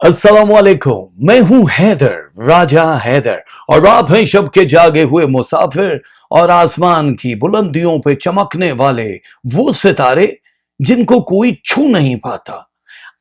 अस्सलामुअलैकुम। मैं हूं हैदर, राजा हैदर, और आप हैं शब के जागे हुए मुसाफिर और आसमान की बुलंदियों पे चमकने वाले वो सितारे जिनको कोई छू नहीं पाता।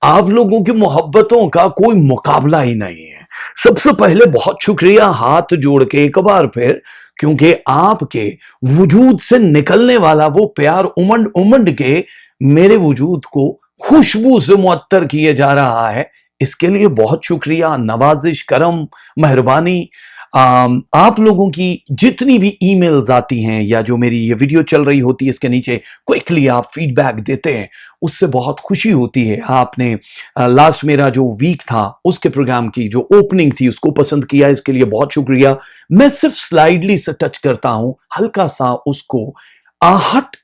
आप लोगों की मोहब्बतों का कोई मुकाबला ही नहीं है। सबसे पहले बहुत शुक्रिया हाथ जोड़ के एक बार फिर, क्योंकि आपके वजूद से निकलने वाला वो प्यार उमंड उमंड के मेरे वजूद को खुशबू से मुअत्तर किए जा रहा है। इसके लिए बहुत शुक्रिया, नवाजिश, करम, मेहरबानी। आप लोगों की जितनी भी ईमेल्स आती हैं या जो मेरी ये वीडियो चल रही होती है इसके नीचे क्विकली आप फीडबैक देते हैं, उससे बहुत खुशी होती है। आपने लास्ट मेरा जो वीक था उसके प्रोग्राम की जो ओपनिंग थी उसको पसंद किया, इसके लिए बहुत शुक्रिया। मैं सिर्फ स्लाइडली से टच करता हूं, हल्का सा उसको आहट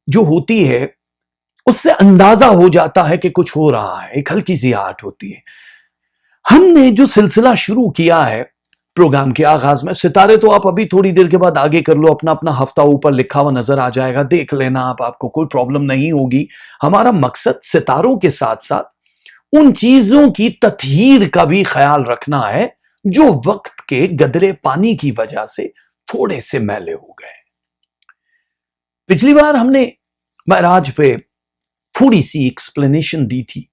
जो होती है उससे अंदाजा हो जाता है कि कुछ हो रहा है, एक हल्की सी आहट होती है। हमने जो सिलसिला शुरू किया है प्रोग्राम के आगाज में, सितारे तो आप अभी थोड़ी देर के बाद आगे कर लो, अपना अपना हफ्ता ऊपर लिखा हुआ नजर आ जाएगा, देख लेना आप, आपको कोई प्रॉब्लम नहीं होगी। हमारा मकसद सितारों के साथ साथ उन चीजों की तत्हीर का भी ख्याल रखना है जो वक्त के गदरे पानी की वजह से थोड़े से मैले हो गए। पिछली बार हमने महराज पे थोड़ी सी एक्सप्लेनेशन दी थी,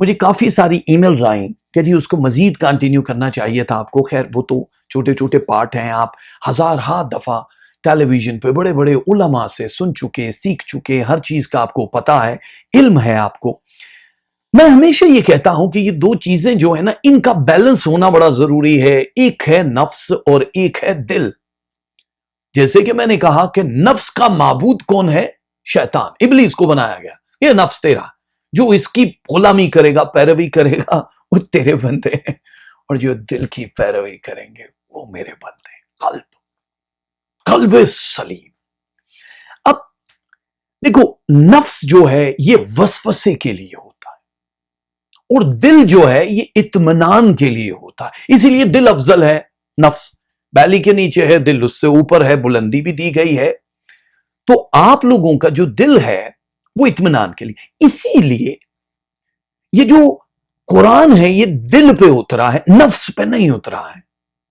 मुझे काफी सारी ईमेल्स आई कि जी उसको मजीद कंटिन्यू करना चाहिए था आपको। खैर वो तो छोटे छोटे पार्ट हैं, आप हजार दफा टेलीविजन पे बड़े बड़े उलमा से सुन चुके, सीख चुके, हर चीज का आपको पता है, इल्म है आपको। मैं हमेशा ये कहता हूं कि ये दो चीजें जो है ना, इनका बैलेंस होना बड़ा जरूरी है। एक है नफ्स और एक है दिल। जैसे कि मैंने कहा कि नफ्स का माबूद कौन है? शैतान, इब्लीस को बनाया गया। ये नफ्स तेरा जो इसकी गुलामी करेगा, पैरवी करेगा, वो तेरे बंदे हैं, और जो दिल की पैरवी करेंगे वो मेरे बंदे हैं। कल्ब, कल्ब सलीम। अब देखो, नफ्स जो है ये वसवसे के लिए होता है और दिल जो है ये इत्मीनान के लिए होता है। इसीलिए दिल अफजल है। नफ्स बैली के नीचे है, दिल उससे ऊपर है, बुलंदी भी दी गई है। तो आप लोगों का जो दिल है वो इत्मीनान के लिए। इसीलिए ये जो कुरान है ये दिल पे उतरा है, नफ्स पे नहीं उतरा है।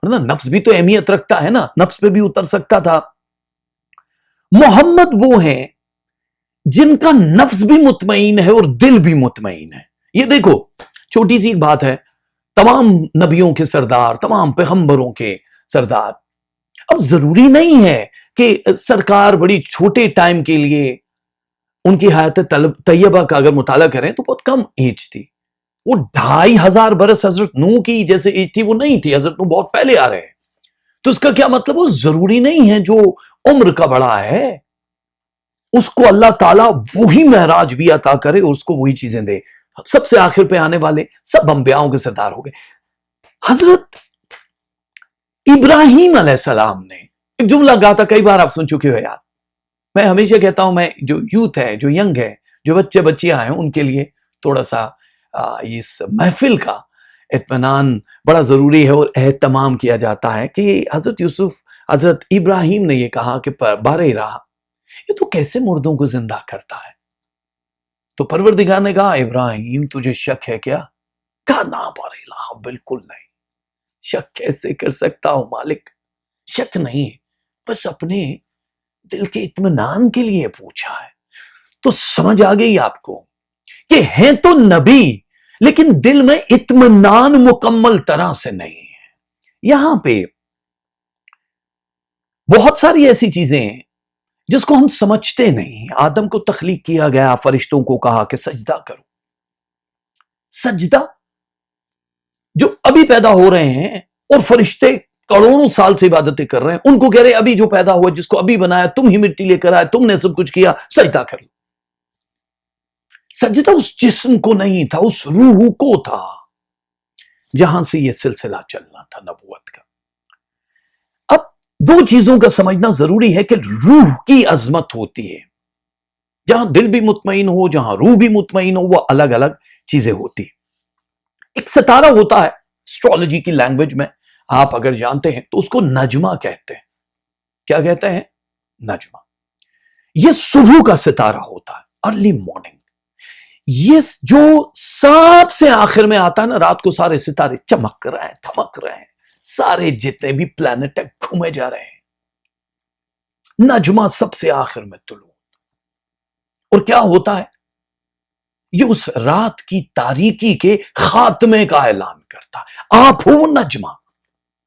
ना, नफ्स भी तो अहमियत रखता है ना, नफ्स पे भी उतर सकता था। मोहम्मद वो हैं जिनका नफ्स भी मुतमईन है और दिल भी मुतमईन है। ये देखो, छोटी सी बात है, तमाम नबियों के सरदार, तमाम पैगंबरों के सरदार, अब जरूरी नहीं है कि सरकार बड़ी छोटे टाइम के लिए, उनकी हयात तैयबा का अगर मुताला करें तो बहुत कम एज थी। वो 2500 बरस हजरत नूह की जैसे एज थी वो नहीं थी, हजरत नूह बहुत पहले आ रहे हैं। तो इसका क्या मतलब? वो जरूरी नहीं है जो उम्र का बड़ा है उसको अल्लाह ताला वही महराज भी अता करे और उसको वही चीजें दे। सबसे आखिर पे आने वाले सब अंबियाओं के सरदार हो गए। हजरत इब्राहिम अलैहिस्सलाम ने एक जुमला कहा था, कई बार आप सुन चुके हो यार। मैं हमेशा कहता हूं, मैं जो यूथ है, जो यंग है, जो बच्चे बच्चियां हैं, उनके लिए थोड़ा सा इस महफिल का इत्मीनान बड़ा जरूरी है और एहतमाम किया जाता है कि हजरत यूसुफ, हजरत इब्राहिम ने यह कहा कि बारे रहा, ये तो कैसे मुर्दों को जिंदा करता है? तो परवरदिगार ने कहा, इब्राहिम तुझे शक है क्या? कहा ना बारे रहा, बिल्कुल नहीं, शक कैसे कर सकता हूं मालिक, शक नहीं, बस अपने दिल के इत्मीनान के लिए पूछा है। तो समझ आ गई आपको कि हैं तो नबी लेकिन दिल में इत्मीनान मुकम्मल तरह से नहीं है। यहां पे बहुत सारी ऐसी चीजें हैं जिसको हम समझते नहीं। आदम को तख्लीक किया गया, फरिश्तों को कहा कि सजदा करो। सजदा जो अभी पैदा हो रहे हैं और फरिश्ते करोड़ों साल से इबादतें कर रहे हैं, उनको कह रहे अभी जो पैदा हुआ, जिसको अभी बनाया, तुम ही मिट्टी लेकर आए, तुमने सब कुछ किया, सजदा कर लो। सजदा उस जिस्म को नहीं था, उस रूह को था जहां से यह सिलसिला चलना था नबूवत का। अब दो चीजों का समझना जरूरी है कि रूह की अजमत होती है, जहां दिल भी मुतमईन हो, जहां रूह भी मुतमईन हो, वह अलग अलग चीजें होती। एक सितारा होता है, एस्ट्रोलॉजी की लैंग्वेज में आप अगर जानते हैं तो उसको नजमा कहते हैं। क्या कहते हैं? नजमा। यह सुबह का सितारा होता है, अर्ली मॉर्निंग। ये जो सबसे आखिर में आता है ना, रात को सारे सितारे चमक रहे हैं, थमक रहे हैं, सारे जितने भी प्लैनेट है घूमे जा रहे हैं, नजमा सबसे आखिर में तुलू। और क्या होता है, ये उस रात की तारीकी के खात्मे का ऐलान करता है। आप हो नजमा,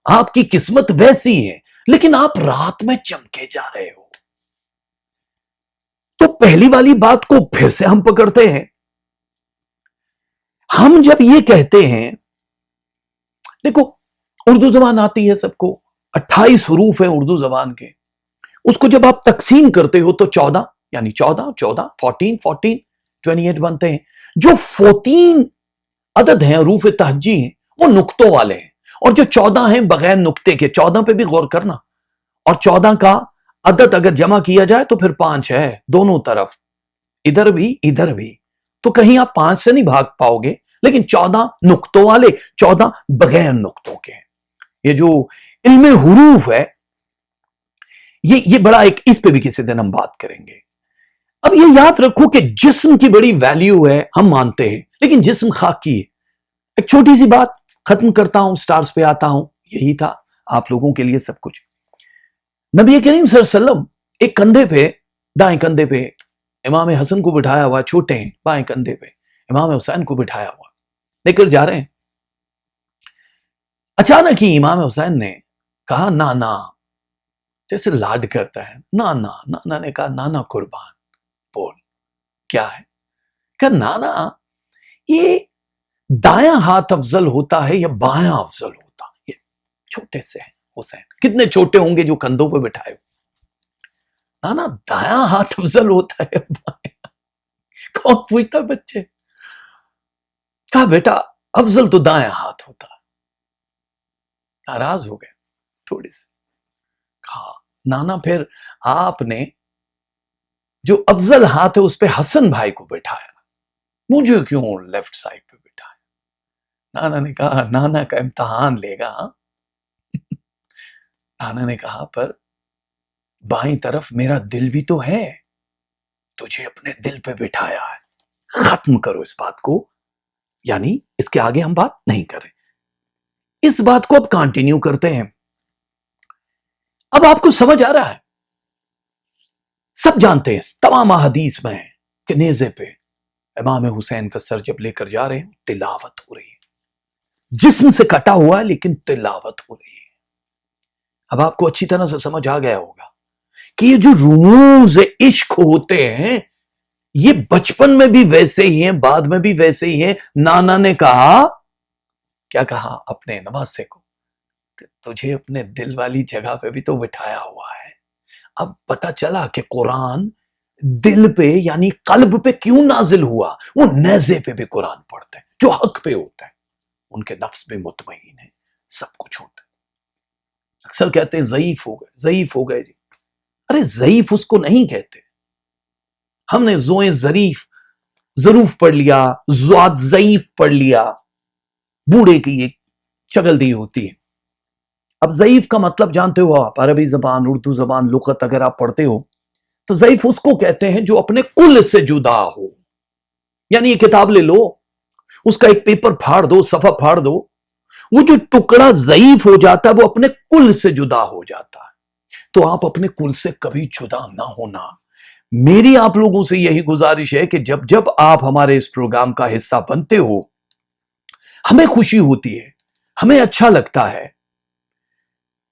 आपकी किस्मत वैसी है, लेकिन आप रात में चमके जा रहे हो। तो पहली वाली बात को फिर से हम पकड़ते हैं। हम जब ये कहते हैं, देखो उर्दू जबान आती है सबको, 28 हरूफ है उर्दू जबान के, उसको जब आप तकसीम करते हो तो 14, यानी 14 14 14 14 28 बनते हैं। जो 14 अदद हैं हरूफ तहज्जी हैं, वो नुक्तों वाले हैं, और जो 14 हैं बगैर नुक्ते के। 14 पे भी गौर करना, और 14 का अदद अगर जमा किया जाए तो फिर 5 है दोनों तरफ, इधर भी इधर भी। तो कहीं आप 5 से नहीं भाग पाओगे, लेकिन 14 नुक्तों वाले, 14 बगैर नुक्तों के। ये जो इल्मे हुरूफ है, ये बड़ा एक, इस पे भी किसी दिन हम बात करेंगे। अब ये याद रखो कि जिस्म की बड़ी वैल्यू है, हम मानते हैं, लेकिन जिस्म खाकी है। एक छोटी सी बात खत्म करता हूं, स्टार्स पे आता हूं। यही था आप लोगों के लिए सब कुछ। नबी करीम सल्लल्लाहु अलैहि वसल्लम एक कंधे पे, दाएं कंधे पे इमाम हसन को बिठाया हुआ, छोटे हैं, बाएं कंधे पे इमाम हुसैन को बिठाया हुआ लेकर जा रहे हैं। अचानक ही इमाम हुसैन ने कहा नाना, जैसे लाड करता है, नाना। नाना ने कहा नाना कुर्बान, बोल क्या है? कहा नाना, ये दायां हाथ अफजल होता है या बायां अफजल होता? ये छोटे से हैं हुसैन, कितने छोटे होंगे जो कंधों पे बिठाए हो। नाना, दायां हाथ अफजल होता है बायां? कौन पूछता बच्चे? कहा बेटा अफजल तो दायां हाथ होता। नाराज हो गए थोड़ी सी। कहा नाना, फिर आपने जो अफजल हाथ है उस पे हसन भाई को बिठाया, मुझे क्यों लेफ्ट साइड पे बिठाया? नाना ने कहा नाना का इम्तिहान लेगा। नाना ने कहा पर बाईं तरफ मेरा दिल भी तो है, तुझे अपने दिल पे बिठाया है। खत्म करो इस बात को, यानी इसके आगे हम बात नहीं करें। इस बात को अब कंटिन्यू करते हैं। अब आपको समझ आ रहा है, सब जानते हैं, तमाम हदीस में है कि नेज़े पे इमाम हुसैन का सर जब लेकर जा रहे हैं, तिलावत हो रही है, जिस्म से कटा हुआ है लेकिन तिलावत हो रही है। अब आपको अच्छी तरह से समझ आ गया होगा कि ये जो रूज इश्क होते हैं, ये बचपन में भी वैसे ही हैं, बाद में भी वैसे ही हैं। नाना ने कहा, क्या कहा अपने नवासे को, कि तुझे अपने दिल वाली जगह पे भी तो बिठाया हुआ है। अब पता चला कि कुरान दिल पे यानी कल्ब पे क्यों नाजिल हुआ। वो नेज़े पे भी कुरान पढ़ते हैं, जो हक पे होता है, उनके नफ्स भी मुतमईन है, सब कुछ होता है। अक्सर कहते हैं ज़ईफ हो गए, ज़ईफ हो गए जी। अरे ज़ईफ उसको नहीं कहते, हमने ज़ोए ज़रीफ ज़रूफ पढ़ लिया, ज़्वाद ज़ईफ पढ़ लिया, बूढ़े की एक शक्ल दी होती है। अब ज़ईफ का मतलब जानते हो आप, अरबी जबान, उर्दू जबान, लुगत अगर आप पढ़ते हो तो ज़ईफ उसको कहते हैं जो अपने कुल से जुदा हो। यानी ये किताब ले लो, उसका एक पेपर फाड़ दो, सफा फाड़ दो, वो जो टुकड़ा ज़ईफ हो जाता है वो अपने कुल से जुदा हो जाता है। तो आप अपने कुल से कभी जुदा ना होना। मेरी आप लोगों से यही गुजारिश है कि जब जब आप हमारे इस प्रोग्राम का हिस्सा बनते हो, हमें खुशी होती है, हमें अच्छा लगता है।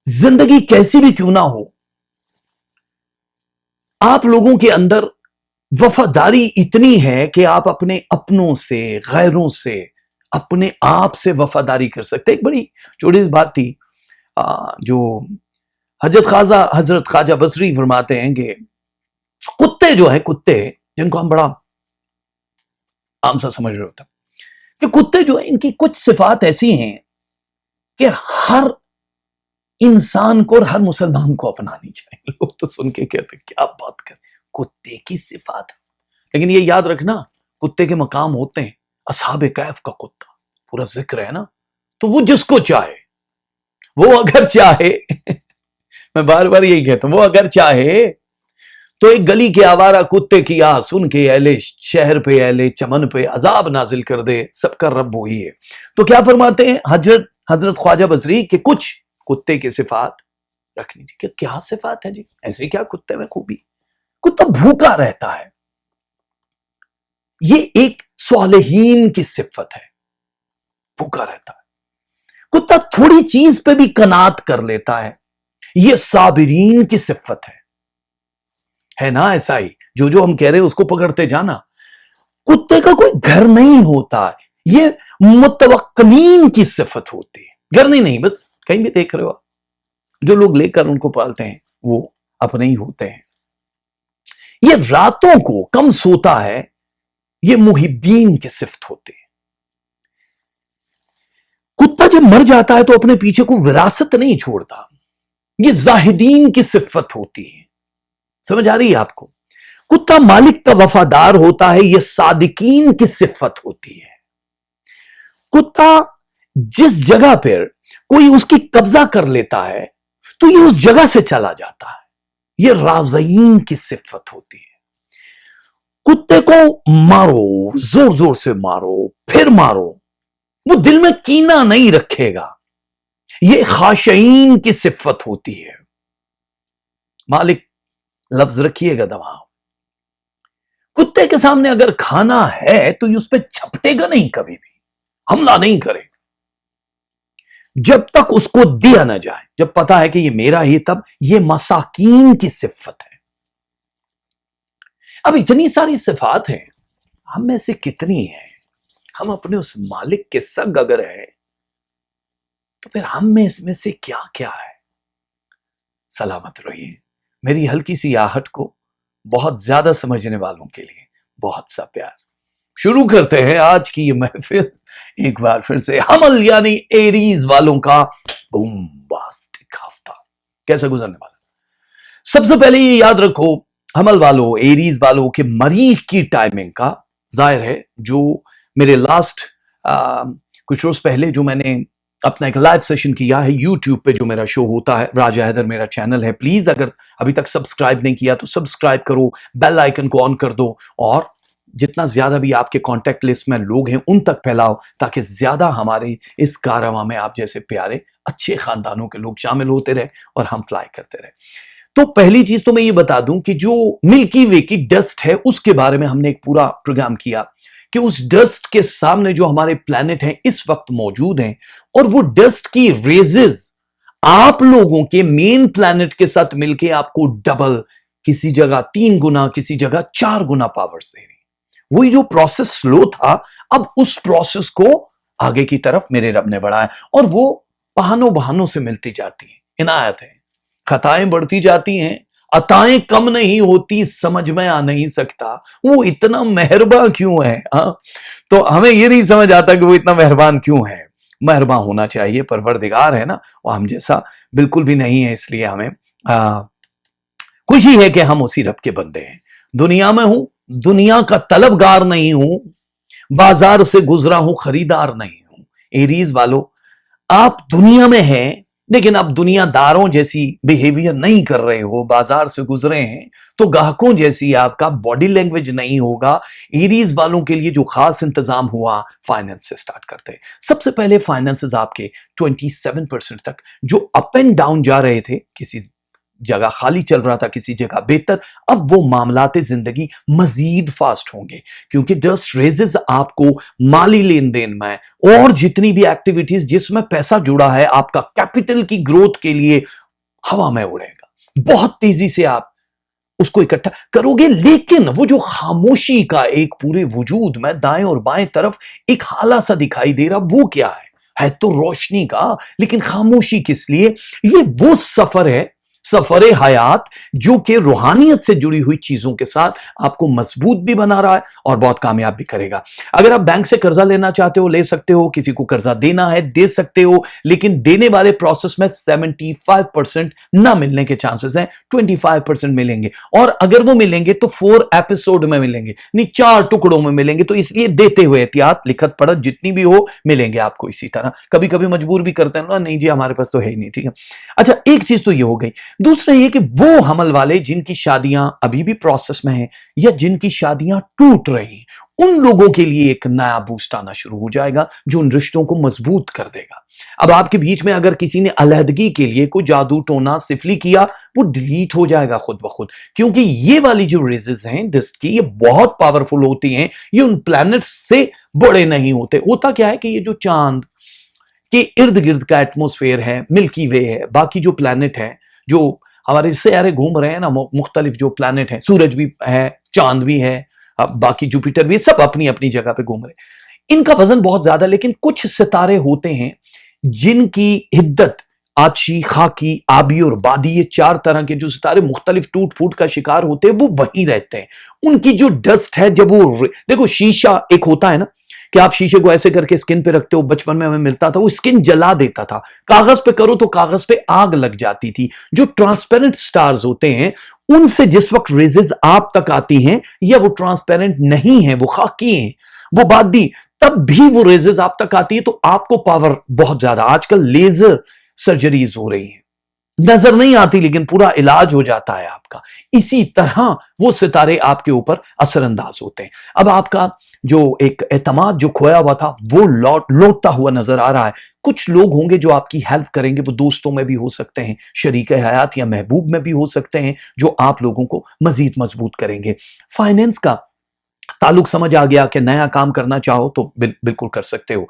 जिंदगी कैसी भी क्यों ना हो, आप लोगों के अंदर वफादारी इतनी है कि आप अपने अपनों से, गैरों से, अपने आप से वफादारी कर सकते। एक बड़ी छोटी सी बात थी, जो हजरत ख्वाजा बसरी फरमाते हैं कि कुत्ते जो है, कुत्ते जिनको हम बड़ा आम सा समझ रहे होते हैं, कि कुत्ते जो है इनकी कुछ सिफात ऐसी हैं कि हर इंसान को और हर मुसलमान को अपनानी चाहिए। लोग तो सुन के कहते क्या बात कर, कुत्ते की सिफात। लेकिन ये याद रखना, कुत्ते के मकाम होते हैं। असहाबे कैफ का कुत्ता पूरा जिक्र है ना, तो वो जिसको चाहे, वो अगर चाहे मैं बार बार यही कहता हूं, वो अगर चाहे तो एक गली के आवारा कुत्ते की आह सुन के अहले शहर पे अहले चमन पे अजाब नाजिल कर दे, सबका रब वही है। तो क्या फरमाते हैं हजरत ख्वाजा बसरी के कुछ कुत्ते की सिफात रखनी चाहिए। क्या सिफात है जी, ऐसी क्या कुत्ते में खूबी? कुत्ता भूखा रहता है, ये एक स्वालिहीन की सिफत है, भूखा रहता है। कुत्ता थोड़ी चीज पे भी कनात कर लेता है, ये साबिरीन की सिफत है ना? ऐसा ही जो हम कह रहे हैं उसको पकड़ते जाना। कुत्ते का कोई घर नहीं होता, ये मुतवक्किलीन की सिफत होती है। घर नहीं, बस कहीं भी देख रहे हो आप, जो लोग लेकर उनको पालते हैं वो अपने ही होते हैं। ये रातों को कम सोता है, ये मुहिब्बीन की सिफत होती है। कुत्ता जब मर जाता है तो अपने पीछे को विरासत नहीं छोड़ता, ये जाहिदीन की सिफत होती है। समझ आ रही है आपको? कुत्ता मालिक का वफादार होता है, यह सादिकीन की सिफत होती है। कुत्ता जिस जगह पर कोई उसकी कब्जा कर लेता है तो ये उस जगह से चला जाता है, यह राज़ीन की सिफत होती है। कुत्ते को मारो, जोर जोर से मारो, फिर मारो, वो दिल में कीना नहीं रखेगा, यह खाशीन की सिफत होती है। मालिक लफ्ज रखिएगा दवा। कुत्ते के सामने अगर खाना है तो उस पर झपटेगा नहीं, कभी भी हमला नहीं करेगा जब तक उसको दिया ना जाए। जब पता है कि ये मेरा ही, तब ये मसाकीन की सिफत है। अब इतनी सारी सिफात हैं, हम में से कितनी है हम अपने उस मालिक के संग अगर है तो फिर हम में इसमें से क्या क्या है? सलामत रहिए। मेरी हल्की सी आहट को बहुत ज्यादा समझने वालों के लिए बहुत सा प्यार। शुरू करते हैं आज की ये महफिल एक बार फिर से हमल यानी एरीज वालों का बूम्बास्टिक हफ्ता कैसा गुजरने वाला। सबसे पहले ये याद रखो, हमल वालों, एरीज वालों के मरीख की टाइमिंग का जाहिर है, जो मेरे लास्ट कुछ रोज पहले जो मैंने अपना एक लाइव सेशन किया है यूट्यूब पे, जो मेरा शो होता है, राजा हैदर मेरा चैनल है। प्लीज अगर अभी तक सब्सक्राइब नहीं किया तो सब्सक्राइब करो, बेल आइकन को ऑन कर दो और जितना ज्यादा भी आपके कांटेक्ट लिस्ट में लोग हैं उन तक फैलाओ, ताकि ज्यादा हमारे इस कारवां में आप जैसे प्यारे अच्छे खानदानों के लोग शामिल होते रहे और हम फ्लाई करते रहे। तो पहली चीज तो मैं ये बता दूं कि जो मिल्की वे की डस्ट है उसके बारे में हमने एक पूरा प्रोग्राम किया कि उस डस्ट के सामने जो हमारे प्लैनेट हैं इस वक्त मौजूद हैं, और वो डस्ट की रेजेस आप लोगों के मेन प्लैनेट के साथ मिलके आपको डबल, किसी जगह 3 गुना, किसी जगह 4 गुना पावर्स दे रही। वही जो प्रोसेस स्लो था, अब उस प्रोसेस को आगे की तरफ मेरे रब ने बढ़ाया, और वो बहानों से मिलती जाती है। इनायत है, खताएं बढ़ती जाती हैं, अताएं कम नहीं होती, समझ में आ नहीं सकता वो इतना मेहरबान क्यों है। तो हमें ये नहीं समझ आता कि वो इतना मेहरबान क्यों है। मेहरबान होना चाहिए, परवरदिगार है ना, वो हम जैसा बिल्कुल भी नहीं है। इसलिए हमें खुशी है कि हम उसी रब के बंदे हैं। दुनिया में हूं, दुनिया का तलबगार नहीं हूं, बाजार से गुजरा हूं, खरीदार नहीं हूं। एरीज वालों, आप दुनिया में हैं लेकिन आप दुनियादारों जैसी बिहेवियर नहीं कर रहे हो, बाजार से गुजरे हैं तो ग्राहकों जैसी आपका बॉडी लैंग्वेज नहीं होगा। एरीज वालों के लिए जो खास इंतजाम हुआ, फाइनेंस से स्टार्ट करते हैं। सबसे पहले फाइनेंसेस आपके 27% तक जो अप एंड डाउन जा रहे थे, किसी जगह खाली चल रहा था, किसी जगह बेहतर, अब वो मामलाते जिंदगी मजीद फास्ट होंगे, क्योंकि डस्ट रेजेस आपको माली लेन देन में और जितनी भी एक्टिविटीज जिसमें पैसा जुड़ा है आपका कैपिटल की ग्रोथ के लिए हवा में उड़ेगा। बहुत तेजी से आप उसको इकट्ठा करोगे। लेकिन वो जो खामोशी का एक पूरे वजूद में दाएं और बाएं तरफ एक हाला सा दिखाई दे रहा, वो क्या है तो रोशनी का, लेकिन खामोशी किस लिए? ये वो सफर है, सफरे हयात, जो कि रूहानियत से जुड़ी हुई चीजों के साथ आपको मजबूत भी बना रहा है और बहुत कामयाब भी करेगा। अगर आप बैंक से कर्जा लेना चाहते हो, ले सकते हो, किसी को कर्जा देना है दे सकते हो, लेकिन देने वाले प्रोसेस में 75% ना मिलने के चांसेस हैं, 25% मिलेंगे, और अगर वो मिलेंगे तो 4 एपिसोड में मिलेंगे, नहीं 4 टुकड़ों में मिलेंगे। तो इसलिए देते हुए एहतियात, लिखत पढ़त जितनी भी हो मिलेंगे आपको। इसी तरह कभी कभी मजबूर भी करते हैं ना, नहीं जी हमारे पास तो है ही नहीं, ठीक है। अच्छा, एक चीज तो ये हो गई, दूसरा ये कि वो हमल वाले जिनकी शादियां अभी भी प्रोसेस में हैं या जिनकी शादियां टूट रही हैं, उन लोगों के लिए एक नया बूस्ट आना शुरू हो जाएगा जो उन रिश्तों को मजबूत कर देगा। अब आपके बीच में अगर किसी ने अलहदगी के लिए कोई जादू टोना सिफली किया, वो डिलीट हो जाएगा खुद ब खुद, क्योंकि ये वाली जो रेजेस हैं डिस्क की, ये बहुत पावरफुल होती हैं। ये उन प्लैनेट्स से बड़े नहीं होते। होता क्या है कि ये जो चांद के इर्द गिर्द का एटमोस्फेयर है, मिल्की वे है, बाकी जो प्लैनेट है जो हमारे सैयारे घूम रहे हैं ना, मुख्तलिफ जो प्लैनेट है, सूरज भी है, चांद भी है, बाकी जुपिटर भी, सब अपनी अपनी जगह पे घूम रहे हैं। इनका वजन बहुत ज्यादा, लेकिन कुछ सितारे होते हैं जिनकी हिद्दत आची, खाकी, आबी और बादी, ये चार तरह के जो सितारे मुख्तलिफ टूट फूट का शिकार होते हैं, वो वहीं रहते हैं। उनकी जो डस्ट है, जब वो देखो शीशा एक होता है ना कि आप शीशे को ऐसे करके स्किन पे रखते हो, बचपन में हमें मिलता था, वो स्किन जला देता था। कागज पे करो तो कागज पे आग लग जाती थी। जो ट्रांसपेरेंट स्टार्स होते हैं, उनसे जिस वक्त रेजेस आप तक आती हैं, या वो ट्रांसपेरेंट नहीं है, वो खाकी हैं, वो बादी, तब भी वो रेजेस आप तक आती है, तो आपको पावर बहुत ज्यादा। आजकल लेजर सर्जरीज हो रही हैं, नजर नहीं आती लेकिन पूरा इलाज हो जाता है आपका। इसी तरह वो सितारे आपके ऊपर असरअंदाज होते हैं। अब आपका जो एक एतमाद जो खोया हुआ था, वो लौटता हुआ नजर आ रहा है। कुछ लोग होंगे जो आपकी हेल्प करेंगे, वो दोस्तों में भी हो सकते हैं, शरीक हयात या महबूब में भी हो सकते हैं, जो आप लोगों को मजीद मजबूत करेंगे। फाइनेंस का ताल्लुक समझ आ गया कि नया काम करना चाहो तो बिल्कुल कर सकते हो।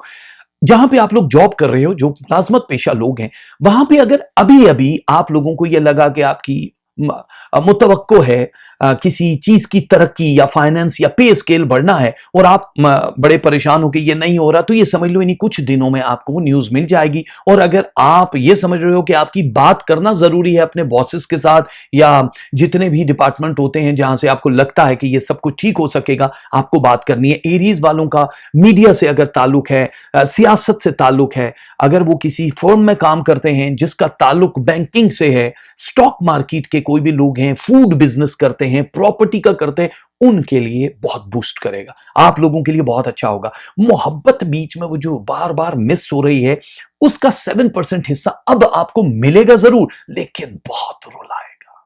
जहां पे आप लोग जॉब कर रहे हो, जो मुलाजमत पेशा लोग हैं, वहां पे अगर अभी अभी आप लोगों को यह लगा कि आपकी मुतवक्को है किसी चीज की तरक्की या फाइनेंस या पे स्केल बढ़ना है, और आप बड़े परेशान हो कि ये नहीं हो रहा, तो ये समझ लो इन्हीं कुछ दिनों में आपको वो न्यूज मिल जाएगी। और अगर आप ये समझ रहे हो कि आपकी बात करना जरूरी है अपने बॉसेस के साथ, या जितने भी डिपार्टमेंट होते हैं जहां से आपको लगता है कि ये सब कुछ ठीक हो सकेगा, आपको बात करनी है। एरीज वालों का मीडिया से अगर ताल्लुक है, सियासत से ताल्लुक है, अगर वो किसी फर्म में काम करते हैं जिसका ताल्लुक बैंकिंग से है, स्टॉक मार्केट के कोई भी लोग हैं, फूड बिजनेस करते हैं, प्रॉपर्टी का करते हैं, उनके लिए बहुत बूस्ट करेगा। आप लोगों के लिए बहुत अच्छा होगा। मोहब्बत बीच में वो जो बार बार मिस हो रही है, उसका 7% हिस्सा अब आपको मिलेगा जरूर, लेकिन बहुत रुलाएगा।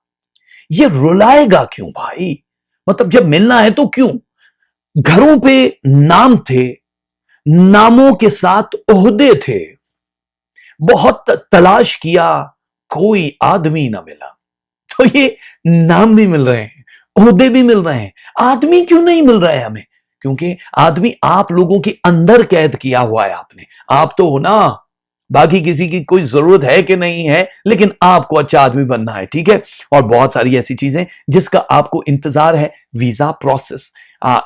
ये रुलाएगा क्यों भाई? मतलब जब मिलना है तो क्यों? घरों पे नाम थे, नामों के साथ ओहदे थे, बहुत तलाश किया, कोई आदमी ना मिला। तो ये नाम भी मिल रहे हैं, ओहदे भी मिल रहे हैं, आदमी क्यों नहीं मिल रहा है हमें? क्योंकि आदमी आप लोगों के अंदर कैद किया हुआ है आपने। आप तो हो ना, बाकी किसी की कोई जरूरत है कि नहीं है, लेकिन आपको अच्छा आदमी बनना है, ठीक है। और बहुत सारी ऐसी चीजें जिसका आपको इंतजार है, वीजा प्रोसेस,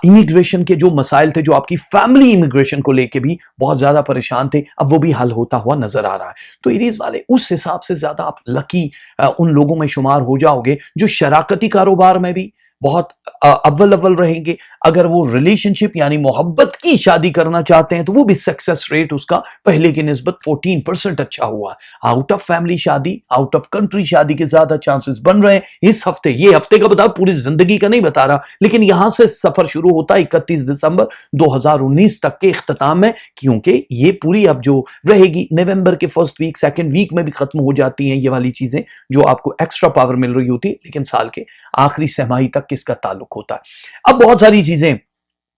इमिग्रेशन के जो मसाइल थे, जो आपकी फैमिली इमिग्रेशन को लेके भी बहुत ज्यादा परेशान थे, अब वो भी हल होता हुआ नजर आ रहा है। तो एरीज वाले, उस हिसाब से ज्यादा आप लकी उन लोगों में शुमार हो जाओगे जो शराकती कारोबार में भी बहुत अव्वल अव्वल रहेंगे। अगर वो रिलेशनशिप यानी मोहब्बत की शादी करना चाहते हैं, तो वो भी सक्सेस रेट उसका पहले की निस्बत 14% अच्छा हुआ। आउट ऑफ फैमिली शादी, आउट ऑफ कंट्री शादी के ज्यादा चांसेस बन रहे हैं इस हफ्ते। ये हफ्ते का बता, पूरी जिंदगी का नहीं बता रहा, लेकिन यहां से सफर शुरू होता है 31 दिसंबर 2019 तक के इख्तिताम में, क्योंकि ये पूरी अब जो रहेगी नवंबर के फर्स्ट वीक, सेकंड वीक में भी खत्म हो जाती हैं ये वाली चीजें जो आपको एक्स्ट्रा पावर मिल रही होती है, लेकिन साल के आखिरी सहमाही तक किसका ताल्लुक होता है। अब बहुत सारी चीजें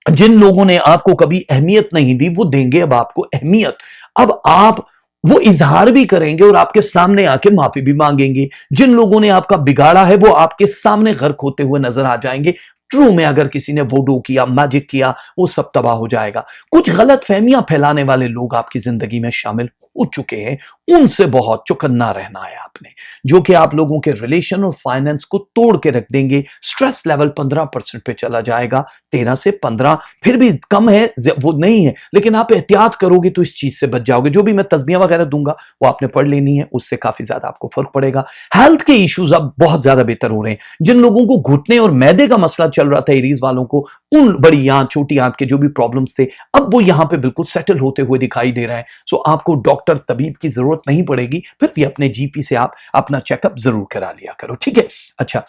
जिन लोगों ने आपको कभी अहमियत नहीं दी, वो देंगे अब आपको अहमियत। अब आप वो इजहार भी करेंगे और आपके सामने आके माफी भी मांगेंगे। जिन लोगों ने आपका बिगाड़ा है, वो आपके सामने गर्क होते हुए नजर आ जाएंगे। ट्रू में अगर किसी ने वोडू किया, मैजिक किया, वो सब तबाह हो जाएगा। कुछ गलत फहमियां फैलाने वाले लोग आपकी जिंदगी में शामिल हो चुके हैं, उनसे बहुत चौकन्ना रहना है आपने, जो कि आप लोगों के रिलेशन और फाइनेंस को तोड़ के रख देंगे। स्ट्रेस लेवल 15% पे चला जाएगा, 13 से 15 फिर भी कम है, वो नहीं है, लेकिन आप एहतियात करोगे तो इस चीज से बच जाओगे। जो भी मैं तस्बीह वगैरह दूंगा वो आपने पढ़ लेनी है, उससे काफी ज्यादा आपको फर्क पड़ेगा। हेल्थ के इश्यूज अब बहुत ज्यादा बेहतर हो रहे हैं। जिन लोगों को घुटने और मैदे का मसला चल रहा था एरीज वालों को, उन बड़ी आंत छोटी आंत के जो भी प्रॉब्लम्स थे, अब वो यहां पे बिल्कुल सेटल होते हुए दिखाई दे रहा है। सो आपको डॉक्टर तबीब की जरूरत नहीं पड़ेगी, फिर भी अपने जीपी से आप अपना चेकअप जरूर करा लिया करो, ठीक है। अच्छा,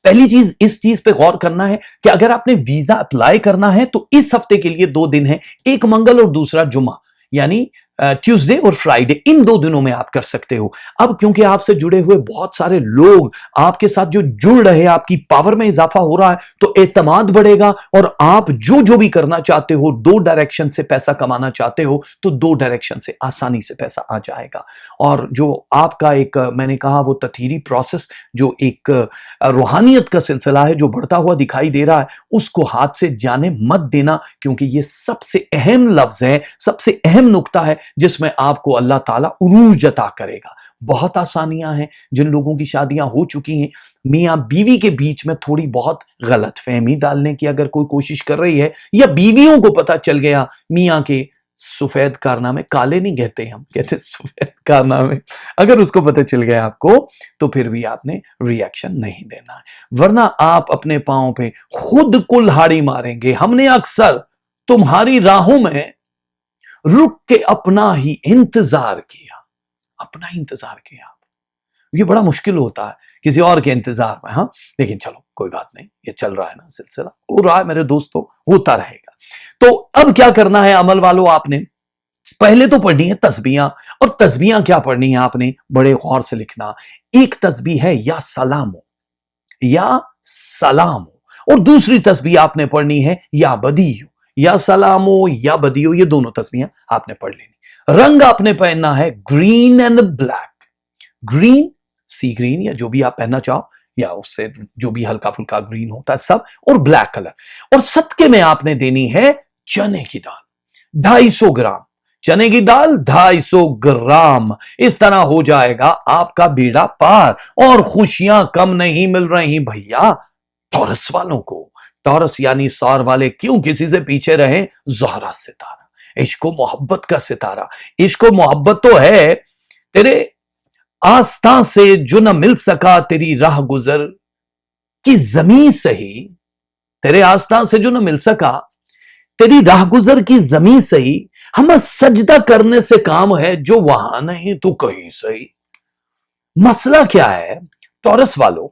पहली चीज इस चीज पे गौर करना है कि अगर आपने वीजा अप्लाई करना है तो इस हफ्ते के लिए 2 दिन है, एक मंगल और दूसरा जुमा, यानी ट्यूसडे और फ्राइडे, इन 2 दिनों में आप कर सकते हो। अब क्योंकि आपसे जुड़े हुए बहुत सारे लोग आपके साथ जो जुड़ रहे हैं, आपकी पावर में इजाफा हो रहा है, तो एतमाद बढ़ेगा और आप जो जो भी करना चाहते हो, 2 डायरेक्शन से पैसा कमाना चाहते हो, तो 2 डायरेक्शन से आसानी से पैसा आ जाएगा। और जो आपका एक मैंने कहा वो तथीरी प्रोसेस, जो एक रूहानियत का सिलसिला है जो बढ़ता हुआ दिखाई दे रहा है, उसको हाथ से जाने मत देना, क्योंकि ये सबसे अहम लफ्ज है, सबसे अहम नुक्ता है जिसमें आपको अल्लाह ताला उरूज अता करेगा। बहुत आसानियां हैं। जिन लोगों की शादियां हो चुकी हैं, मियां बीवी के बीच में थोड़ी बहुत गलतफहमी डालने की अगर कोई कोशिश कर रही है, या बीवियों को पता चल गया मियां के सफेद कारनामे, काले नहीं कहते हम, कहते सफेद कारनामे, अगर उसको पता चल गया आपको, तो फिर भी आपने रिएक्शन नहीं देना है, वरना आप अपने पांव पे खुद कुल्हाड़ी मारेंगे। हमने अक्सर तुम्हारी राहों में रुक के अपना ही इंतजार किया, अपना ही इंतजार किया। ये बड़ा मुश्किल होता है किसी और के इंतजार में, हाँ, लेकिन चलो कोई बात नहीं, ये चल रहा है ना, सिलसिला हो रहा है मेरे दोस्तों, होता रहेगा। तो अब क्या करना है अमल वालों, आपने पहले तो पढ़नी है तस्बीहां। और तस्बीहां क्या पढ़नी है आपने, बड़े गौर से लिखना। एक तस्बीह है या सलामो, या सलामो, और दूसरी तस्बीह आपने पढ़नी है या बदियो, या सलामो या बदियो, ये दोनों तस्बीहां आपने पढ़ लेनी। रंग आपने पहनना है green and black, green, sea green, या जो भी आप पहनना चाहो, या उससे जो भी हल्का फुल्का ग्रीन होता है सब, और ब्लैक कलर। और सदके में आपने देनी है चने की दाल 250 ग्राम, चने की दाल 250 ग्राम। इस तरह हो जाएगा आपका बेड़ा पार, और खुशियां कम नहीं मिल रही भैया टॉरस वालों को। टॉरस यानी सौर वाले क्यों किसी से पीछे रहे, ज़ोहरा सितारा, इश्को मोहब्बत का सितारा। इश्को मोहब्बत तो है, तेरे आस्था से जो न मिल सका तेरी राह गुजर की जमीन सही, तेरे आस्था से जो न मिल सका तेरी राह गुजर की जमीन सही, हमें सजदा करने से काम है जो वहां नहीं तो कहीं सही। मसला क्या है टॉरस वालों,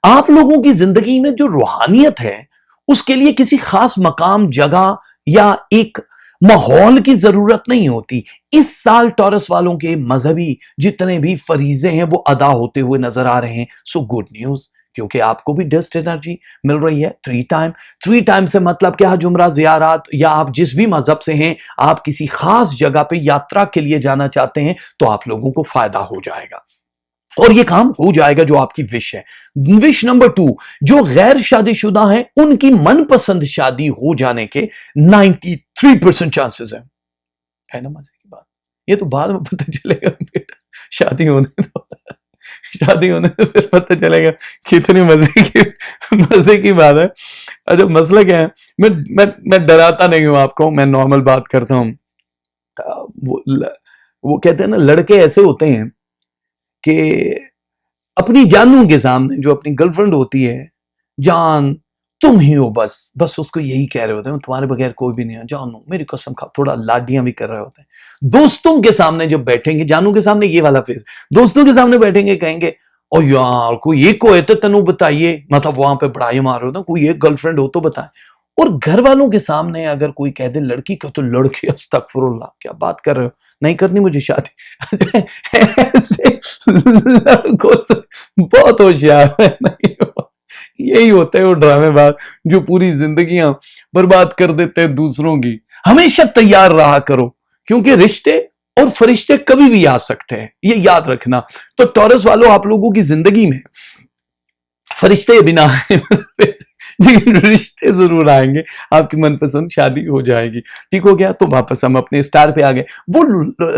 आप लोगों की जिंदगी में जो रूहानियत है उसके लिए किसी खास मकाम, जगह या एक माहौल की जरूरत नहीं होती। इस साल टॉरस वालों के मजहबी जितने भी फरीजे हैं वो अदा होते हुए नजर आ रहे हैं। सो गुड न्यूज, क्योंकि आपको भी डस्ट एनर्जी मिल रही है 3 टाइम से मतलब क्या, जुमरा जियारात, या आप जिस भी मजहब से हैं, आप किसी खास जगह पे यात्रा के लिए जाना चाहते हैं, तो आप लोगों को फायदा हो जाएगा और ये काम हो जाएगा जो आपकी विश है। विश नंबर 2, जो गैर शादीशुदा हैं उनकी मनपसंद शादी हो जाने के 93% चांसेस है ना। मजे की बात, ये तो बाद में पता चलेगा बेटा, शादी होने दो, शादी होने तो फिर पता चलेगा कितनी मजे की बात है। अच्छा, मसला क्या है, मैं डराता नहीं हूं आपको, मैं नॉर्मल बात करता हूं। वो कहते हैं ना, लड़के ऐसे होते हैं कि अपनी जानू के सामने, जो अपनी गर्लफ्रेंड होती है, जान तुम ही हो, बस उसको यही कह रहे होते हैं, तुम्हारे बगैर कोई भी नहीं है, जानू मेरी कसम खा, थोड़ा लाडियां भी कर रहे होते हैं। दोस्तों के सामने जब बैठेंगे, जानू के सामने ये वाला फेस, दोस्तों के सामने बैठेंगे कहेंगे ओ यार कोई एक को है तो तनु बताइए, मतलब वहां पे बड़ाई मार रहे हो, कोई एक गर्लफ्रेंड हो तो बताए। और घर वालों के सामने अगर कोई कह दे लड़की को, तो लड़की अस्तगफुरुल्लाह, क्या बात कर रहे हो, नहीं करनी मुझे शादी। ऐसे लड़कों से बहुत होशियार है, नहीं यही होते हैं वो ड्रामेबाज जो पूरी जिंदगियां बर्बाद कर देते हैं दूसरों की। हमेशा तैयार रहा करो, क्योंकि रिश्ते और फरिश्ते कभी भी आ सकते हैं, ये याद रखना। तो टॉरस वालों, आप लोगों की जिंदगी में फरिश्ते बिना लेकिन रिश्ते जरूर आएंगे, आपकी मनपसंद शादी हो जाएगी। ठीक हो गया, तो वापस हम अपने स्टार पे आ गए। वो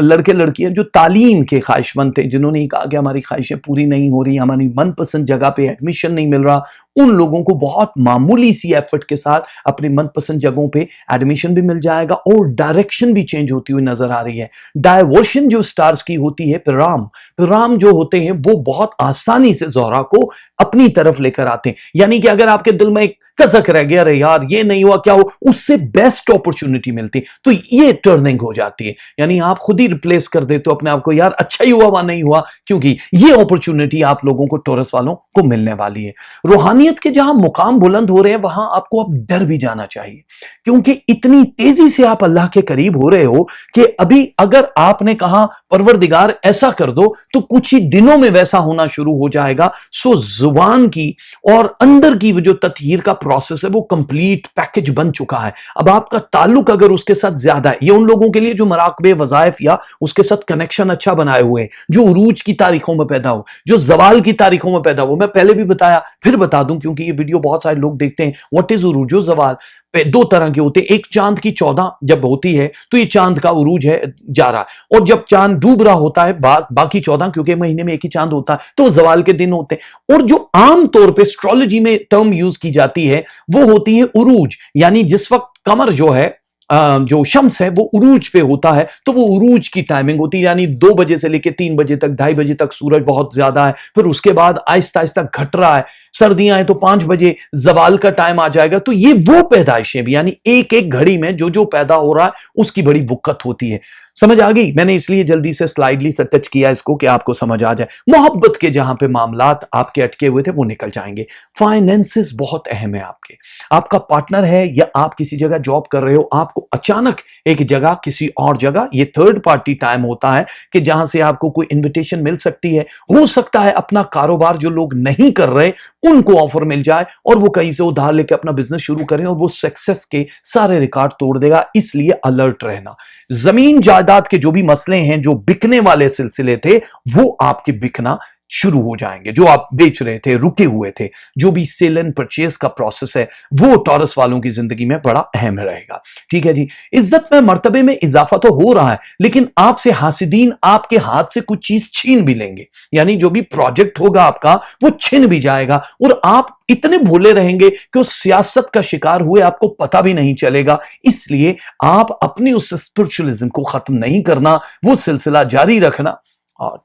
लड़के लड़कियां जो तालीम के ख्वाहिशमंद थे, जिन्होंने कहा कि हमारी ख्वाहिशें पूरी नहीं हो रही, हमारी मनपसंद जगह पे एडमिशन नहीं मिल रहा, उन लोगों को बहुत मामूली सी एफर्ट के साथ अपनी मनपसंद जगहों पे एडमिशन भी मिल जाएगा और डायरेक्शन भी चेंज होती हुई नजर आ रही है। डायवर्शन जो स्टार्स की होती है, पिराम जो होते हैं, वो बहुत आसानी से ज़ोहरा को अपनी तरफ लेकर आते हैं। यानी कि अगर आपके दिल में एक कसक रह गया, अरे यार ये नहीं हुआ, क्या हो, उससे बेस्ट अपॉर्चुनिटी मिलती है। तो ये टर्निंग हो जाती है, यानी आप खुद ही रिप्लेस कर देते हो अपने आप को, यार अच्छा ही हुआ वहां नहीं हुआ, क्योंकि ये अपॉर्चुनिटी आप लोगों को, टॉरस वालों को मिलने वाली है। रूहानियत के जहां मुकाम बुलंद हो रहे हैं वहां आपको अब डर भी जाना चाहिए, क्योंकि इतनी तेजी से आप अल्लाह के करीब हो रहे हो कि अभी अगर आपने कहा परवरदिगार ऐसा कर दो, तो कुछ ही दिनों में वैसा होना शुरू हो जाएगा। सो जुबान की और अंदर की वो जो ततहीर का प्रोसेस है वो कंप्लीट पैकेज बन चुका है। अब आपका ताल्लुक अगर उसके साथ ज्यादा है, ये उन लोगों के लिए जो मराकबे वजायफ या उसके साथ कनेक्शन अच्छा बनाए हुए हैं, जो उरूज की तारीखों में पैदा हो, जो जवाल की तारीखों में पैदा हो। मैं पहले भी बताया, फिर बता दूं, क्योंकि ये वीडियो बहुत सारे लोग देखते हैं। व्हाट इज उरूज जवाल? दो तरह के होते हैं, एक चांद की 14 जब होती है तो ये चांद का उरूज है, जा रहा है, और जब चांद डूब रहा होता है बाकी 14, क्योंकि महीने में एक ही चांद होता है, तो जवाल के दिन होते हैं। और जो आम तौर पे एस्ट्रोलॉजी में टर्म यूज की जाती है वो होती है उरूज, यानी जिस वक्त कमर जो है, जो शम्स है वो उरूज पे होता है, तो वो उरूज की टाइमिंग होती है, यानी 2 बजे से लेकर 3 बजे तक, 2:30 बजे तक सूरज बहुत ज्यादा है, फिर उसके बाद आहिस्ता आहिस्ता घट रहा है। सर्दियां हैं तो 5 बजे जवाल का टाइम आ जाएगा। तो ये वो पैदाइशें भी, यानी एक एक घड़ी में जो जो पैदा हो रहा है उसकी बड़ी वुक्कत होती है। समझ आ गई? मैंने इसलिए जल्दी से स्लाइडली से टच किया इसको कि आपको समझ आ जाए। मोहब्बत के जहां पे मामलात आपके अटके हुए थे वो निकल जाएंगे। फाइनेंसेस बहुत अहम है आपके, आपका पार्टनर है या आप किसी जगह जॉब कर रहे हो, आपको अचानक एक जगह किसी और जगह, ये थर्ड पार्टी टाइम होता है कि जहां से आपको कोई इन्विटेशन मिल सकती है। हो सकता है अपना कारोबार जो लोग नहीं कर रहे उनको ऑफर मिल जाए और वो कहीं से उधार लेकर अपना बिजनेस शुरू करें और वो सक्सेस के सारे रिकॉर्ड तोड़ देगा। इसलिए अलर्ट रहना। जमीन जायदाद के जो भी मसले हैं, जो बिकने वाले सिलसिले थे, वो आपके बिकना शुरू हो जाएंगे। जो आप बेच रहे थे, रुके हुए थे, जो भी सेल एंड परचेज का प्रोसेस है, वो टॉरस वालों की जिंदगी में बड़ा अहम रहेगा। ठीक है जी। इज्जत में मर्तबे में इजाफा तो हो रहा है, लेकिन आपसे हासिदीन आपके हाथ से कुछ चीज छीन भी लेंगे, यानी जो भी प्रोजेक्ट होगा आपका वो छिन भी जाएगा और आप इतने भोले रहेंगे कि उस सियासत का शिकार हुए आपको पता भी नहीं चलेगा। इसलिए आप अपनी उस स्पिरिचुअलिज्म को खत्म नहीं करना, वो सिलसिला जारी रखना, और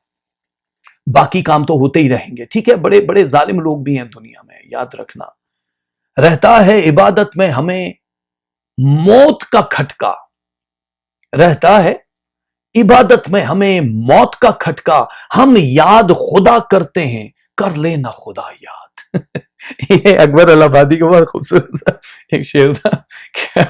बाकी काम तो होते ही रहेंगे। ठीक है। बड़े बड़े जालिम लोग भी हैं दुनिया में, याद रखना। रहता है इबादत में हमें मौत का खटका, रहता है इबादत में हमें मौत का खटका, हम याद खुदा करते हैं, कर लेना खुदा याद। ये अकबर इलाहाबादी के बहुत खूबसूरत एक शेर था कि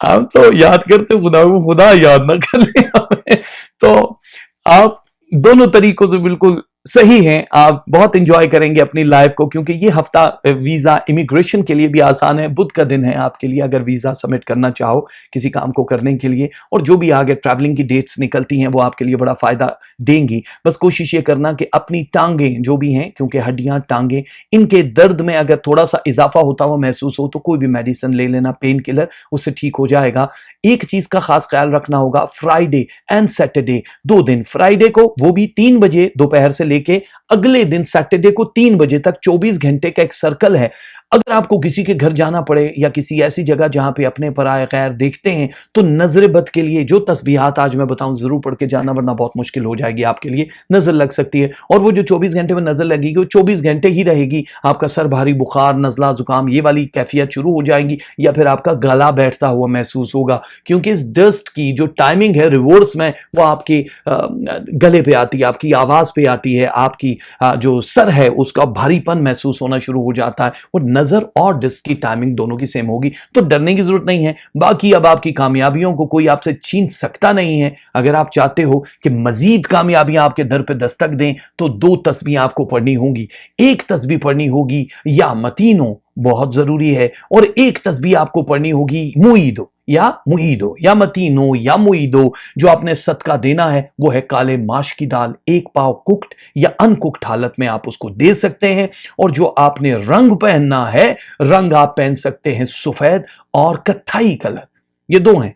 हम तो याद करते खुदा को, खुदा याद ना कर ले हमें। तो आप दोनों तरीकों से बिल्कुल सही हैं। आप बहुत इंजॉय करेंगे अपनी लाइफ को, क्योंकि ये हफ्ता वीजा इमिग्रेशन के लिए भी आसान है। बुध का दिन है आपके लिए, अगर वीजा सबमिट करना चाहो किसी काम को करने के लिए, और जो भी आगे ट्रैवलिंग की डेट्स निकलती हैं वो आपके लिए बड़ा फायदा देंगी। बस कोशिश ये करना कि अपनी टांगें जो भी हैं, क्योंकि हड्डियां टांगें, इनके दर्द में अगर थोड़ा सा इजाफा होता हुआ महसूस हो तो कोई भी मेडिसिन ले लेना, पेन किलर, उससे ठीक हो जाएगा। एक चीज का खास ख्याल रखना होगा, फ्राइडे एंड सैटरडे 2 दिन, फ्राइडे को वो भी 3 बजे दोपहर से लेके अगले दिन सैटरडे को 3 बजे तक 24 घंटे का एक सर्कल है। अगर आपको किसी के घर जाना पड़े या किसी ऐसी जगह जहां पे अपने पराए गैर देखते हैं, तो नजर बद के लिए जो तस्बीहात आज मैं बताऊं जरूर पढ़ के जाना, वरना बहुत मुश्किल हो जाएगी आपके लिए, नजर लग सकती है। और वो जो 24 घंटे में नजर लगेगी वो 24 घंटे ही रहेगी। आपका सर भारी, बुखार, नजला, जुकाम, ये वाली कैफियत शुरू हो जाएंगी, या फिर आपका गला बैठता हुआ महसूस होगा, क्योंकि इस डस्ट की जो टाइमिंग है रिवर्स में, वो आपके गले पे आती है, आपकी आवाज पे आती है, आपकी जो सर है उसका भारीपन महसूस होना शुरू हो जाता है। वो नजर और डिस्क की टाइमिंग दोनों की सेम होगी, तो डरने की जरूरत नहीं है। बाकी अब आपकी कामयाबियों को कोई आपसे छीन सकता नहीं है। अगर आप चाहते हो कि मजीद कामयाबियां आपके दर पे दस्तक दें, तो 2 तस्बीह आपको पढ़नी होगी। एक तस्बीह पढ़नी होगी या मतीनो, बहुत जरूरी है, और एक तस्बीह आपको पढ़नी होगी मुईदो या मतीनो या मुईदो। जो आपने सदका देना है वो है काले माश की दाल, 1 पाव कुक्ड या अनकुक्ड हालत में आप उसको दे सकते हैं। और जो आपने रंग पहनना है, रंग आप पहन सकते हैं सफेद और कत्थई कलर, ये 2 हैं।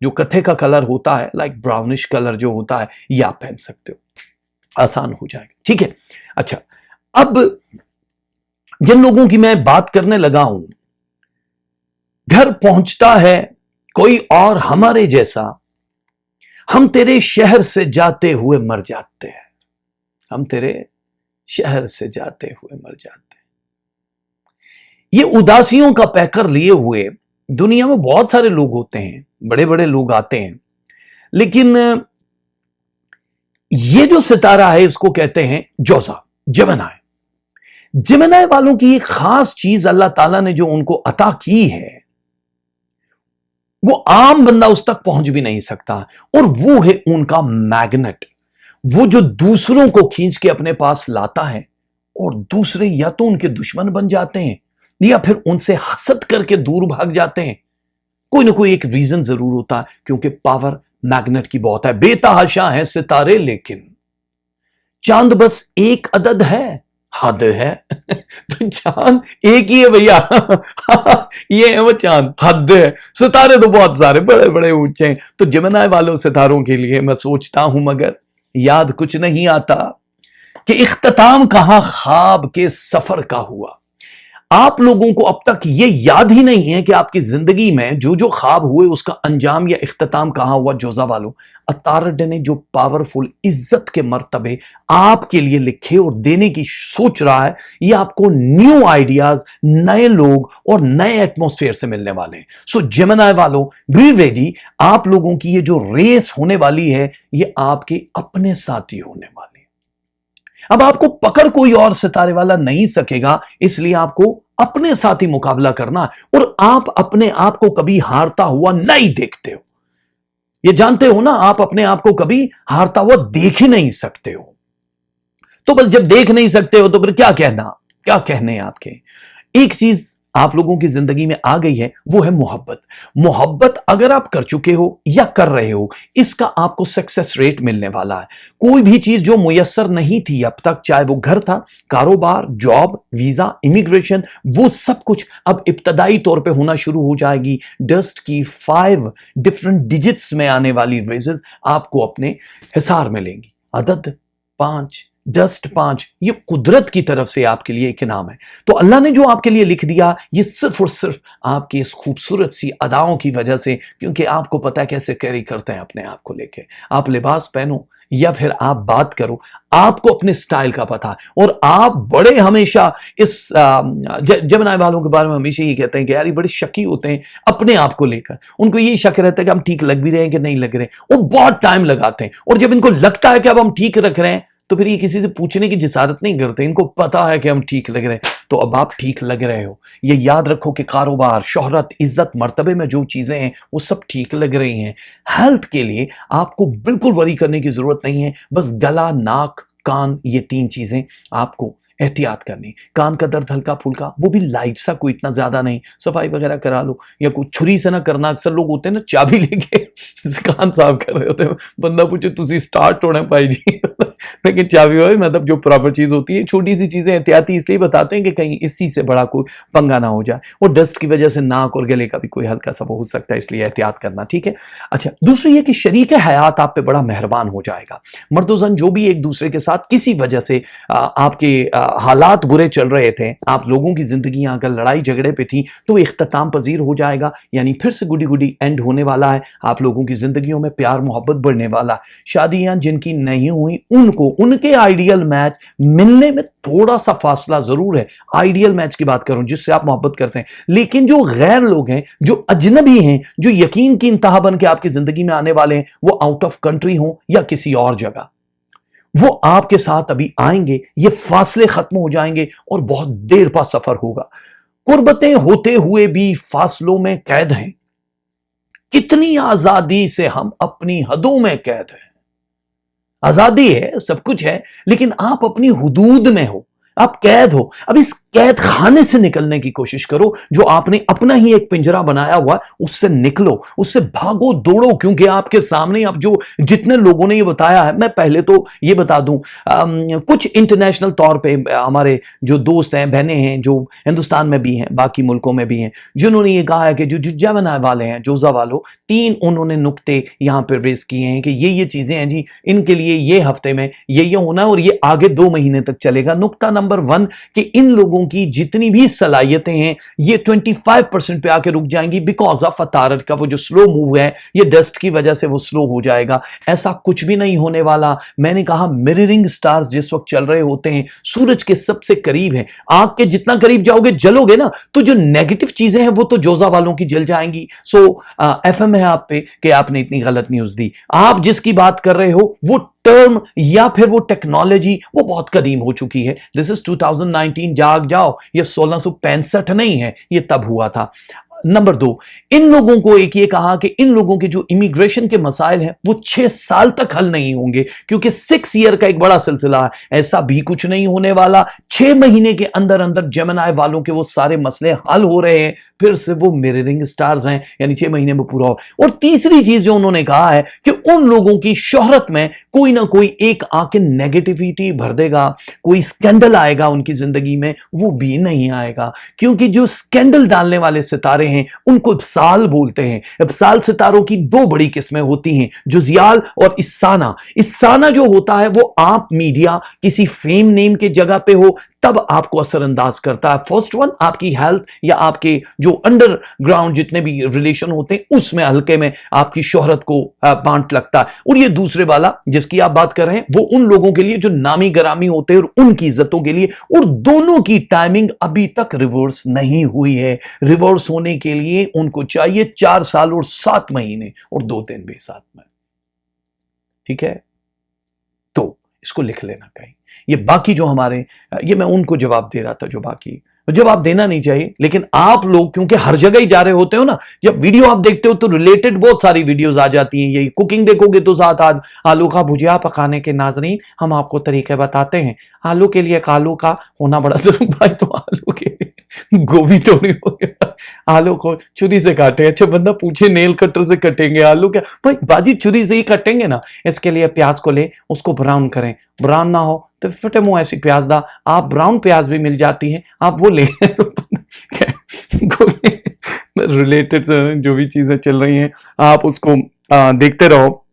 जो कत्थे का कलर होता है, लाइक ब्राउनिश कलर जो होता है, ये आप पहन सकते हो, आसान हो जाएगा। ठीक है। अच्छा, अब जिन लोगों की मैं बात करने लगा हूं, घर पहुंचता है कोई और हमारे जैसा, हम तेरे शहर से जाते हुए मर जाते हैं, हम तेरे शहर से जाते हुए मर जाते हैं। ये उदासियों का पैकर लिए हुए दुनिया में बहुत सारे लोग होते हैं, बड़े बड़े लोग आते हैं, लेकिन ये जो सितारा है इसको कहते हैं जोजा, जेमिनी। जेमिनी वालों की एक खास चीज अल्लाह ताला ने जो उनको अता की है, वो आम बंदा उस तक पहुंच भी नहीं सकता, और वो है उनका मैग्नेट। वो जो दूसरों को खींच के अपने पास लाता है, और दूसरे या तो उनके दुश्मन बन जाते हैं या फिर उनसे हसद करके दूर भाग जाते हैं। कोई ना कोई एक रीजन जरूर होता है, क्योंकि पावर मैग्नेट की बहुत है। बेतहाशा है सितारे लेकिन चांद बस एक अदद है, हद है। तो चांद एक ही है भैया। ये है वो चांद, हद है। सितारे तो बहुत सारे बड़े बड़े ऊंचे हैं। तो जेमिनी वालों सितारों के लिए मैं सोचता हूं, मगर याद कुछ नहीं आता कि इख्तिताम कहां ख्वाब के सफर का हुआ। आप लोगों को अब तक ये याद ही नहीं है कि आपकी जिंदगी में जो जो ख्वाब हुए उसका अंजाम या इख्तिताम कहां हुआ। जोजा वालों, अतारडे ने जो पावरफुल इज्जत के मर्तबे आपके लिए लिखे और देने की सोच रहा है, ये आपको न्यू आइडियाज, नए लोग और नए एटमॉस्फेयर से मिलने वाले हैं। सो जेमिनी वालों, बी रेडी। आप लोगों की ये जो रेस होने वाली है, ये आपके अपने साथी होने वाले। अब आपको पकड़ कोई और सितारे वाला नहीं सकेगा, इसलिए आपको अपने साथ ही मुकाबला करना, और आप अपने आप को कभी हारता हुआ नहीं देखते हो। ये जानते हो ना, आप अपने आप को कभी हारता हुआ देख ही नहीं सकते हो। तो बस जब देख नहीं सकते हो तो फिर क्या कहना, क्या कहने आपके। एक चीज आप लोगों की जिंदगी में आ गई है, वो है मोहब्बत। मोहब्बत अगर आप कर चुके हो या कर रहे हो, इसका आपको सक्सेस रेट मिलने वाला है। कोई भी चीज जो मुयस्सर नहीं थी अब तक, चाहे वो घर था, कारोबार, जॉब, वीजा, इमिग्रेशन, वो सब कुछ अब इब्तदाई तौर पे होना शुरू हो जाएगी। डस्ट की 5 डिफरेंट डिजिट्स में आने वाली रेजेस आपको अपने हिसार में लेंगी। अदद 5, डस्ट 5, ये कुदरत की तरफ से आपके लिए एक इनाम है। तो अल्लाह ने जो आपके लिए लिख दिया, ये सिर्फ और सिर्फ आपकी इस खूबसूरत सी अदाओं की वजह से, क्योंकि आपको पता है कैसे कैरी करते हैं अपने आप को लेके। आप लिबास पहनो या फिर आप बात करो, आपको अपने स्टाइल का पता है। और आप बड़े हमेशा इस जेमिनी वालों के बारे में हमेशा ये कहते हैं कि यार ये बड़े शकी होते हैं अपने आप को लेकर। उनको ये शक रहता है कि हम ठीक लग भी रहे हैं कि नहीं लग रहे हैं। वो बहुत टाइम लगाते हैं, और जब इनको लगता है कि अब हम ठीक रख रहे हैं, तो फिर ये किसी से पूछने की जिसारत नहीं करते। इनको पता है कि हम ठीक लग रहे हैं, तो अब आप ठीक लग रहे हो। ये याद रखो कि कारोबार, शोहरत, इज्जत, मर्तबे में जो चीजें हैं वो सब ठीक लग रही हैं। हेल्थ के लिए आपको बिल्कुल वरी करने की जरूरत नहीं है। बस गला, नाक, कान, ये 3 चीजें आपको एहतियात करनी। कान का दर्द हल्का फुल्का, वो भी लाइट सा, कोई इतना ज्यादा नहीं, सफाई वगैरह करा लो, या कोई छुरी से ना करना। अक्सर लोग होते हैं ना, चाबी लेके कान साफ कर रहे होते हैं, बंदा पूछे तुसी स्टार्ट होना भाई जी। लेकिन चाबी हो, मतलब जो प्रॉपर चीज होती है, छोटी सी चीजें एहतियाती इसलिए बताते हैं कि कहीं इस चीज से बड़ा कोई पंगा ना हो जाए। और डस्ट की वजह से नाक और गले का भी कोई हल्का सा हो सकता है, इसलिए एहतियात करना, ठीक है। अच्छा, दूसरी ये कि शरीक हयात आप पे बड़ा मेहरबान हो जाएगा। मर्दोजन जो भी एक दूसरे के साथ किसी वजह से आपके हालात बुरे चल रहे थे, आप लोगों की जिंदगी अगर लड़ाई झगड़े पे थी, तो इख्तिताम पजीर हो जाएगा। यानी फिर से गुडी गुडी एंड होने वाला है। आप लोगों की जिंदगियों में प्यार मोहब्बत बढ़ने वाला। शादियां जिनकी नहीं हुई, उनको उनके आइडियल मैच मिलने में थोड़ा सा फासला जरूर है। आइडियल मैच की बात करूं जिससे आप मोहब्बत करते हैं। लेकिन जो गैर लोग हैं, जो अजनबी हैं, जो यकीन की इंतहा बन के आपकी जिंदगी में आने वाले हैं, वो आउट ऑफ कंट्री हो या किसी और जगह, वो आपके साथ अभी आएंगे। ये फासले खत्म हो जाएंगे और बहुत देर पा सफर होगा। कुर्बतें होते हुए भी फासलों में कैद हैं। कितनी आजादी से हम अपनी हदों में कैद हैं। आजादी है, सब कुछ है, लेकिन आप अपनी हुदूद में हो, आप कैद हो। अब इस कैद खाने से निकलने की कोशिश करो। जो आपने अपना ही एक पिंजरा बनाया हुआ, उससे निकलो, उससे भागो दौड़ो। क्योंकि आपके सामने अब जो जितने लोगों ने ये बताया है, मैं पहले तो ये बता दूं, कुछ इंटरनेशनल तौर पे हमारे जो दोस्त हैं, बहनें हैं, जो हिंदुस्तान में भी हैं, बाकी मुल्कों में भी हैं, जिन्होंने ये कहा है कि जो जेमिनी वाले हैं, जोजा वालों, 3 उन्होंने नुक्ते यहां पर रेस किए हैं कि ये चीजें हैं जी, इनके लिए ये हफ्ते में ये होना है और ये आगे 2 महीने तक चलेगा। नुक्ता नंबर 1 कि इन लोगों लोगों की जितनी भी सलाहियतें हैं ये 25% पे आके रुक जाएंगी बिकॉज ऑफ तारक का वो जो स्लो मूव है, ये डस्ट की वजह से वो स्लो हो जाएगा। ऐसा कुछ भी नहीं होने वाला। मैंने कहा मिररिंग स्टार्स जिस वक्त चल रहे होते हैं सूरज के सबसे करीब है, आग के जितना करीब जाओगे जलोगे ना, तो जो नेगेटिव चीजें हैं वो तो जोजा वालों की जल जाएंगी। सो एफएम है आप पे कि आपने इतनी गलत न्यूज दी। आप जिसकी बात कर रहे हो वो टर्म या फिर वो टेक्नोलॉजी वो बहुत कदीम हो चुकी है। दिस इज 2019, जाग जाओ, ये 1665 नहीं है, ये तब हुआ था। नंबर 2, इन लोगों को एक ये कहा कि इन लोगों के जो इमिग्रेशन के मसाइल हैं वो 6 साल तक हल नहीं होंगे क्योंकि 6 ईयर का एक बड़ा सिलसिला है। ऐसा भी कुछ नहीं होने वाला। 6 महीने के अंदर अंदर जेमिनी वालों के वो सारे मसले हल हो रहे हैं। फिर से वो मिररिंग स्टार्स हैं, यानी 6 महीने में पूरा हो। और तीसरी चीज जो उन्होंने कहा है कि उन लोगों की शोहरत में कोई ना कोई एक आके नेगेटिविटी भर देगा, कोई स्कैंडल आएगा उनकी जिंदगी में, वो भी नहीं आएगा क्योंकि जो स्कैंडल डालने वाले सितारे हैं उनको इब्साल बोलते हैं। इब्साल सितारों की 2 बड़ी किस्में होती हैं, जुजियाल और इस्साना। इस्साना जो होता है वो आप मीडिया किसी फेम नेम के जगह पे हो तब आपको असरअंदाज करता है। फर्स्ट वन आपकी हेल्थ या आपके जो अंडरग्राउंड जितने भी रिलेशन होते हैं उसमें हल्के में आपकी शोहरत को बांट लगता है। और ये दूसरे वाला जिसकी आप बात कर रहे हैं वो उन लोगों के लिए जो नामी गरामी होते हैं और उनकी इज्जतों के लिए। और दोनों की टाइमिंग अभी तक रिवर्स नहीं हुई है। रिवर्स होने के लिए उनको चाहिए 4 साल और 7 महीने और 2 दिन भी साथ में। ठीक है, तो इसको लिख लेना कहीं। ये बाकी जो हमारे, ये मैं उनको जवाब दे रहा था जो बाकी जवाब देना नहीं चाहिए, लेकिन आप लोग क्योंकि हर जगह ही जा रहे होते हो ना, जब वीडियो आप देखते हो तो रिलेटेड बहुत सारी वीडियोस आ जाती हैं। यही कुकिंग देखोगे तो साथ आज आलू का भुजिया पकाने के नाजरीन हम आपको तरीके बताते हैं। आलू के लिए आलू का होना बड़ा जरूरी भाई, तो आलू के गोभी थोड़ी हो गया, आलू को छुरी से काटे। अच्छा बंदा पूछे नेल कटर से कटेंगे आलू क्या? भाई बाजी छुरी से ही कटेंगे ना। इसके लिए प्याज को ले उसको ब्राउन करें, ब्राउन ना हो तो फटे मुंह ऐसी प्याज दा, आप ब्राउन प्याज भी मिल जाती है आप वो ले रिलेटेड जो भी चीजें चल रही हैं आप उसको देखते रहो।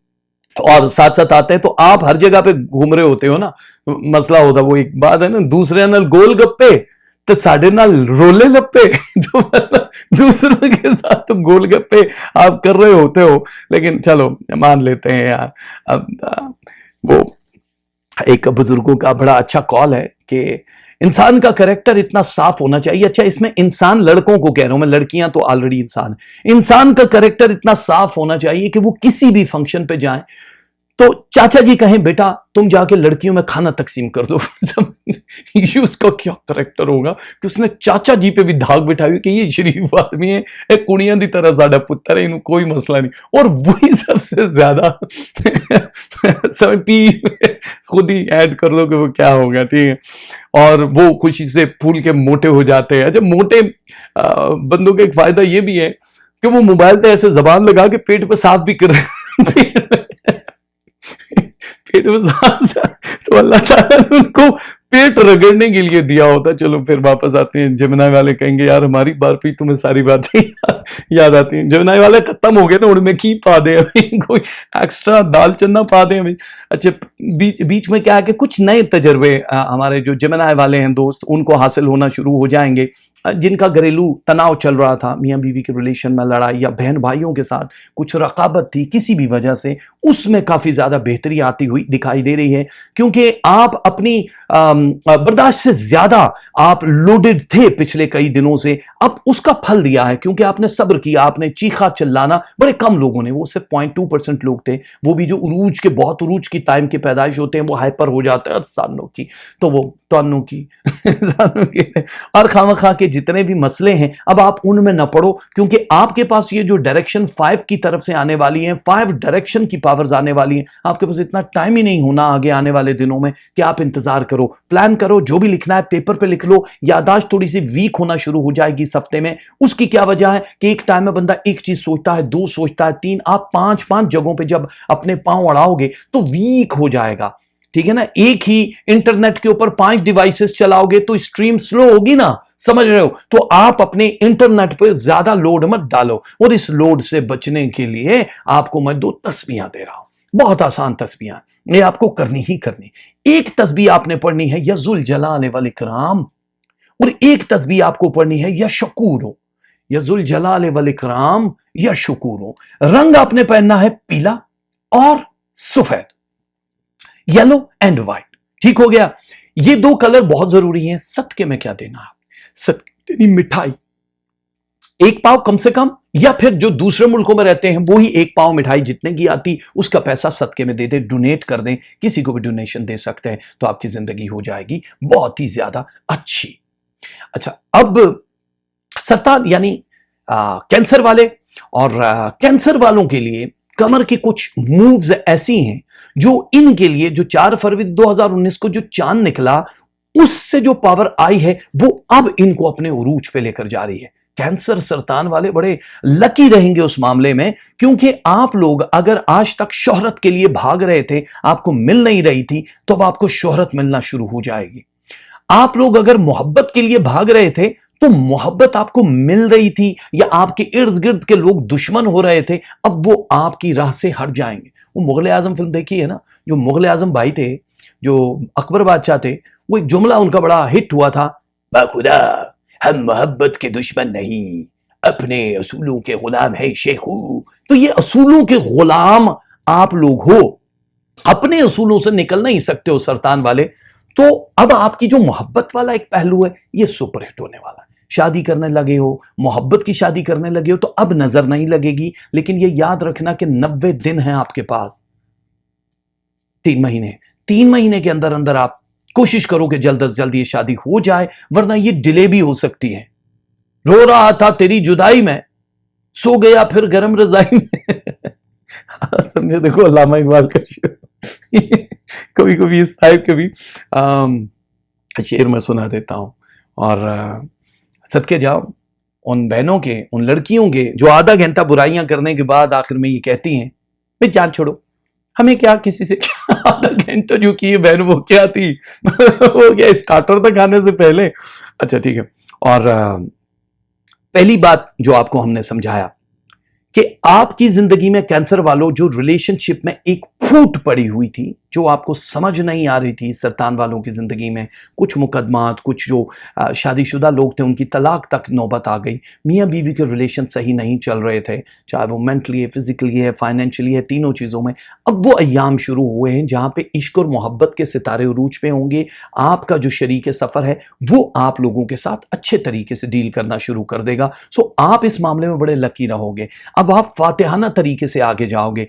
और साथ साथ आते हैं तो आप हर जगह पे घूम रहे होते हो ना, मसला होता वो एक बात है ना, दूसरे नाल गोल गप्पे तो साढ़े नाल रोले लप्पे तो दूसरों के साथ तो गोल गप्पे आप कर रहे होते हो। लेकिन चलो मान लेते हैं यार। अब वो एक बुजुर्गों का बड़ा अच्छा कॉल है कि इंसान का कैरेक्टर इतना साफ होना चाहिए। अच्छा इसमें इंसान लड़कों को कह रहा हूं मैं, लड़कियां तो ऑलरेडी इंसान है। इंसान का कैरेक्टर इतना साफ होना चाहिए कि वो किसी भी फंक्शन पे जाए तो चाचा जी कहें बेटा तुम जाके लड़कियों में खाना तकसीम कर दो। ये उसका क्या करेक्टर होगा कि उसने चाचा जी पे भी धाक बिठाई कि ये शरीफ आदमी है, एक कुड़ियां दी तरह साडा पुत्र है, इन्हों कोई मसला नहीं। और वही सबसे ज्यादा खुद ही ऐड कर लो कि वो क्या होगा। ठीक है, और वो खुशी से फूल के मोटे हो जाते हैं। अच्छा मोटे बंदों का एक फायदा ये भी है कि वो मोबाइल पे ऐसे जबान लगा के पेट पे साफ भी कर रहे पेट में तो अल्लाह ताला ने उनको पेट रगड़ने के लिए दिया होता। चलो फिर वापस आते हैं। जेमिनी वाले कहेंगे यार हमारी बार भी तुम्हें सारी बातें याद आती हैं। जेमिनी वाले खत्म हो गए ना, उनमें की पा दे कोई एक्स्ट्रा दाल चन्ना पा दे। अच्छा बीच में क्या है कि कुछ नए तजर्बे हमारे जो जेमिनी वाले हैं दोस्त उनको हासिल होना शुरू हो जाएंगे। जिनका घरेलू तनाव चल रहा था, मियाँ बीवी के रिलेशन में लड़ाई या बहन भाइयों के साथ कुछ रकाबत थी किसी भी वजह से, उसमें काफी ज्यादा बेहतरी आती हुई दिखाई दे रही है क्योंकि आप अपनी बर्दाश्त से ज्यादा आप लोडेड थे पिछले कई दिनों से। अब उसका फल दिया है क्योंकि आपने सब्र किया, आपने चीखा चिल्लाना। बड़े कम लोगों ने, वो सिर्फ 0.2% लोग थे, वो भी जो उरूज के बहुत उरूज की टाइम के पैदाइश होते हैं वो हाइपर हो जाते हैं सानों की, तो वो तानों की और खामखा के जितने भी मसले हैं अब आप उनमें न पड़ो क्योंकि आपके पास ये जो डायरेक्शन 5 की तरफ से आने वाली है, 5 डायरेक्शन की पावर्स आने वाली हैं। आपके पास इतना टाइम ही नहीं होना आगे आने वाले दिनों में कि आप इंतजार करो, प्लान करो, जो भी लिखना है पेपर पे लिख लो। यादाश्त थोड़ी सी वीक होना शुरू हो जाएगी इस हफ्ते में। उसकी क्या वजह है कि एक टाइम में बंदा एक चीज सोचता है, 2 सोचता है, 3, आप 5 जगहों पर जब अपने पांव अड़ाओगे तो वीक हो जाएगा। ठीक है ना, एक ही इंटरनेट के ऊपर 5 डिवाइसेस चलाओगे तो स्ट्रीम स्लो होगी ना, समझ रहे हो? तो आप अपने इंटरनेट पर ज्यादा लोड मत डालो। और इस लोड से बचने के लिए आपको मैं 2 तस्बीहां दे रहा हूं, बहुत आसान तस्बीहां, ये आपको करनी ही करनी। एक तस्बीह आपने पढ़नी है, यजुल जलाल वल इकराम, और एक तस्बीह आपको पढ़नी है, या शकूर हो, या जुल जलाल वल इकराम, या शकूर हो। रंग आपने पहनना है पीला और सफेद, येलो एंड व्हाइट। ठीक हो गया। ये दो कलर बहुत जरूरी हैं। सदके में क्या देना आप? सदके देनी मिठाई, एक पाव कम से कम, या फिर जो दूसरे मुल्कों में रहते हैं वो ही एक पाव मिठाई जितने की आती उसका पैसा सदके में दे दे, डोनेट कर दें, किसी को भी डोनेशन दे सकते हैं, तो आपकी जिंदगी हो जाएगी बहुत ही ज्यादा अच्छी। अच्छा, अब सरतान यानी कैंसर वाले, और कैंसर वालों के लिए कमर की कुछ मूव्स ऐसी हैं जो इनके लिए, जो 4 फरवरी 2019 को जो चांद निकला उससे जो पावर आई है वो अब इनको अपने उरूज पे लेकर जा रही है। कैंसर सरतान वाले बड़े लकी रहेंगे उस मामले में, क्योंकि आप लोग अगर आज तक शोहरत के लिए भाग रहे थे, आपको मिल नहीं रही थी, तो अब आपको शोहरत मिलना शुरू हो जाएगी। आप लोग अगर मोहब्बत के लिए भाग रहे थे तो मोहब्बत आपको मिल रही थी, या आपके इर्द गिर्द के लोग दुश्मन हो रहे थे, अब वो आपकी राह से हट जाएंगे। वो मुगल आजम फिल्म देखी है ना, जो मुगल आजम भाई थे, जो अकबर बादशाह थे, वो एक जुमला उनका बड़ा हिट हुआ था, बाखुदा हम मोहब्बत के दुश्मन नहीं, अपने असूलों के गुलाम है शेखू। तो ये असूलों के गुलाम आप लोग हो, अपने असूलों से निकल नहीं सकते हो सरतान वाले। तो अब आपकी जो मोहब्बत वाला एक पहलू है ये सुपरहिट होने वाला है। शादी करने लगे हो, मोहब्बत की शादी करने लगे हो, तो अब नजर नहीं लगेगी, लेकिन ये याद रखना कि 90 दिन है आपके पास, 3 महीने के अंदर अंदर आप कोशिश करो कि जल्द से जल्द ये शादी हो जाए, वरना ये डिले भी हो सकती है। रो रहा था तेरी जुदाई में, सो गया फिर गरम रजाई में। समझे? देखो अल्लामा इकबाल का शेर। कभी कभी इस टाइप के भी शेर मैं सुना देता हूं। और सदके जाओ उन बहनों के, उन लड़कियों के जो आधा घंटा बुराइयां करने के बाद आखिर में ये कहती हैं भाई जान छोड़ो, हमें क्या किसी से। आधा घंटा जो की बहन वो क्या थी, वो क्या स्टार्टर था खाने से पहले। अच्छा ठीक है। और पहली बात जो आपको हमने समझाया कि आपकी जिंदगी में कैंसर वालों जो रिलेशनशिप में एक फूट पड़ी हुई थी, जो आपको समझ नहीं आ रही थी, सरतान वालों की जिंदगी में कुछ मुकदमात, कुछ जो शादीशुदा लोग थे उनकी तलाक तक नौबत आ गई, मियाँ बीवी के रिलेशन सही नहीं चल रहे थे, चाहे वो मेंटली है, फिजिकली है, फाइनेंशियली है, तीनों चीज़ों में। अब वो अय्याम शुरू हुए हैं जहाँ पे इश्क और मोहब्बत के सितारे उरूज पे होंगे। आपका जो शरीक सफ़र है वो आप लोगों के साथ अच्छे तरीके से डील करना शुरू कर देगा। सो आप इस मामले में बड़े लकी रहोगे। अब आप फातिहाना तरीके से आगे जाओगे,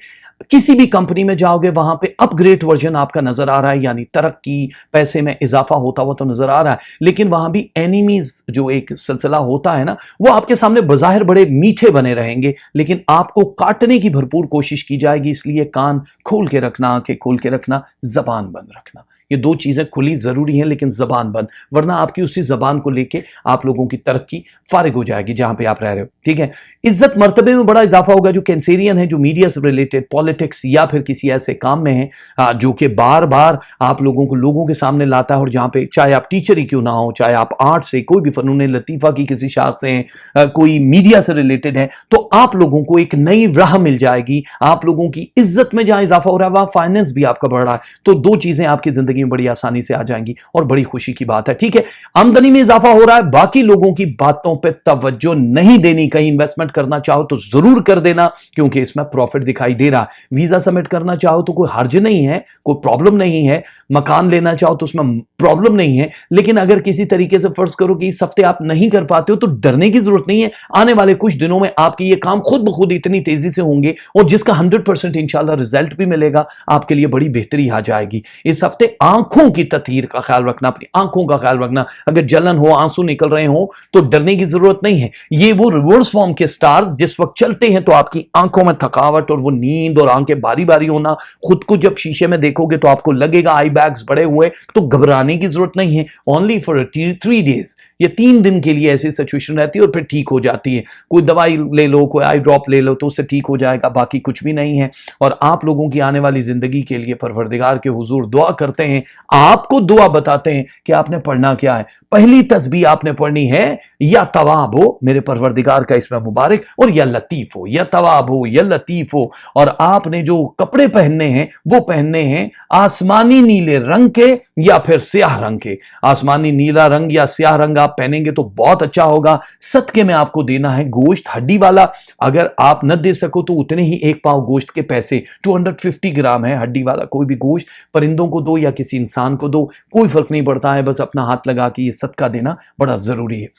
किसी भी कंपनी में जाओगे वहां पे अपग्रेड वर्जन आपका नजर आ रहा है, यानी तरक्की, पैसे में इजाफा होता हुआ तो नजर आ रहा है, लेकिन वहां भी एनिमीज जो एक सिलसिला होता है ना, वो आपके सामने बज़ाहिर बड़े मीठे बने रहेंगे, लेकिन आपको काटने की भरपूर कोशिश की जाएगी। इसलिए कान खोल के रखना, आंखें खोल के रखना, जबान बंद रखना। ये दो चीजें खुली जरूरी हैं, लेकिन जबान बंद, वरना आपकी उसी जबान को लेके आप लोगों की तरक्की फारिग हो जाएगी जहां पे आप रह रहे हो। ठीक है। इज्जत मर्तबे में बड़ा इजाफा होगा। जो कैंसेरियन है, जो मीडिया से रिलेटेड, पॉलिटिक्स या फिर किसी ऐसे काम में है जो कि बार बार आप लोगों को लोगों के सामने लाता है, और जहां पे चाहे आप टीचर ही क्यों ना हो, चाहे आप आर्ट से, कोई भी फनून लतीफा की किसी शाख से हैं, कोई मीडिया से रिलेटेड है, तो आप लोगों को एक नई राह मिल जाएगी। आप लोगों की इज्जत में जहां इजाफा हो रहा है वहां फाइनेंस भी आपका बढ़ रहा है, तो दो चीजें आपकी जिंदगी में बड़ी आसानी से आ जाएंगी और बड़ी खुशी की बात है। ठीक है। आमदनी में इजाफा हो रहा है। बाकी लोगों की बातों पे तवज्जो नहीं देनी। कहीं इन्वेस्टमेंट करना चाहो तो जरूर कर देना, क्योंकि इसमें प्रॉफिट दिखाई दे रहा है। वीजा सबमिट करना चाहो तो कोई हर्ज नहीं है, कोई प्रॉब्लम नहीं है। मकान लेना चाहो तो उसमें प्रॉब्लम नहीं है। लेकिन अगर किसी तरीके से फर्ज करो कि इस हफ्ते आप नहीं कर पाते हो, तो डरने की जरूरत नहीं है। आने वाले कुछ दिनों में आपके ये काम खुद ब खुद इतनी तेजी से होंगे, और जिसका 100% इंशाल्लाह रिजल्ट भी मिलेगा, आपके लिए बड़ी बेहतरी आ जाएगी। इस हफ्ते आंखों की ततीर का ख्याल रखना, अपनी आंखों का ख्याल रखना। अगर जलन हो, आंसू निकल रहे हो, तो डरने की जरूरत नहीं है। ये वो रिवर्स फॉर्म के स्टार्स जिस वक्त चलते हैं तो आपकी आंखों में थकावट और वो नींद और आंखें बारी बारी होना, खुद को जब शीशे में देखोगे तो आपको लगेगा आई बैग्स बड़े हुए, तो घबराने की जरूरत नहीं है। ओनली फॉर 3 डेज, ये 3 दिन के लिए ऐसी सिचुएशन रहती है और फिर ठीक हो जाती है। कोई दवाई ले लो, कोई आई ड्रॉप ले लो तो उससे ठीक हो जाएगा, बाकी कुछ भी नहीं है। और आप लोगों की आने वाली जिंदगी के लिए परवरदिगार के हुजूर दुआ करते हैं, आपको दुआ बताते हैं कि आपने पढ़ना क्या है। पहली तस्बीह आपने पढ़नी है, या तवाब हो मेरे परवरदिगार का इसमें मुबारक, और या लतीफ हो, या तवाब हो या लतीफ हो। और आपने जो कपड़े पहनने हैं वो पहनने हैं आसमानी नीले रंग के या फिर स्याह रंग के। आसमानी नीला रंग या स्याह रंग आप आप पहनेंगे तो बहुत अच्छा होगा। सदके में आपको देना है गोश्त हड्डी वाला, अगर आप न दे सको तो उतने ही एक पाव गोश्त के पैसे, 250 ग्राम है हड्डी वाला कोई भी गोश्त, परिंदों को दो या किसी इंसान को दो, कोई फर्क नहीं पड़ता है, बस अपना हाथ लगा के ये सदका देना बड़ा जरूरी है।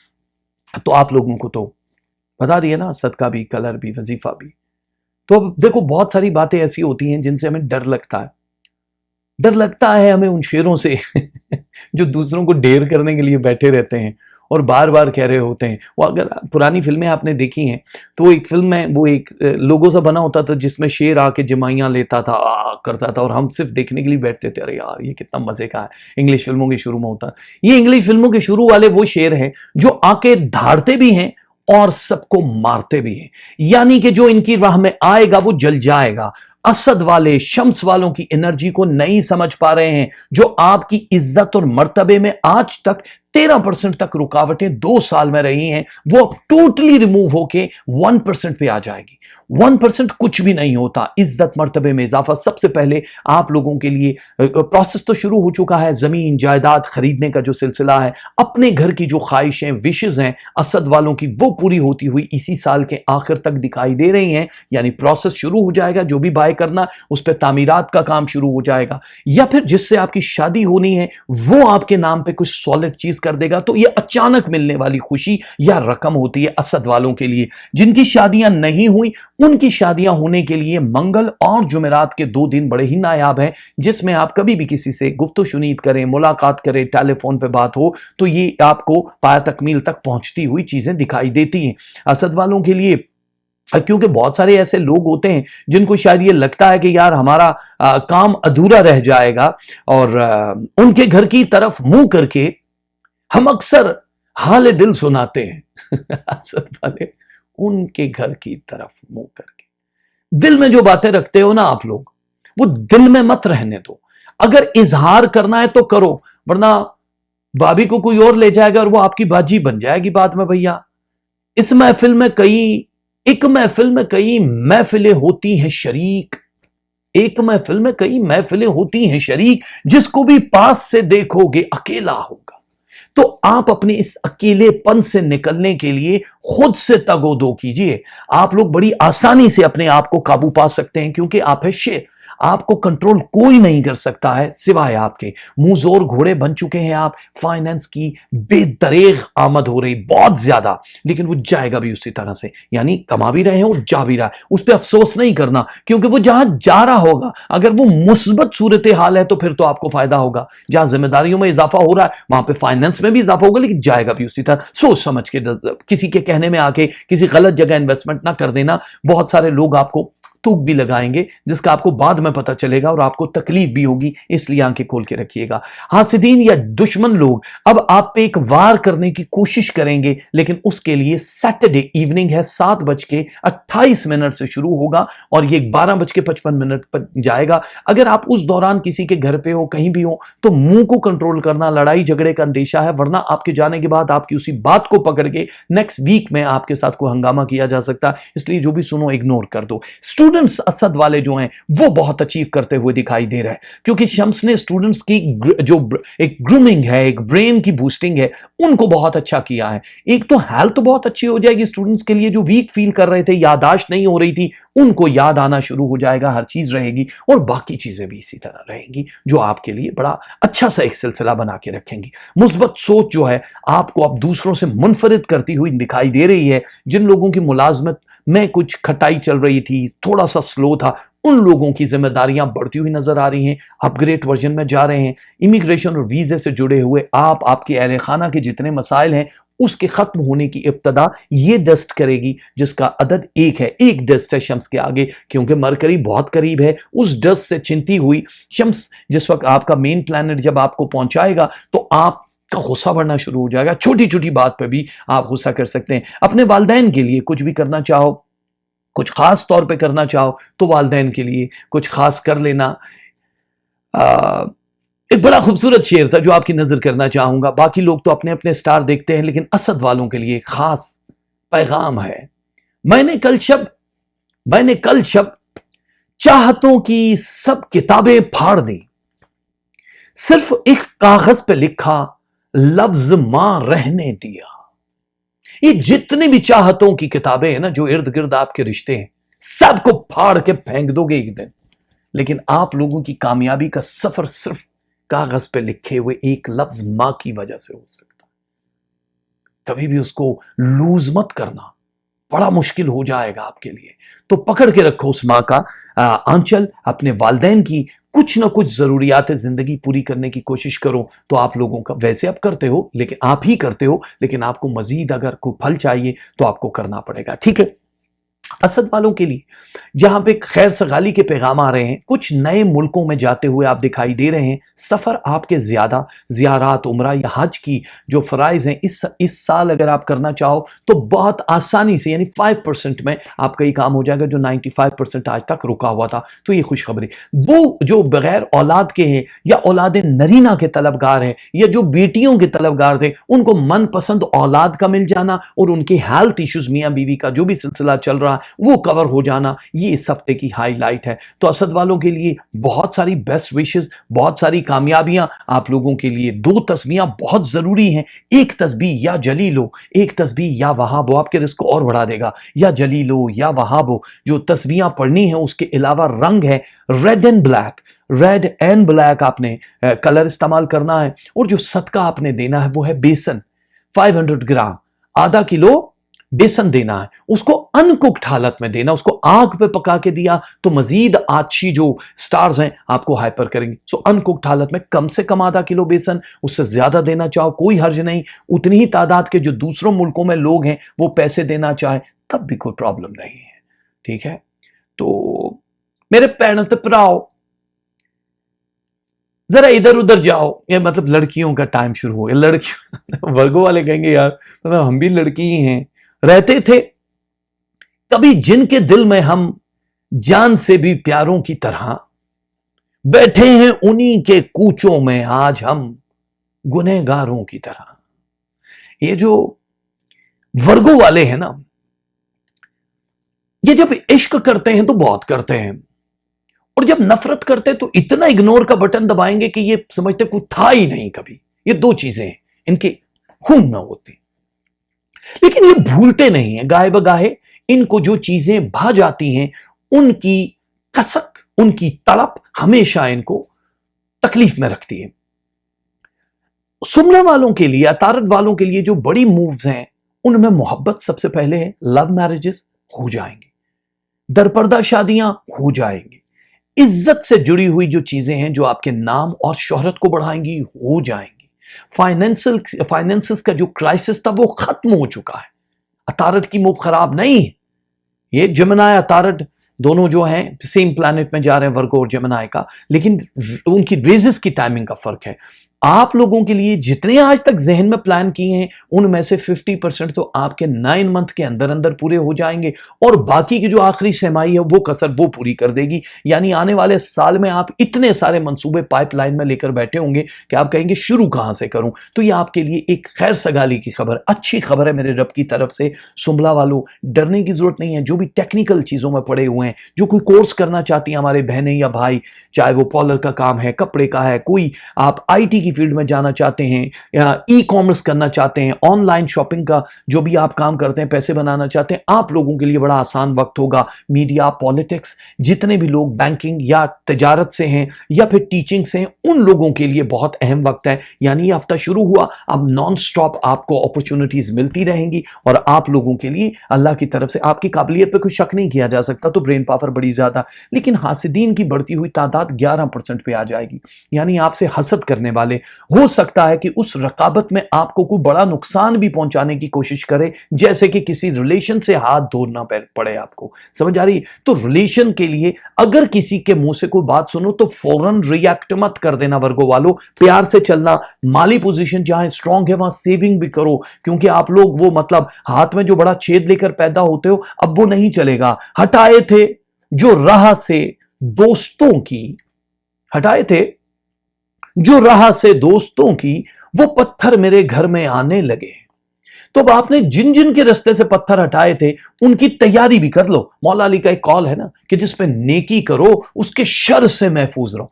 तो आप लोगों को तो बता दिए ना, सदका भी, कलर भी, वजीफा भी। तो अब देखो बहुत सारी बातें ऐसी होती हैं जिनसे हमें डर लगता है। डर लगता है हमें उन शेरों से जो दूसरों को ढेर करने के लिए बैठे रहते हैं और बार बार कह रहे होते हैं। वो अगर पुरानी फिल्में आपने देखी हैं तो एक फिल्म में वो एक लोगों सा बना होता था जिसमें शेर आके जमाइयां लेता था, करता था, और हम सिर्फ देखने के लिए बैठते थे, अरे यार ये कितना मजे का है। इंग्लिश फिल्मों के शुरू में होता, ये इंग्लिश फिल्मों के शुरू वाले वो शेर हैं जो आके धारते भी हैं और सबको मारते भी हैं, यानी कि जो इनकी राह में आएगा वो जल जाएगा। असद वाले, शम्स वालों की एनर्जी को नहीं समझ पा रहे हैं, जो आपकी इज्जत और मर्तबे में आज तक 13% तक रुकावटें 2 साल में रही हैं, वो टोटली रिमूव होके 1% पे आ जाएगी। 1% कुछ भी नहीं होता। इज्जत मर्तबे में इजाफा सबसे पहले आप लोगों के लिए प्रोसेस तो शुरू हो चुका है। जमीन जायदाद खरीदने का जो सिलसिला है, अपने घर की जो ख्वाहिशें, विशेज हैं असद वालों की, वो पूरी होती हुई इसी साल के आखिर तक दिखाई दे रही हैं। यानी प्रोसेस शुरू हो जाएगा, जो भी बाय करना उस पर तामीरात का काम शुरू हो जाएगा, या फिर जिससे आपकी शादी होनी है वो आपके नाम पे कुछ सॉलिड चीज कर देगा। तो ये अचानक मिलने वाली खुशी या रकम होती है असद वालों के लिए। जिनकी शादियां नहीं हुई उनकी शादियां होने के लिए मंगल और जुमेरात के 2 दिन बड़े ही नायाब हैं, जिसमें आप कभी भी किसी से गुफ्तो शुनीद करें, मुलाकात करें, टेलीफोन पे बात हो, तो ये आपको पाया तकमील तक पहुंचती हुई चीजें दिखाई देती हैं असद वालों के लिए। क्योंकि बहुत सारे ऐसे लोग होते हैं जिनको शायद ये लगता है कि यार हमारा काम अधूरा रह जाएगा, और उनके घर की तरफ मुंह करके हम अक्सर हाल दिल सुनाते हैं। असद वाले उनके घर की तरफ मुंह करके दिल में जो बातें रखते हो ना आप लोग, वो दिल में मत रहने दो। अगर इजहार करना है तो करो, वरना भाभी को कोई और ले जाएगा और वो आपकी बाजी बन जाएगी बाद में। भैया इस महफिल में एक महफिल में कई महफिलें होती हैं शरीक, एक महफिल में कई महफिलें होती हैं शरीक, जिसको भी पास से देखोगे अकेला होगा। तो आप अपने इस अकेलेपन से निकलने के लिए खुद से तगोदो कीजिए। आप लोग बड़ी आसानी से अपने आप को काबू पा सकते हैं, क्योंकि आप है शेर। आपको कंट्रोल कोई नहीं कर सकता है सिवाय आपके। मुंह जोर घोड़े बन चुके हैं आप। फाइनेंस की बेदरेग आमद हो रही बहुत ज्यादा, लेकिन वो जाएगा भी उसी तरह से, यानी कमा भी रहे हैं और जा भी रहा है। उस पर अफसोस नहीं करना, क्योंकि वो जहां जा रहा होगा अगर वो मुस्बत सूरत हाल है तो फिर तो आपको फायदा होगा। जहां जिम्मेदारियों में इजाफा हो रहा है वहां पे फाइनेंस में भी इजाफा होगा, लेकिन जाएगा भी उसी तरह। सोच समझ के, किसी के कहने में आके किसी गलत जगह इन्वेस्टमेंट ना कर देना। बहुत सारे लोग आपको तूक भी लगाएंगे जिसका आपको बाद में पता चलेगा और आपको तकलीफ भी होगी, इसलिए आंखें खोल के रखिएगा। हासिदीन या दुश्मन लोग अब आप पे एक वार करने की कोशिश करेंगे, लेकिन उसके लिए सैटरडे इवनिंग है, 7:28 से शुरू होगा और ये 12:55 पर जाएगा। अगर आप उस दौरान किसी के घर पे हो, कहीं भी हो, तो मुंह को कंट्रोल करना, लड़ाई झगड़े का अंदेशा है, वरना आपके जाने के बाद आपकी उसी बात को पकड़ के नेक्स्ट वीक में आपके साथ कोई हंगामा किया जा सकता है। इसलिए जो भी सुनो इग्नोर कर दो। स्टूडेंट्स असद वाले जो हैं वो बहुत अचीव करते हुए दिखाई दे रहा है, क्योंकि शम्स ने स्टूडेंट्स की जो एक ग्रूमिंग है, एक ब्रेन की बूस्टिंग है, उनको बहुत अच्छा किया है। एक तो हेल्थ बहुत अच्छी हो जाएगी स्टूडेंट्स के लिए, जो वीक फील कर रहे थे, याददाश्त नहीं हो रही थी, उनको याद आना शुरू हो जाएगा, हर चीज रहेगी, और बाकी चीजें भी इसी तरह रहेंगी जो आपके लिए बड़ा अच्छा सा एक सिलसिला बना के रखेंगी। मुस्बत सोच जो है आपको अब दूसरों से मुनफरिद करती हुई दिखाई दे रही है। जिन लोगों की मुलाजमत में कुछ खटाई चल रही थी, थोड़ा सा स्लो था, उन लोगों की जिम्मेदारियां बढ़ती हुई नजर आ रही हैं, अपग्रेड वर्जन में जा रहे हैं। इमिग्रेशन और वीजे से जुड़े हुए आपके अहले खाना के जितने मसाइल हैं, उसके खत्म होने की इब्तदा ये डस्ट करेगी, जिसका अदद 1 है। एक डस्ट है शम्स के आगे, क्योंकि मरकरी बहुत करीब है। उस डस्ट से चिंती हुई शम्स जिस वक्त आपका मेन प्लैनेट जब आपको पहुंचाएगा तो आप का गुस्सा बढ़ना शुरू हो जाएगा। छोटी छोटी बात पे भी आप गुस्सा कर सकते हैं। अपने वालिदैन के लिए कुछ भी करना चाहो, कुछ खास तौर पे करना चाहो, तो वालिदैन के लिए कुछ खास कर लेना। एक बड़ा खूबसूरत शेर था जो आपकी नजर करना चाहूंगा। बाकी लोग तो अपने अपने स्टार देखते हैं, लेकिन असद वालों के लिए खास पैगाम है। मैंने कल शब चाहतों की सब किताबें फाड़ दी, सिर्फ एक कागज पे लिखा लफ्ज मां रहने दिया। ये जितनी भी चाहतों की किताबें हैं ना, जो इर्द गिर्द आपके रिश्ते हैं, सबको फाड़ के फेंक दोगे एक दिन, लेकिन आप लोगों की कामयाबी का सफर सिर्फ कागज पे लिखे हुए एक लफ्ज मां की वजह से हो सकता है। कभी भी उसको लूज मत करना, बड़ा मुश्किल हो जाएगा आपके लिए। तो पकड़ के रखो उस मां का आंचल, अपने वालिदैन की कुछ ना कुछ जरूरियात जिंदगी पूरी करने की कोशिश करो। तो आप लोगों का, वैसे आप करते हो, लेकिन आप ही करते हो, लेकिन आपको मजीद अगर कोई फल चाहिए तो आपको करना पड़ेगा, ठीक है। असद वालों के लिए जहां पे खैर सगाली के पैगाम आ रहे हैं, कुछ नए मुल्कों में जाते हुए आप दिखाई दे रहे हैं। सफर आपके ज्यादा जियारात, उम्रा या हज की जो फराइज हैं इस साल अगर आप करना चाहो तो बहुत आसानी से, यानी 5% में आपका ये काम हो जाएगा जो 95% आज तक रुका हुआ था। तो ये खुशखबरी, वो जो बगैर औलाद के हैं या औलाद नरीना के तलबगार हैं या जो बेटियों के तलबगार थे, उनको मनपसंद औलाद का मिल जाना और उनके हेल्थ इश्यूज, मियां बीवी का जो भी सिलसिला चल रहा वो कवर हो जाना, ये इस हफ्ते की हाईलाइट है। तो असद वालों के लिए बहुत सारी बेस्ट विशेस, बहुत सारी कामयाबियां आप लोगों के लिए। 2 तस्बीहां बहुत जरूरी हैं। एक तस्बीह या जलीलो, एक तस्बीह या वहाबो, आपके रिस्क को और बढ़ा देगा। या जलीलो या वहाबो जो तस्बीहां पढ़नी है, उसके अलावा रंग है red and black. Red and black आपने कलर इस्तेमाल करना है। और जो सदका आपने देना है वो है बेसन, 500 ग्राम, आधा किलो बेसन देना है। उसको अनकुक्ड हालत में देना, उसको आग पे पका के दिया तो मजीद अच्छी जो स्टार्स हैं आपको हाइपर करेंगे। सो अनकुक्ड हालत में कम से कम आधा किलो बेसन, उससे ज्यादा देना चाहो कोई हर्ज नहीं। उतनी ही तादाद के जो दूसरों मुल्कों में लोग हैं वो पैसे देना चाहे तब भी कोई प्रॉब्लम नहीं है, ठीक है। तो मेरे पैणत भराओ, जरा इधर उधर जाओ। ये मतलब लड़कियों का टाइम शुरू हो गया। लड़कियों वर्गों वाले कहेंगे यार मतलब हम भी लड़की ही हैं। रहते थे कभी जिनके दिल में हम जान से भी प्यारों की तरह, बैठे हैं उन्हीं के कूचों में आज हम गुनहगारों की तरह। ये जो वर्गों वाले हैं ना, ये जब इश्क करते हैं तो बहुत करते हैं, और जब नफरत करते हैं तो इतना इग्नोर का बटन दबाएंगे कि ये समझते कोई था ही नहीं कभी। ये 2 चीजें हैं, इनके खून में होती। लेकिन ये भूलते नहीं है, गाहे बगाहे इनको जो चीजें भा जाती हैं उनकी कसक, उनकी तड़प हमेशा इनको तकलीफ में रखती है। सुमना वालों के लिए, अतारद वालों के लिए जो बड़ी मूव्स हैं उनमें मोहब्बत सबसे पहले है। लव मैरिजेस हो जाएंगे, दरपर्दा शादियां हो जाएंगी, इज्जत से जुड़ी हुई जो चीजें हैं जो आपके नाम और शोहरत को बढ़ाएंगी हो जाएंगी। फाइनेंसेस का जो क्राइसिस था वो खत्म हो चुका है। अतारद की मूव खराब नहीं है। ये जमनाय अतारद दोनों जो हैं सेम प्लैनेट में जा रहे हैं, वर्गो और जमनाय का, लेकिन उनकी रेजेस की टाइमिंग का फर्क है। आप लोगों के लिए जितने आज तक जहन में प्लान किए हैं उनमें से 50% तो आपके 9 मंथ के अंदर अंदर पूरे हो जाएंगे, और बाकी की जो आखिरी सहमाई है वो कसर वो पूरी कर देगी। यानी आने वाले साल में आप इतने सारे मंसूबे पाइपलाइन में लेकर बैठे होंगे कि आप कहेंगे शुरू कहां से करूं। तो ये आपके लिए एक खैर सगाली की खबर, अच्छी खबर है मेरे रब की तरफ से। सुमला वालों डरने की जरूरत नहीं है। जो भी टेक्निकल चीजों में पड़े हुए हैं, जो कोई कोर्स करना चाहती हैं हमारे बहनें या भाई, चाहे वो पार्लर का काम है, कपड़े का है, कोई आप IT की फील्ड में जाना चाहते हैं या ई-कॉमर्स करना चाहते हैं, ऑनलाइन शॉपिंग का जो भी आप काम करते हैं, पैसे बनाना चाहते हैं, आप लोगों के लिए बड़ा आसान वक्त होगा। मीडिया, पॉलिटिक्स, जितने भी लोग बैंकिंग या तिजारत से हैं या फिर टीचिंग से हैं, उन लोगों के लिए बहुत अहम वक्त है। यानी ये हफ्ता शुरू हुआ, अब नॉन स्टॉप आपको अपॉर्चुनिटीज मिलती रहेंगी और आप लोगों के लिए अल्लाह की तरफ से आपकी काबिलियत पे कोई शक नहीं किया जा सकता, तो ब्रेन पावर बड़ी ज्यादा, लेकिन हासिदीन की बढ़ती हुई तादाद 11% पे आ जाएगी। यानी आपसे हसद करने वाले हो सकता है कि उस रकाबत में आपको कोई बड़ा नुकसान भी पहुंचाने की कोशिश करे, जैसे कि किसी रिलेशन से हाथ धोना पड़े आपको। समझ आ रही है? तो रिलेशन के लिए अगर किसी के मुंह से कोई बात सुनो तो फौरन रिएक्ट मत कर देना वर्गो वालों, प्यार से चलना। माली पोजीशन जहां स्ट्रांग है वहां सेविंग भी करो, क्योंकि आप लोग वो मतलब हाथ में जो बड़ा छेद लेकर पैदा होते हो अब वो नहीं चलेगा। हटाए थे जो राह से दोस्तों की, हटाए थे जो राह से दोस्तों की, वो पत्थर मेरे घर में आने लगे। तो अब आपने जिन जिन के रास्ते से पत्थर हटाए थे उनकी तैयारी भी कर लो। मौला अली का एक कॉल है ना कि जिसपे नेकी करो उसके शर से महफूज रहो,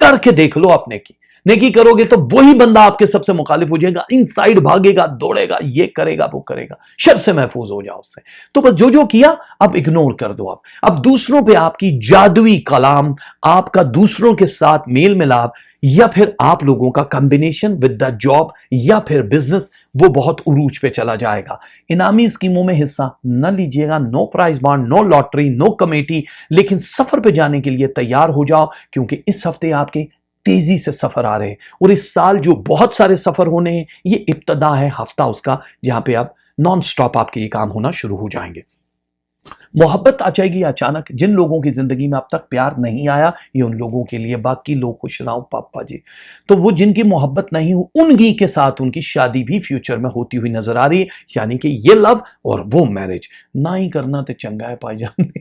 करके देख लो आप नेकी। नेकी करोगे तो वही बंदा आपके सबसे मुखालिफ हो जाएगा, इनसाइड भागेगा, दौड़ेगा, ये करेगा, वो करेगा, शर से महफूज हो जाओ उससे। तो बस जो जो किया अब इग्नोर कर दो। अब दूसरों पे आपकी जादुई कलाम, आपका दूसरों के साथ मेल मिलाप, या फिर आप लोगों का कॉम्बिनेशन विद द जॉब या फिर बिजनेस, वो बहुत उरूज पे चला जाएगा। इनामी स्कीमों में हिस्सा न लीजिएगा, no prize bond, no lottery, no committee, लेकिन सफर पे जाने के लिए तैयार हो जाओ, क्योंकि इस हफ्ते आपके तेजी से सफर आ रहे हैं। और इस साल जो बहुत सारे सफर होने हैं, ये इब्तदा है हफ्ता उसका, जहां पे अब नॉन स्टॉप आपके ये काम होना शुरू हो जाएंगे। मोहब्बत आ जाएगी अचानक। जिन लोगों की जिंदगी में अब तक प्यार नहीं आया, ये उन लोगों के लिए, बाकी लोग खुश रहो पापा जी। तो वो जिनकी मोहब्बत नहीं हो, उनकी के साथ उनकी शादी भी फ्यूचर में होती हुई नजर आ रही है। यानी कि ये लव और वो मैरिज ना ही करना तो चंगा है भाईजान।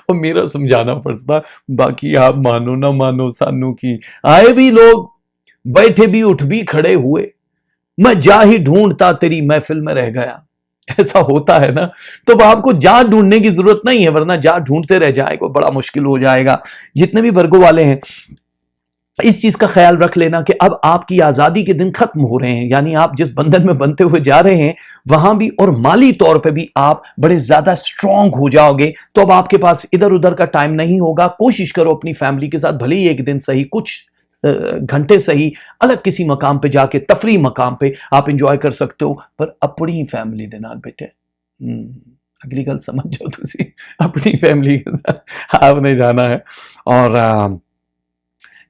और मेरा समझाना पड़ता, बाकी आप मानो ना मानो, सानू की आए भी लोग, बैठे भी, उठ भी खड़े हुए, मैं जा ही ढूंढता तेरी महफिल में रह गया। ऐसा होता है ना, तो अब आपको जा ढूंढने की जरूरत नहीं है, वरना जा ढूंढते रह जाएगा, बड़ा मुश्किल हो जाएगा। जितने भी वर्गों वाले हैं, इस चीज का ख्याल रख लेना कि अब आपकी आजादी के दिन खत्म हो रहे हैं। यानी आप जिस बंधन में बनते हुए जा रहे हैं, वहां भी और माली तौर पे भी आप बड़े ज्यादा स्ट्रांग हो जाओगे। तो अब आपके पास इधर उधर का टाइम नहीं होगा। कोशिश करो अपनी फैमिली के साथ, भले ही एक दिन सही, कुछ घंटे सही, अलग किसी मकाम पे जाके, तफरी मकाम पे आप इंजॉय कर सकते हो, पर अपनी फैमिली दे नाल बेटे। अगली गल समझ जाओ, तुसी अपनी फैमिली के साथ आपने जाना है। और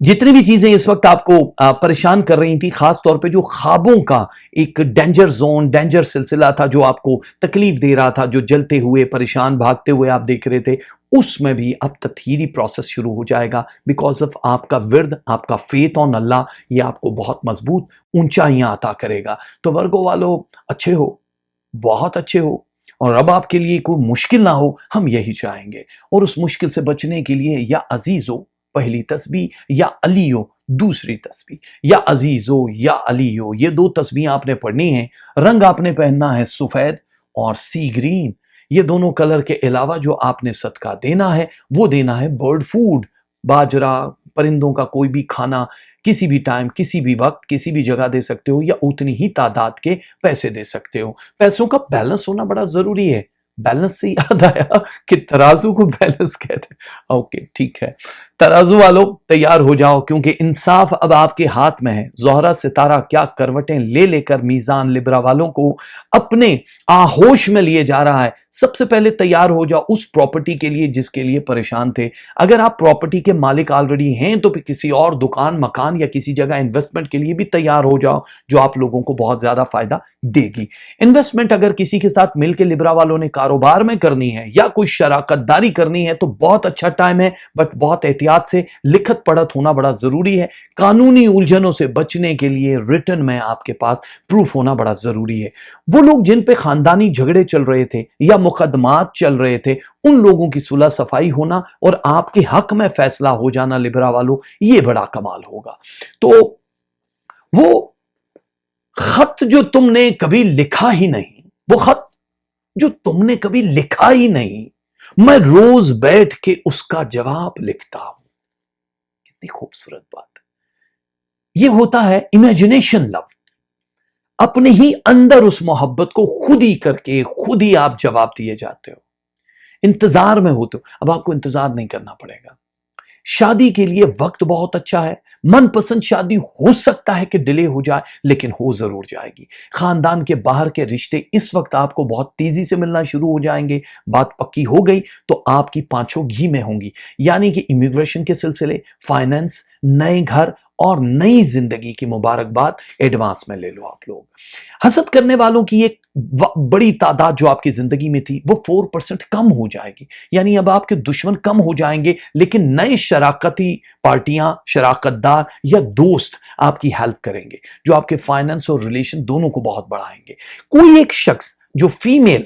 जितनी भी चीजें इस वक्त आपको परेशान कर रही थी, खास तौर पे जो ख्वाबों का एक डेंजर जोन, डेंजर सिलसिला था, जो आपको तकलीफ दे रहा था, जो जलते हुए, परेशान, भागते हुए आप देख रहे थे, उसमें भी अब तत्हीरी प्रोसेस शुरू हो जाएगा। बिकॉज ऑफ आपका विर्द, आपका फेथ ऑन अल्लाह, ये आपको बहुत मजबूत ऊंचाइयां अता करेगा। तो वर्गो वालों, अच्छे हो, बहुत अच्छे हो, और अब आपके लिए कोई मुश्किल ना हो, हम यही चाहेंगे। और उस मुश्किल से बचने के लिए या अजीजो पहली तस्बीह, या अलियो दूसरी तस्बीह, या अजीजो या अलियो, ये दो तस्बीह आपने पढ़नी है। रंग आपने पहनना है सफेद और सी ग्रीन। ये दोनों कलर के अलावा जो आपने सदका देना है, वो देना है बर्ड फूड, बाजरा, परिंदों का कोई भी खाना, किसी भी टाइम, किसी भी वक्त, किसी भी जगह दे सकते हो, या उतनी ही तादाद के पैसे दे सकते हो। पैसों का बैलेंस होना बड़ा जरूरी है। बैलेंस से याद आया कि तराजू को बैलेंस कहते हैं। ओके, ठीक है, तराजू वालों तैयार हो जाओ, क्योंकि इंसाफ अब आपके हाथ में है। जोहरा सितारा क्या करवटें ले लेकर मीजान लिब्रा वालों को अपने आहोश में लिए जा रहा है। सबसे पहले तैयार हो जाओ उस प्रॉपर्टी के लिए जिसके लिए परेशान थे। अगर आप प्रॉपर्टी के मालिक ऑलरेडी हैं, तो फिर किसी और दुकान, मकान या किसी जगह इन्वेस्टमेंट के लिए भी तैयार हो जाओ, जो आप लोगों को बहुत ज्यादा फायदा देगी। इन्वेस्टमेंट अगर किसी के साथ मिलकर लिब्रा वालों ने कारोबार में करनी है या कोई शराकतदारी करनी है, तो बहुत अच्छा टाइम है, बट बहुत एहतियात से, लिखत पढ़त होना बड़ा जरूरी है। कानूनी उलझनों से बचने के लिए रिटर्न में आपके पास प्रूफ होना बड़ा जरूरी है। वो लोग जिन पे खानदानी झगड़े चल रहे थे या मुकदमात चल रहे थे, उन लोगों की सुलह सफाई होना और आपके हक में फैसला हो जाना लिब्रा वालों, ये बड़ा कमाल होगा। तो वो खत जो तुमने कभी लिखा ही नहीं, वो खत जो तुमने कभी लिखा ही नहीं, मैं रोज बैठ के उसका जवाब लिखता हूं। कितनी खूबसूरत बात है। ये होता है इमेजिनेशन लव। अपने ही अंदर उस मोहब्बत को खुद ही करके खुद ही आप जवाब दिए जाते हो। इंतजार में होते हो। अब आपको इंतजार नहीं करना पड़ेगा। शादी के लिए वक्त बहुत अच्छा है। मनपसंद शादी हो सकता है कि डिले हो जाए, लेकिन हो जरूर जाएगी। खानदान के बाहर के रिश्ते इस वक्त आपको बहुत तेजी से मिलना शुरू हो जाएंगे। बात पक्की हो गई तो आपकी पांचों घी में होंगी। यानी कि इमिग्रेशन के सिलसिले, फाइनेंस, नए घर और नई जिंदगी की मुबारकबाद एडवांस में ले लो आप लोग। हसद करने वालों की एक बड़ी तादाद जो आपकी जिंदगी में थी, वो 4% कम हो जाएगी। यानी अब आपके दुश्मन कम हो जाएंगे, लेकिन नए शराकती पार्टियां, शराकतदार या दोस्त आपकी हेल्प करेंगे, जो आपके फाइनेंस और रिलेशन दोनों को बहुत बढ़ाएंगे। कोई एक शख्स जो फीमेल,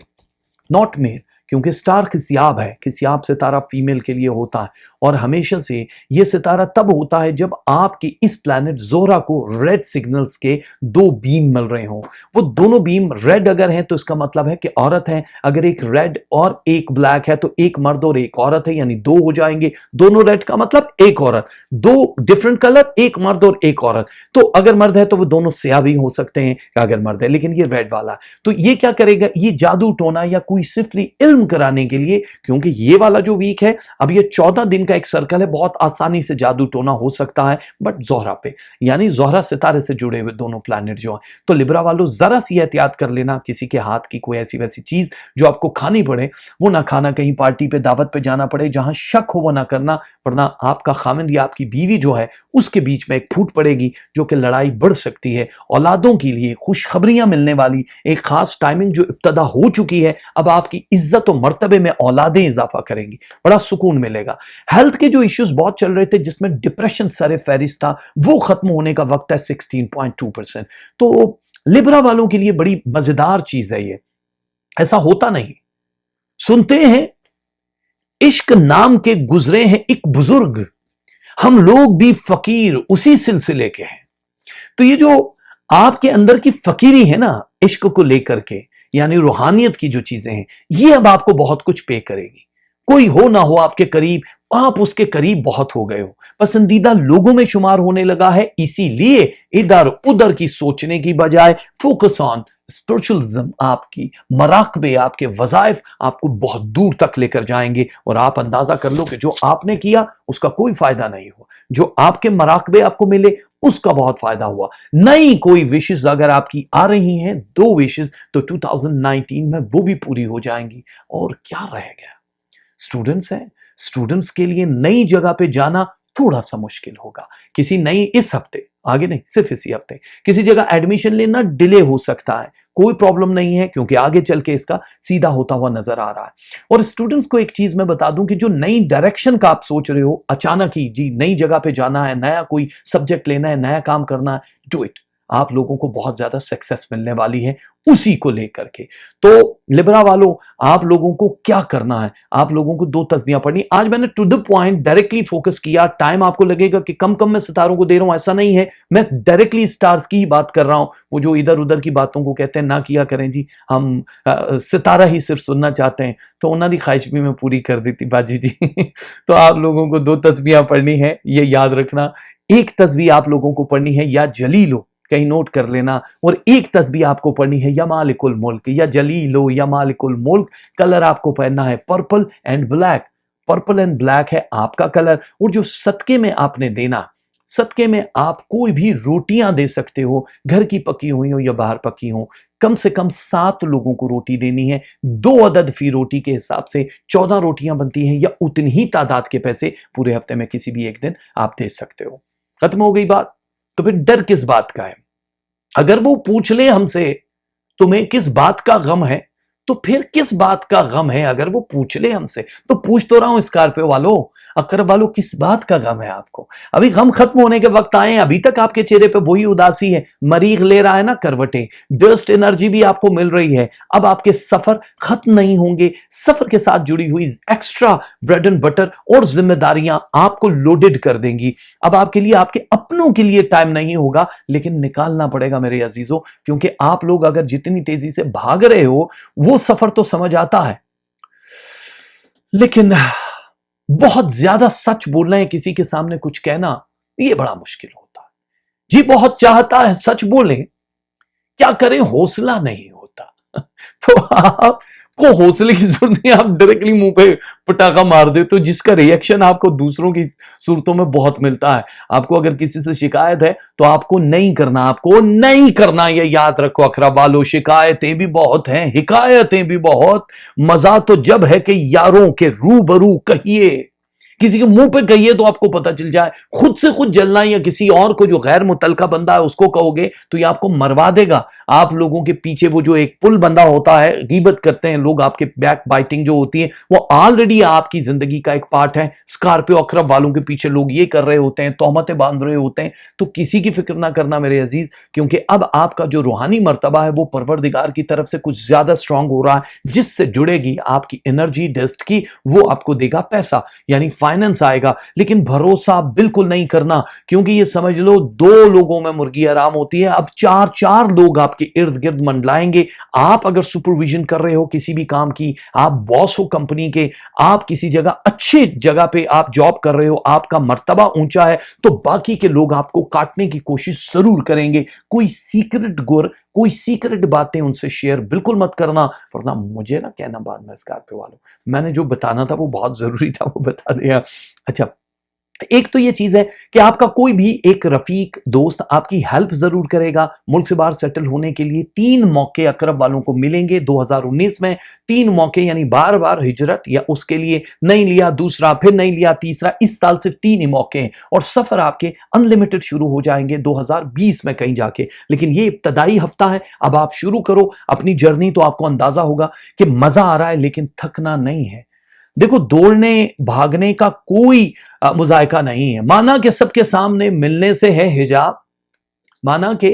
नॉट मेल, क्योंकि स्टार किसियाब है, किसियाब सितारा फीमेल के लिए होता है और हमेशा से यह सितारा तब होता है जब आपकी इस प्लैनेट जोहरा को रेड सिग्नल्स के दो बीम मिल रहे हों। वो दोनों बीम रेड अगर हैं तो इसका मतलब है कि औरत है, अगर एक रेड और एक ब्लैक है तो एक मर्द और एक औरत है, यानी दो हो जाएंगे। दोनों रेड का मतलब एक औरत, दो डिफरेंट कलर, एक मर्द और एक औरत। तो अगर मर्द है तो वो दोनों स्याह भी हो सकते हैं अगर मर्द है, लेकिन ये रेड वाला। तो ये क्या करेगा, ये जादू टोना या कोई सिफरी इल्म कराने के लिए, क्योंकि ये वाला जो वीक है, अब ये 14 दिन का एक सर्कल है, बहुत आसानी से जादू टोना हो सकता है, बट जोहरा पे, यानी जोहरा सितारे से जुड़े हुए दोनों प्लैनेट जो हैं। तो लिब्रा वालों जरा सी एहतियात कर लेना, किसी के हाथ की कोई ऐसी वैसी चीज जो आपको खानी पड़े वो ना खाना, कहीं पार्टी पे दावत पे जाना पड़े जहां शक हो वो ना करना, वरना आपका खामिंद या आपकी बीवी जो है उसके बीच में एक फूट पड़ेगी जो कि लड़ाई बढ़ सकती है। औलादों के लिए खुशखबरियां मिलने वाली एक खास टाइमिंग जो इब्तदा हो चुकी है, अब आपकी इज्जत और मर्तबे में औलादें इजाफा करेंगी, बड़ा सुकून मिलेगा। हेल्थ के जो इश्यूज बहुत चल रहे थे जिसमें डिप्रेशन सरे फहरिस्त था, वो खत्म होने का वक्त है 16.2%। तो लिब्रा वालों के लिए बड़ी मजेदार चीज है ये, ऐसा होता नहीं। सुनते हैं इश्क नाम के गुजरे हैं एक बुजुर्ग, हम लोग भी फकीर उसी सिलसिले के हैं। तो ये जो आपके अंदर की फकीरी है ना इश्क को लेकर के, यानी रूहानियत की जो चीजें हैं, ये अब आपको बहुत कुछ पे करेगी। कोई हो ना हो आपके करीब, आप उसके करीब बहुत हो गए हो, पसंदीदा लोगों में शुमार होने लगा है, इसीलिए इधर उधर की सोचने की बजाय फोकस ऑन स्पिरिचुअलिज्म, आपकी मराकबे, आपके वज़ाइफ आपको बहुत दूर तक लेकर जाएंगे। और आप अंदाजा कर लो कि जो आपने किया उसका कोई फायदा नहीं हुआ, जो आपके मराकबे आपको मिले उसका बहुत फायदा हुआ। नई कोई विशेष अगर आपकी आ रही हैं, 2 विशेष, तो 2019 में वो भी पूरी हो जाएंगी। और क्या रह गया, स्टूडेंट्स हैं, स्टूडेंट्स के लिए नई जगह पे जाना थोड़ा सा मुश्किल होगा। किसी नई, इस हफ्ते, आगे नहीं सिर्फ इसी हफ्ते किसी जगह एडमिशन लेना डिले हो सकता है, कोई प्रॉब्लम नहीं है क्योंकि आगे चल के इसका सीधा होता हुआ नजर आ रहा है। और स्टूडेंट्स को एक चीज मैं बता दूं कि जो नई डायरेक्शन का आप सोच रहे हो, अचानक ही जी नई जगह पे जाना है, नया कोई सब्जेक्ट लेना है, नया काम करना है, डू इट। आप लोगों को बहुत ज्यादा सक्सेस मिलने वाली है उसी को लेकर के। तो लिब्रा वालों, आप लोगों को क्या करना है, आप लोगों को 2 तस्बीहां पढ़नी। आज मैंने to the point directly focus किया। टाइम आपको लगेगा कि कम कम मैं सितारों को दे रहा हूं, ऐसा नहीं है, मैं डायरेक्टली स्टार्स की ही बात कर रहा हूं। वो जो इधर उधर की बातों को कहते हैं ना किया करें जी, हम सितारा ही सिर्फ सुनना चाहते हैं, तो उन्होंने ख्वाहिश भी मैं पूरी कर दी थी बाजी जी। तो आप लोगों को 2 तस्बीहां पढ़नी है, ये याद रखना। एक तस्बीह आप लोगों को पढ़नी है या जलीलो, कहीं नोट कर लेना, और एक तस्बीह आपको पढ़नी है या मालिकुल मुल्क, या जलीलो या मालिकुल मुल्क। कलर आपको पहनना है purple and black, purple and black है आपका कलर। और जो सदके में आपने देना, सदके में आप कोई भी रोटियां दे सकते हो, घर की पकी हुई हो या बाहर पकी हो। कम से कम 7 लोगों को रोटी देनी है, 2 अदद फी रोटी के हिसाब से 14 रोटियां बनती हैं, या उतनी ही तादाद के पैसे पूरे हफ्ते में किसी भी एक दिन आप दे सकते हो। खत्म हो गई बात। तो फिर डर किस बात का है? अगर वो पूछ ले हमसे तुम्हें किस बात का गम है, तो फिर किस बात का गम है अगर वो पूछ ले हमसे? तो पूछ तो रहा हूं स्कॉर्पियो वालों, अकरब वालों, किस बात का गम है आपको? अभी गम खत्म होने के वक्त आए हैं, अभी तक आपके चेहरे पे वही उदासी है, मरीग ले रहा है ना करवटें, डस्ट एनर्जी भी आपको मिल रही है। अब आपके सफर खत्म नहीं होंगे, सफर के साथ जुड़ी हुई एक्स्ट्रा ब्रेड एंड बटर और जिम्मेदारियां आपको लोडेड कर देंगी। अब आपके लिए, आपके अपनों के लिए टाइम नहीं होगा, लेकिन निकालना पड़ेगा मेरे अजीजों, क्योंकि आप लोग अगर जितनी तेजी से भाग रहे हो वो सफर तो समझ आता है, लेकिन बहुत ज्यादा सच बोलना है, किसी के सामने कुछ कहना, ये बड़ा मुश्किल होता है। जी बहुत चाहता है सच बोले, क्या करें, हौसला नहीं होता। तो आपको हौसले की जरूरत नहीं, आप डायरेक्टली मुंह पे पटाखा मार देते हो, जिसका रिएक्शन आपको दूसरों की सूरतों में बहुत मिलता है। आपको अगर किसी से शिकायत है तो आपको नहीं करना, आपको नहीं करना, ये याद रखो अखरा वालों। शिकायतें भी बहुत हैं, हिकायतें भी बहुत, मजा तो जब है कि यारों के रूबरू कहिए, किसी के मुंह पे कहिए तो आपको पता चल जाए, खुद से खुद जलना या किसी और को जो गैर मुतलका बंदा है उसको कहोगे तो ये आपको मरवा देगा। आप लोगों के पीछे वो जो एक पुल बंदा होता है, गीबत करते हैं लोग, आपके बैक बाइटिंग जो होती है वो ऑलरेडी आपकी जिंदगी का एक पार्ट है। स्कॉर्पियो अखरब वालों के पीछे लोग ये कर रहे होते हैं, तोहमतें बांध रहे होते हैं। तो किसी की फिक्र ना करना मेरे अजीज, क्योंकि अब आपका जो रूहानी मर्तबा है वो परवरदिगार की तरफ से कुछ ज्यादा स्ट्रांग हो रहा है, जिससे जुड़ेगी आपकी एनर्जी डस्ट की, वो आपको देगा पैसा, यानी फाइनेंस आएगा। लेकिन भरोसा बिल्कुल नहीं करना, क्योंकि ये समझ लो 2 लोगों में मुर्गी आराम होती है, अब 4 लोग आपके इर्द गिर्द मंडलाएंगे। आप अगर सुपरविजन कर रहे हो किसी भी काम की, आप बॉस हो कंपनी के, आप किसी जगह अच्छी जगह पे आप जॉब कर रहे हो, आपका मर्तबा ऊंचा है, तो बाकी के लोग आपको काटने की कोशिश जरूर करेंगे। कोई सीक्रेट गुर, कोई सीक्रेट बातें उनसे शेयर बिल्कुल मत करना, वरना मुझे ना कहना बाद में स्कॉर्पियो वालों, मैंने जो बताना था वो बहुत जरूरी था, वो बता दिया। अच्छा, एक तो ये चीज है कि आपका कोई भी एक रफीक दोस्त आपकी हेल्प जरूर करेगा। मुल्क से बाहर सेटल होने के लिए 3 मौके अकरब वालों को मिलेंगे 2019 में। 3 मौके, यानी बार बार हिजरत या उसके लिए नहीं लिया, दूसरा फिर नहीं लिया, तीसरा, इस साल सिर्फ 3 ही मौके हैं और सफर आपके अनलिमिटेड शुरू हो जाएंगे 2020 में कहीं जाके। लेकिन ये इब्तदाई हफ्ता है, अब आप शुरू करो अपनी जर्नी, तो आपको अंदाजा होगा कि मजा आ रहा है लेकिन थकना नहीं है। देखो, दौड़ने भागने का कोई मुजायका नहीं है। माना कि सबके सामने मिलने से है हिजाब, माना कि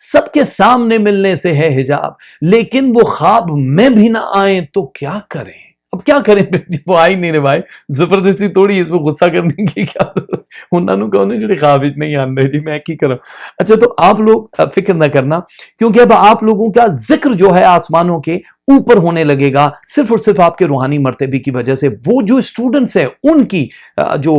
सबके सामने मिलने से है हिजाब, लेकिन वो ख्वाब में भी ना आए तो क्या करें? अब क्या करें? वो आ ही नहीं रहे भाई, जबरदस्ती थोड़ी इसमें गुस्सा करने की क्या जरूरत? उन्होंने कहो जो ख्वाब नहीं आने जी, मैं की करूं। अच्छा, तो आप लोग फिक्र ना करना, क्योंकि अब आप लोगों का जिक्र जो है आसमानों के ऊपर होने लगेगा, सिर्फ और सिर्फ आपके रूहानी मर्तबे की वजह से। वो जो स्टूडेंट्स हैं उनकी जो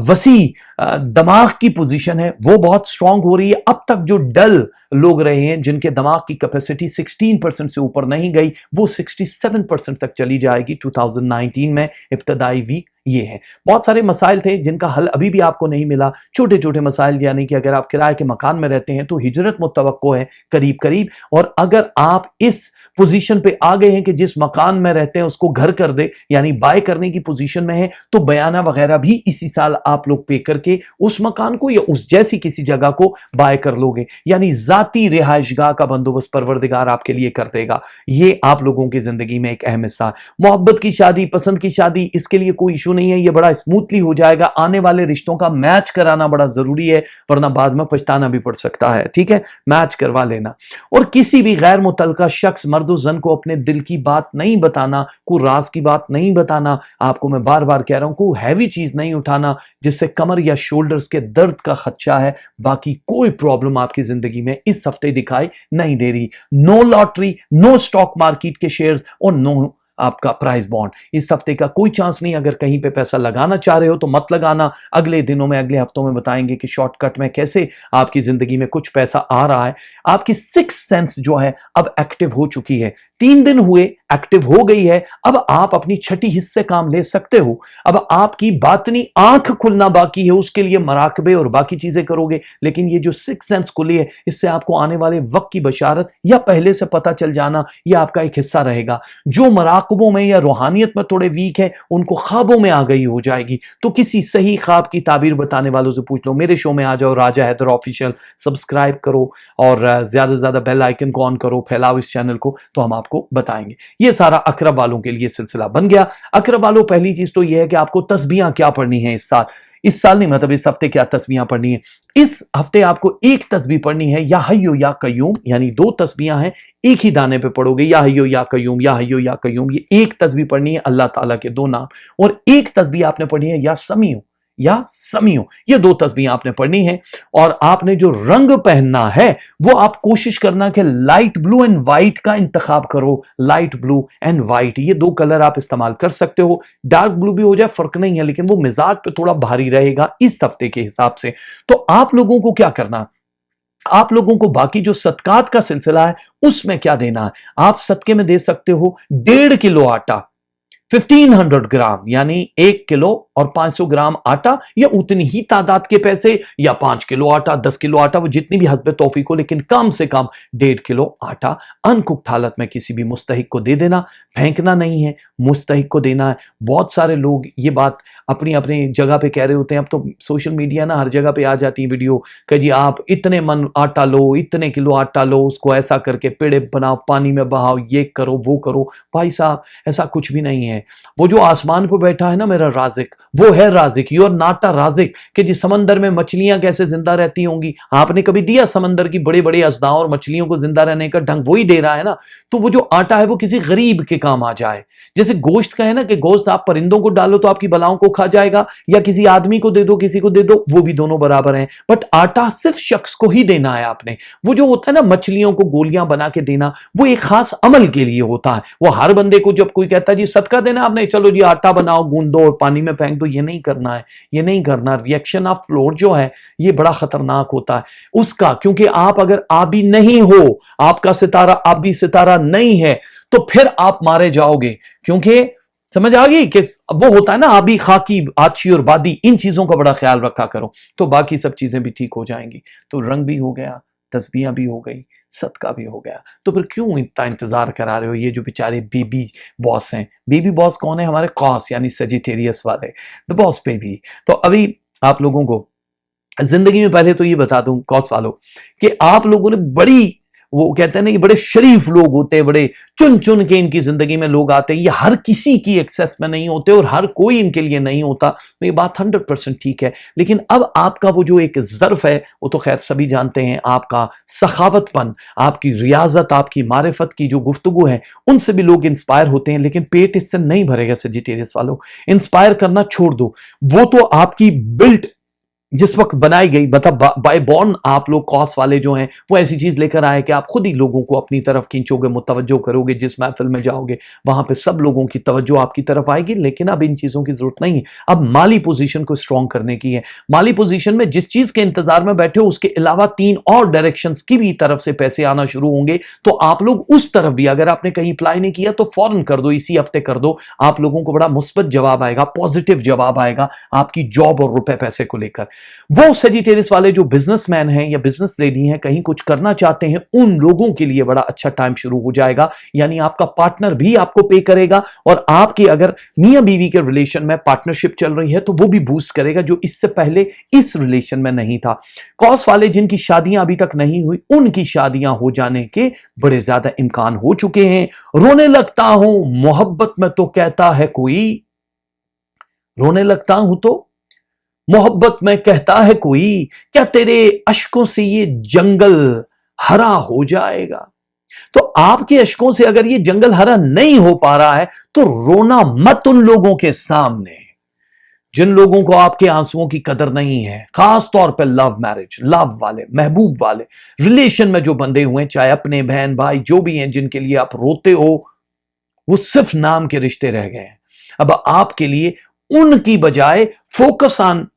वसी दिमाग की पोजीशन है वो बहुत स्ट्रांग हो रही है। अब तक जो डल लोग रहे हैं, जिनके दिमाग की कैपेसिटी 16% से ऊपर नहीं गई, वो 67% तक चली जाएगी 2019 में। इब्तदाई वीक ये है। बहुत सारे मसाइल थे जिनका हल अभी भी आपको नहीं मिला, छोटे छोटे मसाइल, यानी कि अगर आप किराए के मकान में रहते हैं तो हिजरत मुतवक्को है करीब करीब, और अगर आप इस पोजीशन पे आ गए हैं कि जिस मकान में रहते हैं उसको घर कर दे, यानी बाय करने की पोजीशन में है, तो बयाना वगैरह भी इसी साल आप लोग पे करके उस मकान को या उस जैसी किसी जगह को बाय कर लोगे, यानी जाती रिहाइशगाह का बंदोबस्त परवरदिगार आपके लिए कर देगा। ये आप लोगों की जिंदगी में एक अहम हिस्सा है। मोहब्बत की शादी, पसंद की शादी, इसके लिए कोई इशू नहीं है, ये बड़ा स्मूथली हो जाएगा। आने वाले रिश्तों का मैच कराना बड़ा जरूरी है, वरना बाद में पछताना भी पड़ सकता है। ठीक है, मैच करवा लेना। और किसी भी गैर मुतल्लका शख्स, मर्द जन को अपने दिल की बात नहीं बताना, कोई राज की बात नहीं बताना। आपको मैं बार बार कह रहा हूं, कोई हैवी चीज नहीं उठाना जिससे कमर या शोल्डर्स के दर्द का खदशा है। बाकी कोई प्रॉब्लम आपकी जिंदगी में इस हफ्ते दिखाई नहीं दे रही। No lottery, no stock market के शेयर्स और नो आपका प्राइस बॉन्ड। इस हफ्ते का कोई चांस नहीं। अगर कहीं पे पैसा लगाना चाह रहे हो तो मत लगाना। अगले दिनों में, अगले हफ्तों में बताएंगे कि शॉर्टकट में कैसे आपकी जिंदगी में कुछ पैसा आ रहा है। आपकी 6th सेंस जो है अब एक्टिव हो चुकी है। 3 दिन हुए, एक्टिव हो गई है। अब आप अपनी छठी हिस्से काम ले सकते हो। अब आपकी बातनी आंख खुलना बाकी है, उसके लिए मराकबे और बाकी चीजें करोगे। लेकिन ये जो 6th सेंस खुली है, इससे आपको आने वाले वक्त की बशारत या पहले से पता चल जाना, यह आपका एक हिस्सा रहेगा। जो मराकबों में या रूहानियत में थोड़े वीक है, उनको ख्वाबों में आ गई हो जाएगी। तो किसी सही ख्वाब की ताबीर बताने वालों से पूछ लो। मेरे शो में आ जाओ, राजा हैदर ऑफिशियल, सब्सक्राइब करो और ज्यादा से ज्यादा बेल आइकन को ऑन करो, फैलाओ इस चैनल को, तो हम आपको बताएंगे। ये सारा अकरब वालों के लिए सिलसिला बन गया। अकरब वालों, पहली चीज तो यह है कि आपको तस्बीहां क्या पढ़नी है इस साल नहीं, मतलब इस हफ्ते क्या तस्बीहां पढ़नी है। इस हफ्ते आपको एक तस्बीह पढ़नी है, या हय्यो या कय्यूम, यानी 2 तस्बीहां हैं, एक ही दाने पे पढ़ोगे, या हय्यो या कय्यूम, या हय्यो या कय्यूम। ये एक तस्बीह पढ़नी है, अल्लाह ताला के 2 नाम। और एक तस्बीह आपने पढ़नी है, या समीओ। ये 2 तस्बीह आपने पढ़नी है। और आपने जो रंग पहनना है वो आप कोशिश करना कि लाइट ब्लू एंड व्हाइट का इंतखाब करो। लाइट ब्लू एंड व्हाइट, ये 2 कलर आप इस्तेमाल कर सकते हो। डार्क ब्लू भी हो जाए, फर्क नहीं है, लेकिन वो मिजाज पे थोड़ा भारी रहेगा इस हफ्ते के हिसाब से। तो आप लोगों को क्या करना, आप लोगों को बाकी जो सदकात का सिलसिला है उसमें क्या देना है। आप सदके में दे सकते हो 1.5 किलो आटा, 1500 ग्राम, यानी 1 किलो और 500 ग्राम आटा, या उतनी ही तादाद के पैसे, या 5 किलो आटा, 10 किलो आटा, वो जितनी भी हस्बे तौफीक हो, लेकिन कम से कम 1.5 किलो आटा अनकुक्ड हालत में किसी भी मुस्तहिक को दे देना। फेंकना नहीं है, मुस्तहिक को देना है। बहुत सारे लोग ये बात अपनी अपनी जगह पे कह रहे होते हैं। अब तो सोशल मीडिया ना हर जगह पे आ जाती है वीडियो कि जी आप इतने मन आटा लो, इतने किलो आटा लो, उसको ऐसा करके पेड़े बनाओ, पानी में बहाओ, ये करो वो करो। भाई साहब ऐसा कुछ भी नहीं है। वो जो आसमान पे बैठा है ना मेरा राजिक, वो है Rajik. You are not a Rajik कि जी समंदर में मछलियां कैसे जिंदा रहती होंगी, आपने कभी दिया समंदर की बड़े बड़े अजदाहों और मछलियों को जिंदा रहने का ढंग? वही दे रहा है ना। तो वो जो आटा है वो किसी गरीब के काम आ जाए। जैसे गोश्त का है ना कि गोश्त आप परिंदों को डालो तो आपकी बलाओं को खा जाएगा, या किसी आदमी को दे दो किसी को दे दो, वो भी दोनों बराबर हैं। बट आटा सिर्फ शख्स को ही देना है आपने। वो जो होता है ना मछलियों को गोलियां बना के देना, वो एक खास अमल के लिए होता है। वो हर बंदे को जब कोई कहता है जी सदका देना आपने, चलो जी आटा बनाओ, गूंद दो और पानी में फेंक दो, ये नहीं करना है। ये नहीं करना। रिएक्शन ऑफ फ्लोर जो है ये बड़ा खतरनाक होता है उसका, क्योंकि आप अगर आबी नहीं हो, आपका सितारा आबी सितारा नहीं है, तो फिर आप मारे जाओगे। क्योंकि समझ आ गई कि वो होता है ना आबी खाकी आछी और बादी, इन चीजों का बड़ा ख्याल रखा करो, तो बाकी सब चीजें भी ठीक हो जाएंगी। तो रंग भी हो गया, तस्बीहां भी हो गई, सदका भी हो गया। तो फिर क्यों इतना इंतजार करा रहे हो? ये जो बेचारे बेबी बॉस हैं, बेबी बॉस कौन है? हमारे कॉस यानी सजिटेरियस वाले, द बॉस बेबी। तो अभी आप लोगों को जिंदगी में पहले तो ये बता दूं कॉस वालों कि आप लोगों ने बड़ी, वो कहते हैं ना, ये बड़े शरीफ लोग होते हैं, बड़े चुन चुन के इनकी जिंदगी में लोग आते हैं। ये हर किसी की एक्सेस में नहीं होते और हर कोई इनके लिए नहीं होता। तो ये बात 100% ठीक है। लेकिन अब आपका वो जो एक ज़र्फ है वो तो खैर सभी जानते हैं, आपका सखावतपन, आपकी रियाजत, आपकी मारिफत की जो गुफ्तगू है, उनसे भी लोग इंस्पायर होते हैं। लेकिन पेट इससे नहीं भरेगा सजिटेरियस वालों, इंस्पायर करना छोड़ दो। वो तो आपकी बिल्ट जिस वक्त बनाई गई, मतलब बाय बॉर्न आप लोग कॉस वाले जो हैं वो ऐसी चीज लेकर आए कि आप खुद ही लोगों को अपनी तरफ खींचोगे, मुतवज्जो करोगे। जिस महफिल में जाओगे वहां पे सब लोगों की तवज्जो आपकी तरफ आएगी। लेकिन अब इन चीजों की जरूरत नहीं है। अब माली पोजीशन को स्ट्रॉन्ग करने की है। माली पोजीशन में जिस चीज के इंतजार में बैठे हो उसके अलावा 3 और डायरेक्शन की भी तरफ से पैसे आना शुरू होंगे। तो आप लोग उस तरफ भी, अगर आपने कहीं अप्लाई नहीं किया तो फौरन कर दो, इसी हफ्ते कर दो। आप लोगों को बड़ा मुस्बत जवाब आएगा, पॉजिटिव जवाब आएगा आपकी जॉब और रुपए पैसे को लेकर। वो सजिटेरियस वाले जो बिजनेसमैन हैं या बिजनेस लेडी हैं, कहीं कुछ करना चाहते हैं, उन लोगों के लिए बड़ा अच्छा टाइम शुरू हो जाएगा। यानी आपका पार्टनर भी आपको पे करेगा, और आपकी अगर मियां बीवी के रिलेशन में पार्टनरशिप चल रही है तो वो भी बूस्ट करेगा, जो इससे पहले इस रिलेशन में नहीं था। कॉस वाले जिनकी शादियां अभी तक नहीं हुई, उनकी शादियां हो जाने के बड़े ज्यादा इम्कान हो चुके हैं। रोने लगता हूं मोहब्बत में तो कहता है कोई, रोने लगता हूं तो मोहब्बत में कहता है कोई, क्या तेरे अश्कों से ये जंगल हरा हो जाएगा? तो आपके अश्कों से अगर ये जंगल हरा नहीं हो पा रहा है तो रोना मत उन लोगों के सामने जिन लोगों को आपके आंसुओं की कदर नहीं है। खास तौर पर लव मैरिज, लव वाले, महबूब वाले रिलेशन में जो बंधे हुए, चाहे अपने बहन भाई जो भी हैं, जिनके लिए आप रोते हो, वो सिर्फ नाम के रिश्ते रह गए हैं। अब आपके लिए उनकी बजाय फोकस ऑन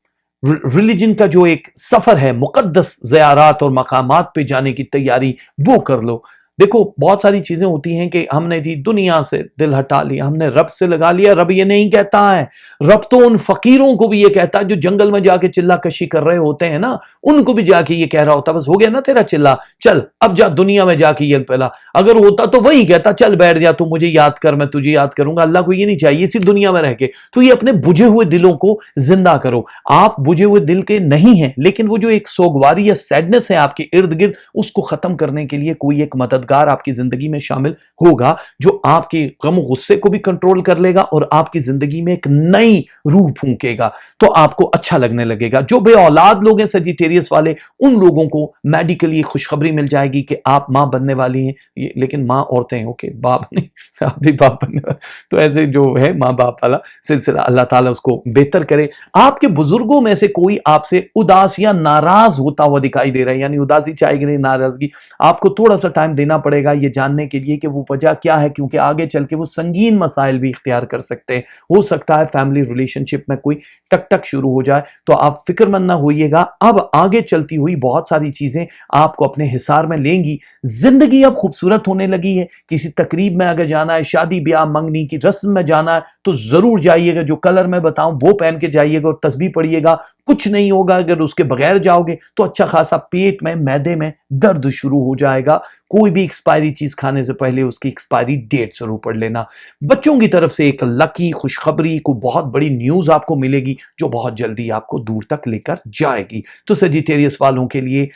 रिलीजन का जो एक सफर है, मुकद्दस ज़ियारात और मकामात पे जाने की तैयारी, वो कर लो। देखो बहुत सारी चीजें होती हैं कि हमने जी दुनिया से दिल हटा लिया, हमने रब से लगा लिया। रब ये नहीं कहता है, रब तो उन फकीरों को भी ये कहता है जो जंगल में जाके चिल्ला कशी कर रहे होते हैं ना, उनको भी जाके ये कह रहा होता, बस हो गया ना तेरा चिल्ला, चल अब जा दुनिया में जाके ये पहला। अगर होता तो वही कहता, चल बैठ जा, तू मुझे याद कर, मैं तुझे याद करूंगा। अल्लाह को ये नहीं चाहिए इसी दुनिया में रह के। तो ये अपने बुझे हुए दिलों को जिंदा करो। आप बुझे हुए दिल के नहीं हैं, लेकिन वो जो एक सोगवारी या सैडनेस है आपके इर्द गिर्द, उसको खत्म करने के लिए कोई एक मददगार आपकी जिंदगी में शामिल होगा, जो आपके गम गुस्से को भी कंट्रोल कर लेगा और आपकी जिंदगी में एक नई रूह फूंकेगा, तो आपको अच्छा लगने लगेगा। जो बे औलाद लोग हैं सजिटेरियस वाले, उन लोगों को मेडिकली खुशखबरी मिल जाएगी कि आप मां बनने वाली हैं। ये लेकिन मां औरतें हैं, ओके, बाप नहीं, आप भी बाप बनने वाले। तो ऐसे जो है मां बाप वाला सिलसिला, अल्लाह ताला उसको बेहतर करे। आपके बुजुर्गों में से कोई आपसे उदास या नाराज होता हुआ दिखाई दे रहा है, यानी उदासी चाहेगी नहीं, नाराजगी, आपको थोड़ा सा टाइम देना पड़ेगा ये जानने के लिए कि वो वजह क्या है, क्योंकि आगे चल के वो संगीन मसाइल भी इख्तियार कर सकते हैं। हो सकता है फैमिली रिलेशनशिप में कोई टक टक शुरू हो जाए, तो आप फिक्रमंद ना होइएगा। अब आगे चलती हुई बहुत सारी चीजें आपको अपने हिसार में लेंगी। जिंदगी अब खूबसूरत होने लगी है। किसी तकरीब में अगर जाना है, शादी ब्याह मंगनी की रस्म में जाना है, तो जरूर जाइएगा। जो कलर मैं बताऊं वो पहन के जाइएगा और तस्बीह पढ़िएगा। कुछ नहीं होगा अगर उसके बगैर जाओगे तो अच्छा खासा पेट में, मैदे में दर्द शुरू हो जाएगा। कोई भी एक्सपायरी चीज खाने से पहले उसकी एक्सपायरी डेट जरूर पढ़ लेना। बच्चों की तरफ से एक लकी खुशखबरी को बहुत बड़ी न्यूज आपको मिलेगी जो बहुत जल्दी आपको दूर तक लेकर जाएगी। तो सजिटेरियस वालों के लिए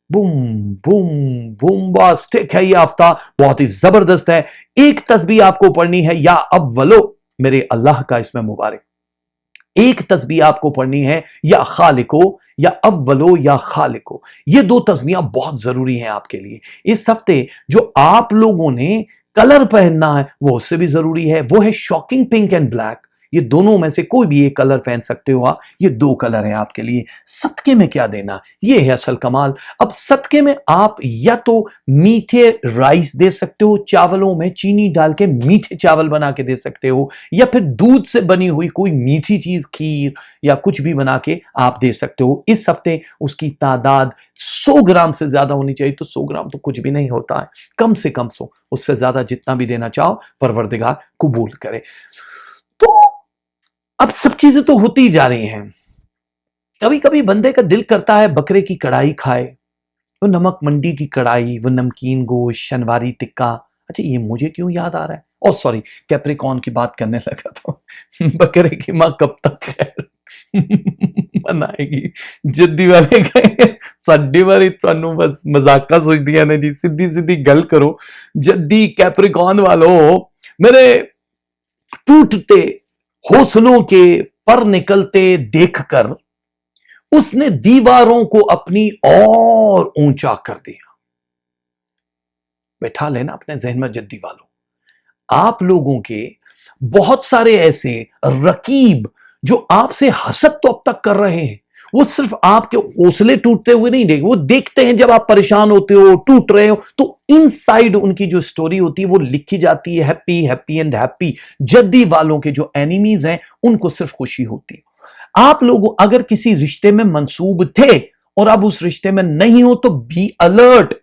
बूम बूम बूम्बास्टिक है ये हफ्ता, बहुत ही जबरदस्त है। एक तस्बीह आपको पढ़नी है, या अव्वलो मेरे अल्लाह का इसमें मुबारक। एक तस्बीह आपको पढ़नी है, या खालिको या अव्वलो या खालिको। ये दो तस्बीहां बहुत जरूरी हैं आपके लिए इस हफ्ते। जो आप लोगों ने कलर पहनना है वो उससे भी जरूरी है, वो है शॉकिंग पिंक एंड ब्लैक। ये दोनों में से कोई भी एक कलर पहन सकते हो आप, ये दो कलर हैं आपके लिए। सदके में क्या देना, ये है असल कमाल। अब सदके में आप या तो मीठे राइस दे सकते हो, चावलों में चीनी डाल के मीठे चावल बना के दे सकते हो, या फिर दूध से बनी हुई कोई मीठी चीज, खीर या कुछ भी बना के आप दे सकते हो। इस हफ्ते उसकी तादाद 100 ग्राम से ज्यादा होनी चाहिए। तो 100 ग्राम तो कुछ भी नहीं होता है, कम से कम 100, उससे ज्यादा जितना भी देना चाहो परवरदिगार कबूल करे। तो अब सब चीजें तो होती जा रही हैं। कभी कभी बंदे का दिल करता है बकरे की कढ़ाई खाए, वो नमक मंडी की कढ़ाई, वो नमकीन गोश्त, शनवारी टिक्का। अच्छा, ये मुझे क्यों याद आ रहा है, ओ सॉरी, कैप्रिकॉर्न की बात करने लगा तो बकरे की मां कब तक खैर बनाएगी। जद्दी वाले कहेंगे साडी बारी तुहानू बस मजाका सोच दिया ने जी, सीधी सीधी गल करो। जद्दी कैप्रिकॉर्न वालों, मेरे टूटते हौसलों के पर निकलते देखकर उसने दीवारों को अपनी और ऊंचा कर दिया। बैठा लेना अपने जहन में जद्दी वालों, आप लोगों के बहुत सारे ऐसे रकीब जो आपसे हसद तो अब तक कर रहे हैं, वो सिर्फ आपके हौसले टूटते हुए नहीं देखे, वो देखते हैं जब आप परेशान होते हो, टूट रहे हो, तो इनसाइड उनकी जो स्टोरी होती है वो लिखी जाती है, हैप्पी हैप्पी एंड हैप्पी। जद्दी वालों के जो एनिमीज हैं उनको सिर्फ खुशी होती है। आप लोग अगर किसी रिश्ते में मंसूब थे और अब उस रिश्ते में नहीं हो तो बी अलर्ट।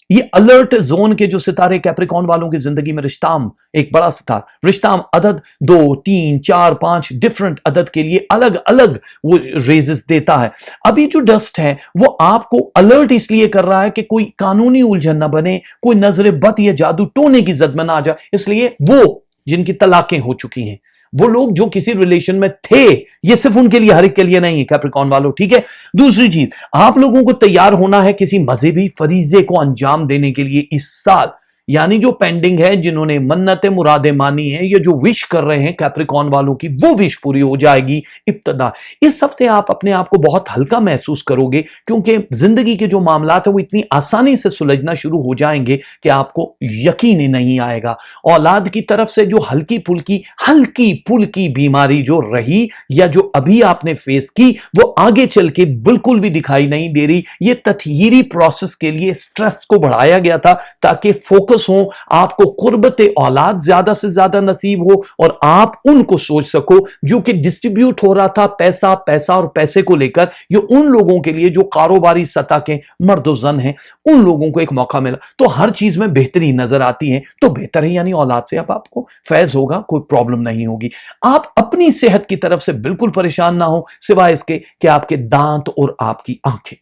ये अलर्ट जोन के जो सितारे कैप्रिकॉर्न वालों की जिंदगी में, रिश्ताम एक बड़ा सितारा, रिश्ताम अदद 2 3 4 5 डिफरेंट अदद के लिए अलग अलग वो रेजेस देता है। अभी जो डस्ट है वो आपको अलर्ट इसलिए कर रहा है कि कोई कानूनी उलझन ना बने, कोई नजर बद या जादू टोने की जद में ना आ जाए। इसलिए वो जिनकी तलाकें हो चुकी हैं, वो लोग जो किसी रिलेशन में थे, ये सिर्फ उनके लिए, हर एक के लिए नहीं है कैप्रिकॉर्न वालों, ठीक है। दूसरी चीज, आप लोगों को तैयार होना है किसी मजहबी फरीजे को अंजाम देने के लिए इस साल। यानी जो पेंडिंग है, जिन्होंने मन्नतें मुरादें मानी है, ये जो विश कर रहे हैं कैप्रिकॉर्न वालों की, वो विश पूरी हो जाएगी इब्तदा। इस हफ्ते आप अपने आप को बहुत हल्का महसूस करोगे, क्योंकि जिंदगी के जो मामलात है वो इतनी आसानी से सुलझना शुरू हो जाएंगे कि आपको यकीन ही नहीं आएगा। औलाद की तरफ से जो हल्की फुल्की बीमारी जो रही या जो अभी आपने फेस की, वो आगे चल के बिल्कुल भी दिखाई नहीं दे रही। ये तत्हीरी प्रोसेस के लिए स्ट्रेस को बढ़ाया गया था ताकि फोकस हो, आपको कुर्बत औलाद ज्यादा से ज्यादा नसीब हो और आप उनको सोच सको। जो कि डिस्ट्रीब्यूट हो रहा था पैसा और पैसे को लेकर, ये उन लोगों के लिए जो कारोबारी सतह के मर्द जन हैं, उन लोगों को एक मौका मिला। तो हर चीज में बेहतरी नजर आती है, तो बेहतर है, यानी औलाद से अब आपको फैज होगा, कोई प्रॉब्लम नहीं होगी। आप अपनी सेहत की तरफ से बिल्कुल परेशान ना हो, सिवाय इसके कि आपके दांत और आपकी आंखें,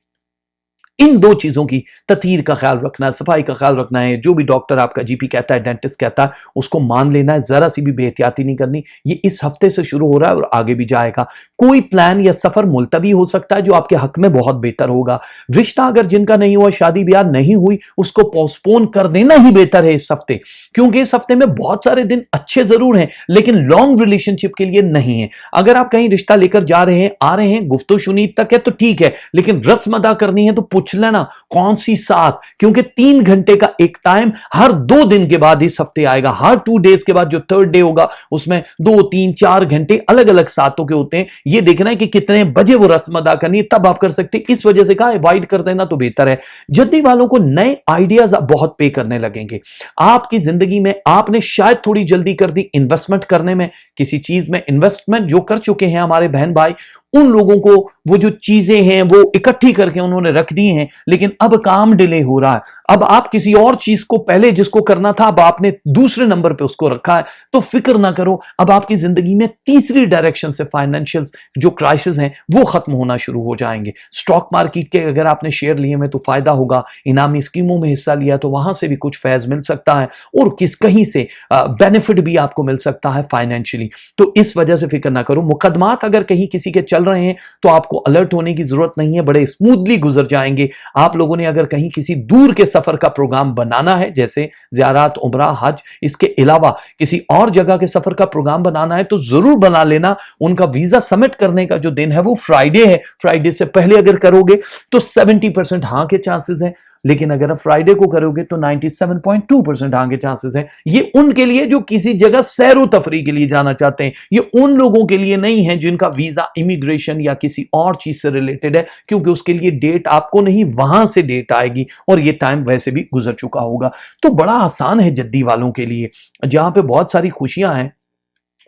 इन दो चीजों की ततीर का ख्याल रखना है, सफाई का ख्याल रखना है। जो भी डॉक्टर आपका जीपी कहता है, डेंटिस्ट कहता है, उसको मान लेना है, जरा सी भी बेहतियाती नहीं करनी। ये इस हफ्ते से शुरू हो रहा है और आगे भी जाएगा। कोई प्लान या सफर मुलतवी हो सकता है जो आपके हक में बहुत बेहतर होगा। रिश्ता अगर जिनका नहीं हुआ, शादी ब्याह नहीं हुई, उसको पोस्टपोन कर देना ही बेहतर है इस हफ्ते, क्योंकि इस हफ्ते में बहुत सारे दिन अच्छे जरूर हैं लेकिन लॉन्ग रिलेशनशिप के लिए नहीं है। अगर आप कहीं रिश्ता लेकर जा रहे हैं, आ रहे हैं, गुफ्तो शुनीद तक है तो ठीक है, लेकिन रस्म अदा करनी है तो पूछ लेना कौन सी साथ, क्योंकि 3 घंटे का एक टाइम हर 2 दिन के बाद इस हफ्ते आएगा। हर 2 डेज के बाद जो 3rd डे होगा उसमें 2 3 4 घंटे अलग अलग सातों के होते हैं। ये देखना है कि कितने बजे वो रस्म अदा करनी है, तब आप कर सकते हैं। इस वजह से कहा अवॉइड कर देना तो बेहतर है। जद्दी वालों को नए आइडियाज बहुत पे करने लगेंगे आपकी जिंदगी में। आपने शायद थोड़ी जल्दी कर दी इन्वेस्टमेंट करने में, किसी चीज में इन्वेस्टमेंट जो कर चुके हैं हमारे बहन भाई, उन लोगों को वो जो चीजें हैं वो इकट्ठी करके उन्होंने रख दी हैं, लेकिन अब काम डिले हो रहा है। अब आप किसी और चीज को पहले जिसको करना था अब आपने दूसरे नंबर पे उसको रखा है। तो फिक्र ना करो, अब आपकी जिंदगी में तीसरी डायरेक्शन से फाइनेंशियल जो क्राइसिस हैं वो खत्म होना शुरू हो जाएंगे। स्टॉक मार्केट के अगर आपने शेयर लिए हुए तो फायदा होगा, इनामी स्कीमों में हिस्सा लिया तो वहां से भी कुछ फैज मिल सकता है, और कहीं से बेनिफिट भी आपको मिल सकता है फाइनेंशियली। तो इस वजह से फिक्र ना करो। मुकदमात अगर कहीं किसी के चल रहे हैं तो आपको अलर्ट होने की जरूरत नहीं है, बड़े स्मूथली गुजर जाएंगे। आप लोगों ने अगर कहीं किसी दूर के सफर का प्रोग्राम बनाना है, जैसे ज़ियारत, उम्रा, हज, इसके अलावा किसी और जगह के सफर का प्रोग्राम बनाना है तो जरूर बना लेना। उनका वीजा सबमिट करने का जो दिन है वो फ्राइडे है। फ्राइडे से पहले अगर करोगे तो 70% हाँ के चांसेस हैं, लेकिन अगर आप फ्राइडे को करोगे तो 97.2% हाँ के चांसेस हैं। ये उनके लिए जो किसी जगह सैरो तफरी के लिए जाना चाहते हैं, ये उन लोगों के लिए नहीं है जिनका वीजा इमिग्रेशन या किसी और चीज से रिलेटेड है, क्योंकि उसके लिए डेट आपको नहीं, वहां से डेट आएगी और ये टाइम वैसे भी गुजर चुका होगा। तो बड़ा आसान है जद्दी वालों के लिए, जहां पे बहुत सारी खुशियां हैं।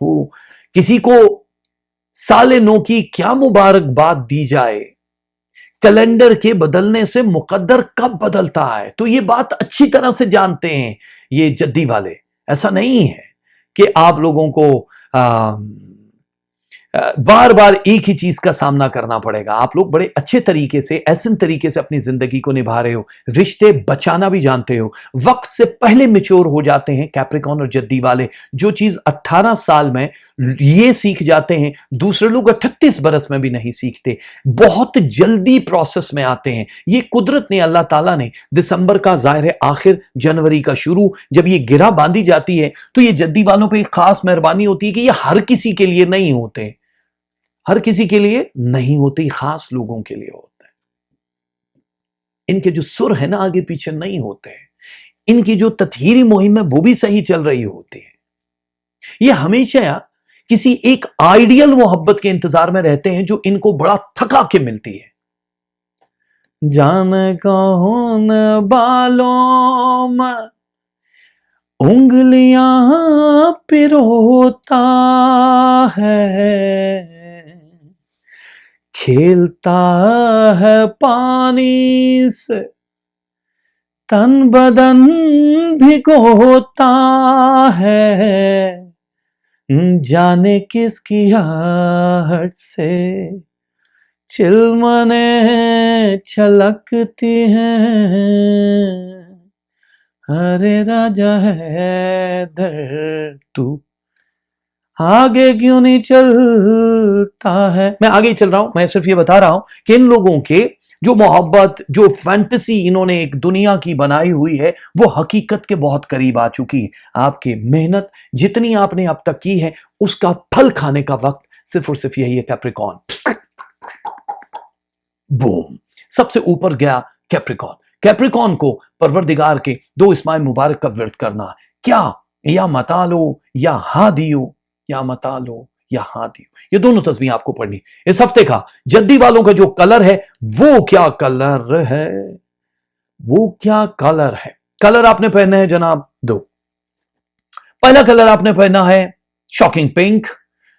वो किसी को साले नो की क्या मुबारकबाद दी जाए, कैलेंडर के बदलने से मुकद्दर कब बदलता है, तो ये बात अच्छी तरह से जानते हैं ये जद्दी वाले। ऐसा नहीं है कि आप लोगों को बार बार एक ही चीज का सामना करना पड़ेगा। आप लोग बड़े अच्छे तरीके से, ऐसे तरीके से अपनी जिंदगी को निभा रहे हो, रिश्ते बचाना भी जानते हो, वक्त से पहले मैच्योर हो जाते हैं कैप्रिकॉर्न और जद्दी वाले। जो चीज 18 साल में ये सीख जाते हैं, दूसरे लोग 38 बरस में भी नहीं सीखते, बहुत जल्दी प्रोसेस में आते हैं। ये कुदरत ने, अल्लाह ताला ने दिसंबर का जाहिर है आखिर, जनवरी का शुरू, जब ये गिरा बांधी जाती है तो ये जद्दी वालों पे एक खास मेहरबानी होती है कि ये हर किसी के लिए नहीं होते, हर किसी के लिए नहीं होती, खास लोगों के लिए होते हैं। इनके जो सुर है ना आगे पीछे नहीं होते हैं, इनकी जो तत्हीरी मुहिम है वो भी सही चल रही होती है। ये हमेशा किसी एक आइडियल मोहब्बत के इंतजार में रहते हैं जो इनको बड़ा थका के मिलती है। जान कौन बालों में उंगलियां पिरोता है, खेलता है पानी से तन बदन भिगोता है, जाने किसकी आहट से चिलमने छलकती हैं, अरे राजा हैदर तू आगे क्यों नहीं चलता है। मैं आगे ही चल रहा हूं, मैं सिर्फ ये बता रहा हूं कि इन लोगों के जो मोहब्बत, जो फैंटेसी इन्होंने एक दुनिया की बनाई हुई है, वो हकीकत के बहुत करीब आ चुकी है। आपकी मेहनत जितनी आपने अब तक की है उसका फल खाने का वक्त सिर्फ और सिर्फ यही है कैप्रिकॉर्न। बूम, सबसे ऊपर गया कैप्रिकॉर्न। कैप्रिकॉर्न को परवरदिगार के 2 इस्माइल मुबारक का विर्द करना। क्या? या मता लो या हादियो, या मता लो या हादियो, ये दोनों तस्बीह आपको पढ़नी। इस हफ्ते का जद्दी वालों का जो कलर है वो क्या कलर है, वो क्या कलर है। कलर आपने पहना है जनाब 2। पहला कलर आपने पहना है शॉकिंग पिंक,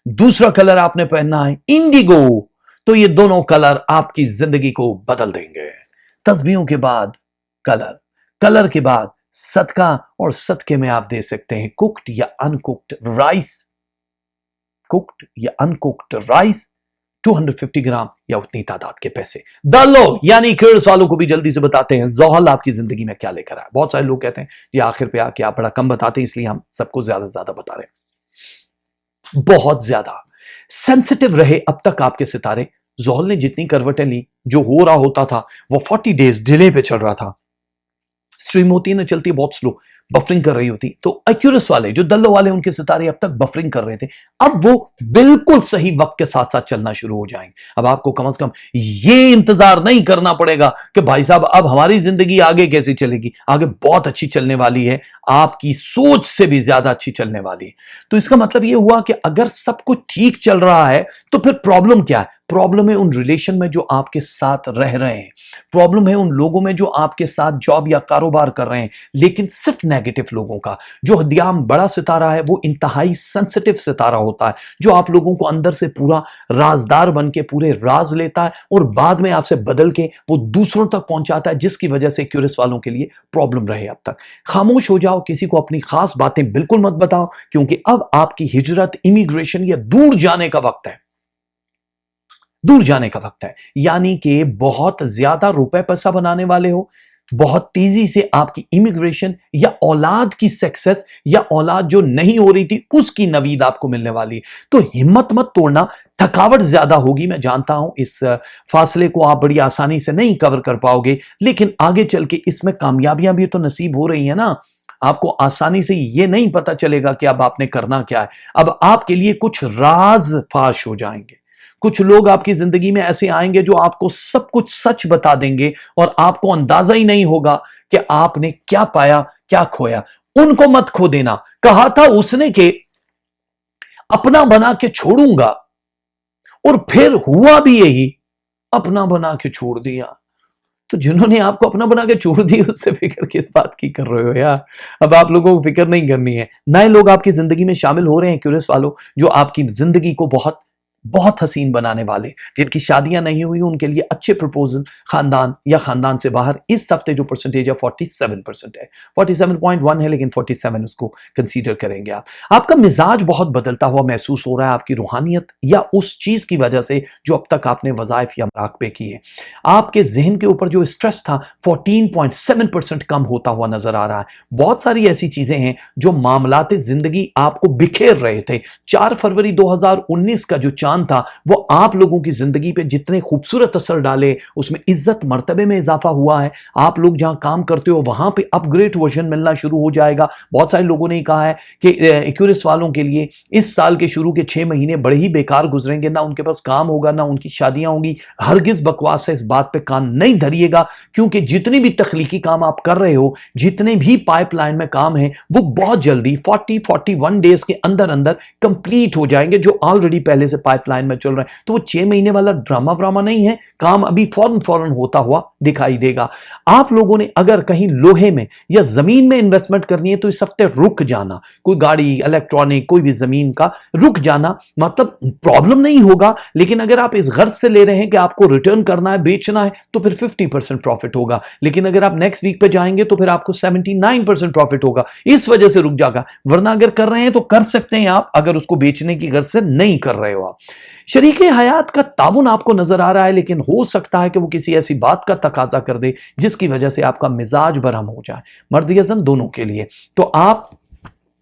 दूसरा कलर आपने पहना है इंडिगो। तो ये दोनों कलर आपकी जिंदगी को बदल देंगे। तस्बीहों के बाद कलर, कलर के बाद सदका, और सदके में आप दे सकते हैं कुक्ड या अनकुक्ड राइस, कुक्ड या अनकुक्ड राइस 250 ग्राम या उतनी तादाद के पैसे। दलो यानी किर्स वालों को भी जल्दी से बताते हैं ज़ोहल आपकी जिंदगी में क्या लेकर आया। बहुत सारे लोग कहते हैं ये आखिर पे आके आप बड़ा कम बताते हैं, इसलिए हम सबको ज्यादा से ज्यादा बता रहे हैं। बहुत ज्यादा सेंसिटिव रहे अब तक आपके सितारे। ज़ोहल ने जितनी करवटें ली, जो हो रहा होता था वो 40 डेज डिले पे चल रहा था। स्ट्रीम होती है ना, चलती है बहुत स्लो, बफरिंग कर रही होती। तो एक्यूरस वाले, जो दल्लो वाले, उनके सितारे अब तक बफरिंग कर रहे थे, अब वो बिल्कुल सही वक्त के साथ साथ चलना शुरू हो जाएंगे। अब आपको कम से कम ये इंतजार नहीं करना पड़ेगा कि भाई साहब अब हमारी जिंदगी आगे कैसे चलेगी। आगे बहुत अच्छी चलने वाली है, आपकी सोच से भी ज्यादा अच्छी चलने वाली है। तो इसका मतलब ये हुआ कि अगर सब कुछ ठीक चल रहा है तो फिर प्रॉब्लम क्या है? प्रॉब्लम है उन रिलेशन में जो आपके साथ रह रहे हैं, प्रॉब्लम है उन लोगों में जो आपके साथ जॉब या कारोबार कर रहे हैं, लेकिन सिर्फ नेगेटिव लोगों का। जो हदियाम बड़ा सितारा है वो इंतहाई सेंसिटिव सितारा होता है, जो आप लोगों को अंदर से पूरा राजदार बन के पूरे राज लेता है और बाद में आपसे बदल के वो दूसरों तक पहुंचाता है, जिसकी वजह से क्यूरियस वालों के लिए प्रॉब्लम रहे। अब तक खामोश हो जाओ, किसी को अपनी खास बातें बिल्कुल मत बताओ, क्योंकि अब आपकी हिजरत, इमिग्रेशन या दूर जाने का वक्त है। दूर जाने का वक्त है, यानी कि बहुत ज्यादा रुपए पैसा बनाने वाले हो, बहुत तेजी से आपकी इमिग्रेशन या औलाद की सक्सेस या औलाद जो नहीं हो रही थी उसकी नवीद आपको मिलने वाली। तो हिम्मत मत तोड़ना, थकावट ज्यादा होगी, मैं जानता हूं इस फासले को आप बड़ी आसानी से नहीं कवर कर पाओगे, लेकिन आगे चल के इसमें कामयाबियां भी तो नसीब हो रही है ना। आपको आसानी से ये नहीं पता चलेगा कि अब आपने करना क्या है। अब आपके लिए कुछ राज फाश हो जाएंगे, कुछ लोग आपकी जिंदगी में ऐसे आएंगे जो आपको सब कुछ सच बता देंगे और आपको अंदाजा ही नहीं होगा कि आपने क्या पाया क्या खोया। उनको मत खो देना। कहा था उसने कि अपना बना के छोड़ूंगा, और फिर हुआ भी यही, अपना बना के छोड़ दिया। तो जिन्होंने आपको अपना बना के छोड़ दिया उससे फिक्र किस बात की कर रहे हो यार। अब आप लोगों को फिक्र नहीं करनी है। नए लोग आपकी जिंदगी में शामिल हो रहे हैं क्यूरियस वालों, जो आपकी जिंदगी को बहुत बहुत हसीन बनाने वाले। जिनकी शादियां नहीं हुई उनके लिए अच्छे प्रपोजल खानदान या खानदान से बाहर। इस हफ्ते जो परसेंटेज है 47% है, 47.1 है, लेकिन 47 उसको कंसीडर करेंगे आप। आपका मिजाज बहुत बदलता हुआ महसूस हो रहा है, आपकी रूहानियत या उस चीज की वजह से जो अब तक आपने वजाइफ या मराकबे किए। आपके जहन के ऊपर जो स्ट्रेस था 14.7% कम होता हुआ नजर आ रहा है। बहुत सारी ऐसी चीजें हैं जो मामलाते जिंदगी आपको बिखेर रहे थे। 4 फरवरी 2019 का जो चांद था वो आप लोगों की जिंदगी पे जितने खूबसूरत असर डाले, उसमें इज्जत मर्तबे में इजाफा हुआ है। आप लोग जहां काम करते हो वहां पे अपग्रेड वर्जन मिलना शुरू हो जाएगा। बहुत सारे लोगों ने कहा है कि एक्यूरियस वालों के लिए इस साल के शुरू के 6 महीने बड़े ही बेकार गुजरेंगे, ना उनके पास काम होगा ना उनकी शादियां होंगी। हरगिज बकवास है, इस बात पे कान नहीं धरिएगा, क्योंकि जितनी भी तख्लीकी काम आप कर रहे हो, जितने भी पाइपलाइन में काम है, वो बहुत जल्दी 41 डेज के अंदर अंदर कंप्लीट हो जाएंगे, जो ऑलरेडी पहले से पाइपलाइन में चल रहे हैं। तो वो 6 महीने वाला ड्रामा व्रामा नहीं है, काम अभी फौरन फौरन होता हुआ दिखाई देगा। आप लोगों ने अगर कहीं लोहे में या जमीन में इन्वेस्टमेंट करनी है तो इस हफ्ते रुक जाना। कोई गाड़ी, इलेक्ट्रॉनिक, कोई भी जमीन का रुक जाना, मतलब प्रॉब्लम नहीं होगा, लेकिन अगर आप इस गर्ज से ले रहे हैं कि आपको रिटर्न करना है, बेचना है, तो फिर 50% प्रॉफिट होगा। लेकिन अगर आप नेक्स्ट वीक पे जाएंगे तो फिर आपको 79% प्रॉफिट होगा। इस वजह से रुक जाएगा, वरना अगर कर रहे हैं तो कर सकते हैं आप, अगर उसको बेचने की गर्ज से नहीं कर रहे हो आप। शरीके हयात का ताबुन आपको नजर आ रहा है, लेकिन हो सकता है कि वो किसी ऐसी बात का तकाजा कर दे जिसकी वजह से आपका मिजाज बरहम हो जाए, मर्द या जन दोनों के लिए। तो आप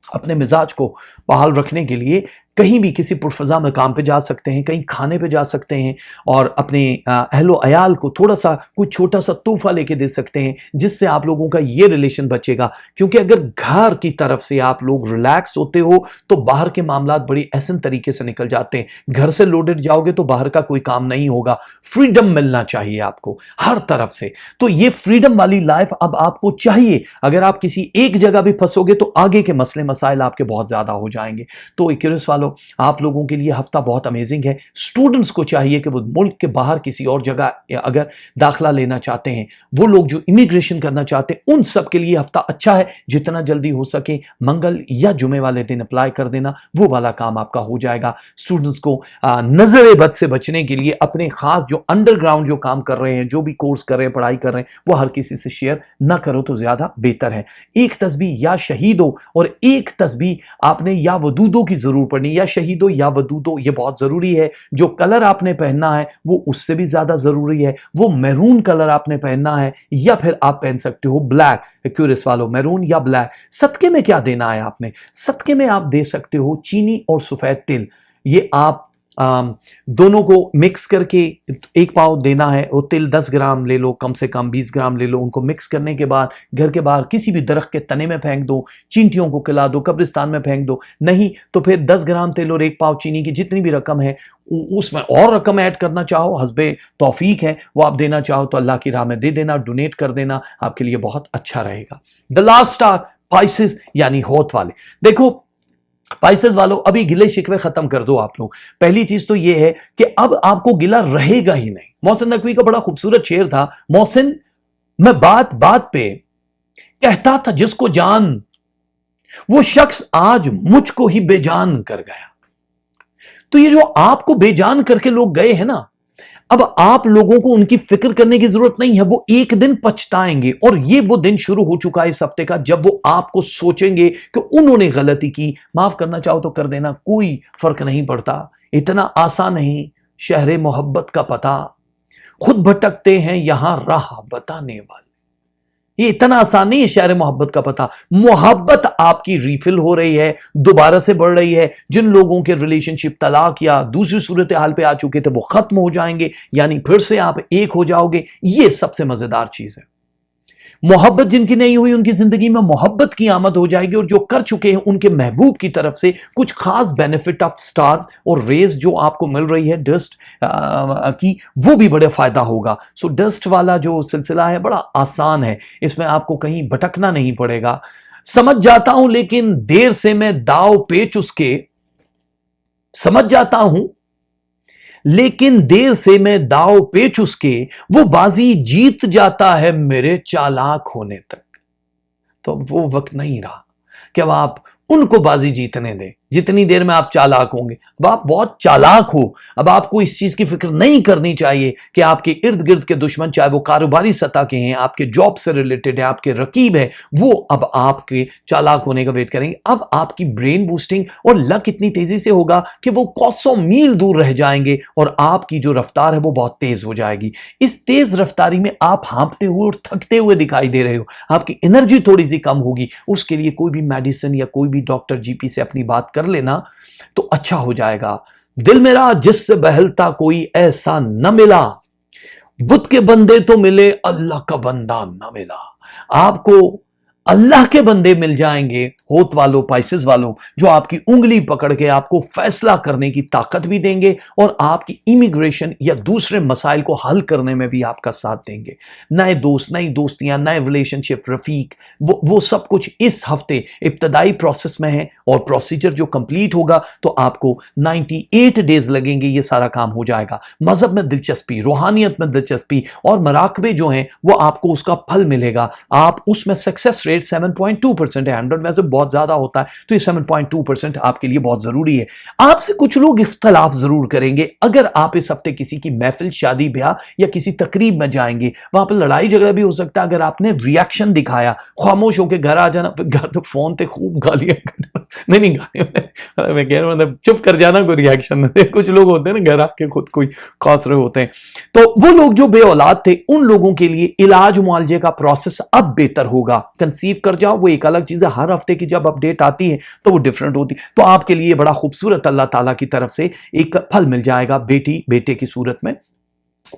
अपने मिजाज को बहाल रखने के लिए कहीं भी किसी पुरफजा मकाम पे जा सकते हैं, कहीं खाने पे जा सकते हैं और अपने अहलो अयाल को थोड़ा सा कोई छोटा सा तोहफा लेके दे सकते हैं, जिससे आप लोगों का ये रिलेशन बचेगा। क्योंकि अगर घर की तरफ से आप लोग रिलैक्स होते हो तो बाहर के मामलात बड़ी ऐसे तरीके से निकल जाते हैं। घर से लोडेड जाओगे तो बाहर का कोई काम नहीं होगा। फ्रीडम मिलना चाहिए आपको हर तरफ से, तो ये फ्रीडम वाली लाइफ अब आपको चाहिए। अगर आप किसी एक जगह भी फंसोगे तो आगे के मसले मसाइल आपके बहुत ज्यादा हो जाएंगे। तो एक्यूरियस वालों, आप लोगों के लिए हफ्ता बहुत अमेजिंग है। स्टूडेंट्स को चाहिए कि वो मुल्क के बाहर किसी और जगह अगर दाखला लेना चाहते हैं, वो लोग जो इमिग्रेशन करना चाहते हैं, उन सब के लिए हफ्ता अच्छा है। जितना जल्दी हो सके मंगल या जुमे वाले दिन अप्लाई कर देना, वो वाला काम आपका हो जाएगा। स्टूडेंट्स को नजर बद से बचने के लिए अपने खास जो अंडरग्राउंड जो काम कर रहे हैं, जो भी कोर्स कर रहे हैं, पढ़ाई कर रहे हैं, वो हर किसी से शेयर ना करो तो ज्यादा बेहतर है। एक तस्बीह या शहीदों और एक तस्बीह आपने या वदूदों की जरूर पढ़नी, या शहीदो या वदूदो, ये बहुत जरूरी है। जो कलर आपने पहनना है वो उससे भी ज्यादा जरूरी है। वो मैरून कलर आपने पहनना है, या फिर आप पहन सकते हो ब्लैक। क्यूरियस वालों, मैरून या ब्लैक। सदके में क्या देना है आपने? सदके में आप दे सकते हो चीनी और सफेद तिल। ये आप दोनों को मिक्स करके 1 पाव देना है। वो तिल 10 ग्राम ले लो, कम से कम 20 ग्राम ले लो। उनको मिक्स करने के बाद घर के बाहर किसी भी दरख्त के तने में फेंक दो, चींटियों को खिला दो, कब्रिस्तान में फेंक दो। नहीं तो फिर 10 ग्राम तिल और 1 पाव चीनी की जितनी भी रकम है, उसमें और रकम ऐड करना चाहो, हस्बे तौफीक है, वो आप देना चाहो तो अल्लाह की राह में दे देना, डोनेट कर देना, आपके लिए बहुत अच्छा रहेगा। द लास्ट स्टार, पाइसेस यानी होत वाले। देखो, स्पाइसेस वालों, अभी गिले शिकवे खत्म कर दो आप लोग। पहली चीज तो यह है कि अब आपको गिला रहेगा ही नहीं। मोहसिन नकवी का बड़ा खूबसूरत शेर था, मोहसिन मैं बात बात पे कहता था जिसको जान, वो शख्स आज मुझको ही बेजान कर गया। तो ये जो आपको बेजान करके लोग गए हैं ना, अब आप लोगों को उनकी फिक्र करने की जरूरत नहीं है। वो एक दिन पछताएंगे, और ये वो दिन शुरू हो चुका है इस हफ्ते का, जब वो आपको सोचेंगे कि उन्होंने गलती की, माफ करना चाहो तो कर देना, कोई फर्क नहीं पड़ता। इतना आसान नहीं शहरे मोहब्बत का पता, खुद भटकते हैं यहां राह बताने वाले। ये इतना आसान नहीं है शहर मोहब्बत का पता। मोहब्बत आपकी रिफिल हो रही है, दोबारा से बढ़ रही है। जिन लोगों के रिलेशनशिप तलाक या दूसरी सूरत हाल पे आ चुके थे वो खत्म हो जाएंगे, यानी फिर से आप एक हो जाओगे। ये सबसे मजेदार चीज है। मोहब्बत जिनकी नहीं हुई उनकी जिंदगी में मोहब्बत की आमद हो जाएगी, और जो कर चुके हैं उनके महबूब की तरफ से कुछ खास बेनिफिट ऑफ स्टार्स और रेज जो आपको मिल रही है डस्ट की, वो भी बड़े फायदा होगा। सो डस्ट वाला जो सिलसिला है बड़ा आसान है, इसमें आपको कहीं भटकना नहीं पड़ेगा। समझ जाता हूं लेकिन देर से मैं दाव पेच उसके, समझ जाता हूं लेकिन देर से मैं दाव पेच उसके, वो बाजी जीत जाता है मेरे चालाक होने तक। तो अब वो वक्त नहीं रहा कि अब आप उनको बाजी जीतने दें जितनी देर में आप चालाक होंगे। अब आप बहुत चालाक हो, अब आपको इस चीज की फिक्र नहीं करनी चाहिए कि आपके इर्द गिर्द के दुश्मन, चाहे वो कारोबारी सतह के हैं, आपके जॉब से रिलेटेड है, आपके रकीब है, वो अब आपके चालाक होने का वेट करेंगे। अब आपकी ब्रेन बूस्टिंग और लक इतनी तेजी से होगा कि वो कौसों मील दूर रह जाएंगे, और आपकी जो रफ्तार है वो बहुत तेज हो जाएगी। इस तेज रफ्तारी में आप हाँपते हुए और थकते हुए दिखाई दे रहे हो, आपकी एनर्जी थोड़ी सी कम होगी। उसके लिए कोई भी मेडिसिन या कोई भी डॉक्टर जीपी से अपनी बात कर लेना तो अच्छा हो जाएगा। दिल मेरा जिससे बहलता कोई ऐसा न मिला, बुत के बंदे तो मिले अल्लाह का बंदा न मिला। आपको अल्लाह के बंदे मिल जाएंगे होत वालों, पाइसेस वालों, जो आपकी उंगली पकड़ के आपको फैसला करने की ताकत भी देंगे और आपकी इमिग्रेशन या दूसरे मसाइल को हल करने में भी आपका साथ देंगे। नए दोस्त, नई दोस्तियां, नए रिलेशनशिप, रफीक, वो सब कुछ इस हफ्ते इब्तदाई प्रोसेस में है, और प्रोसीजर जो कंप्लीट होगा तो आपको 98 डेज लगेंगे, ये सारा काम हो जाएगा। मजहब में दिलचस्पी, रूहानियत में दिलचस्पी और मराकबे जो हैं वो आपको उसका फल मिलेगा। आप उसमें सक्सेस रेट 7.2% है, 100 में से बहुत ज्यादा होता है, तो ये 7.2% आपके लिए बहुत जरूरी है। आपसे कुछ लोग इख्तलाफ जरूर करेंगे। अगर आप इस हफ्ते किसी की महफिल, शादी, ब्याह या किसी तकरीब में जाएंगे, वहां पर लड़ाई झगड़ा भी हो सकता है। अगर आपने रिएक्शन दिखाया, खामोश होकर घर आ जाना, घर तो फोन पे खूब गालियां नहीं गालियां मैं कह रहा हूं, मतलब चुप कर जाना, कोई रिएक्शन नहीं। कुछ लोग होते हैं ना घर आके खुद कोई खास रहे होते हैं, तो वो लोग जो बे औलाद थे उन लोगों के लिए इलाज मुआलजे का प्रोसेस अब बेहतर होगा। कंसीव कर जाओ, वो एक अलग चीज है, हर हफ्ते की जब अपडेट आती है तो वो डिफरेंट होती, तो आपके लिए बड़ा खूबसूरत अल्लाह ताला की तरफ से एक फल मिल जाएगा बेटी बेटे की सूरत में।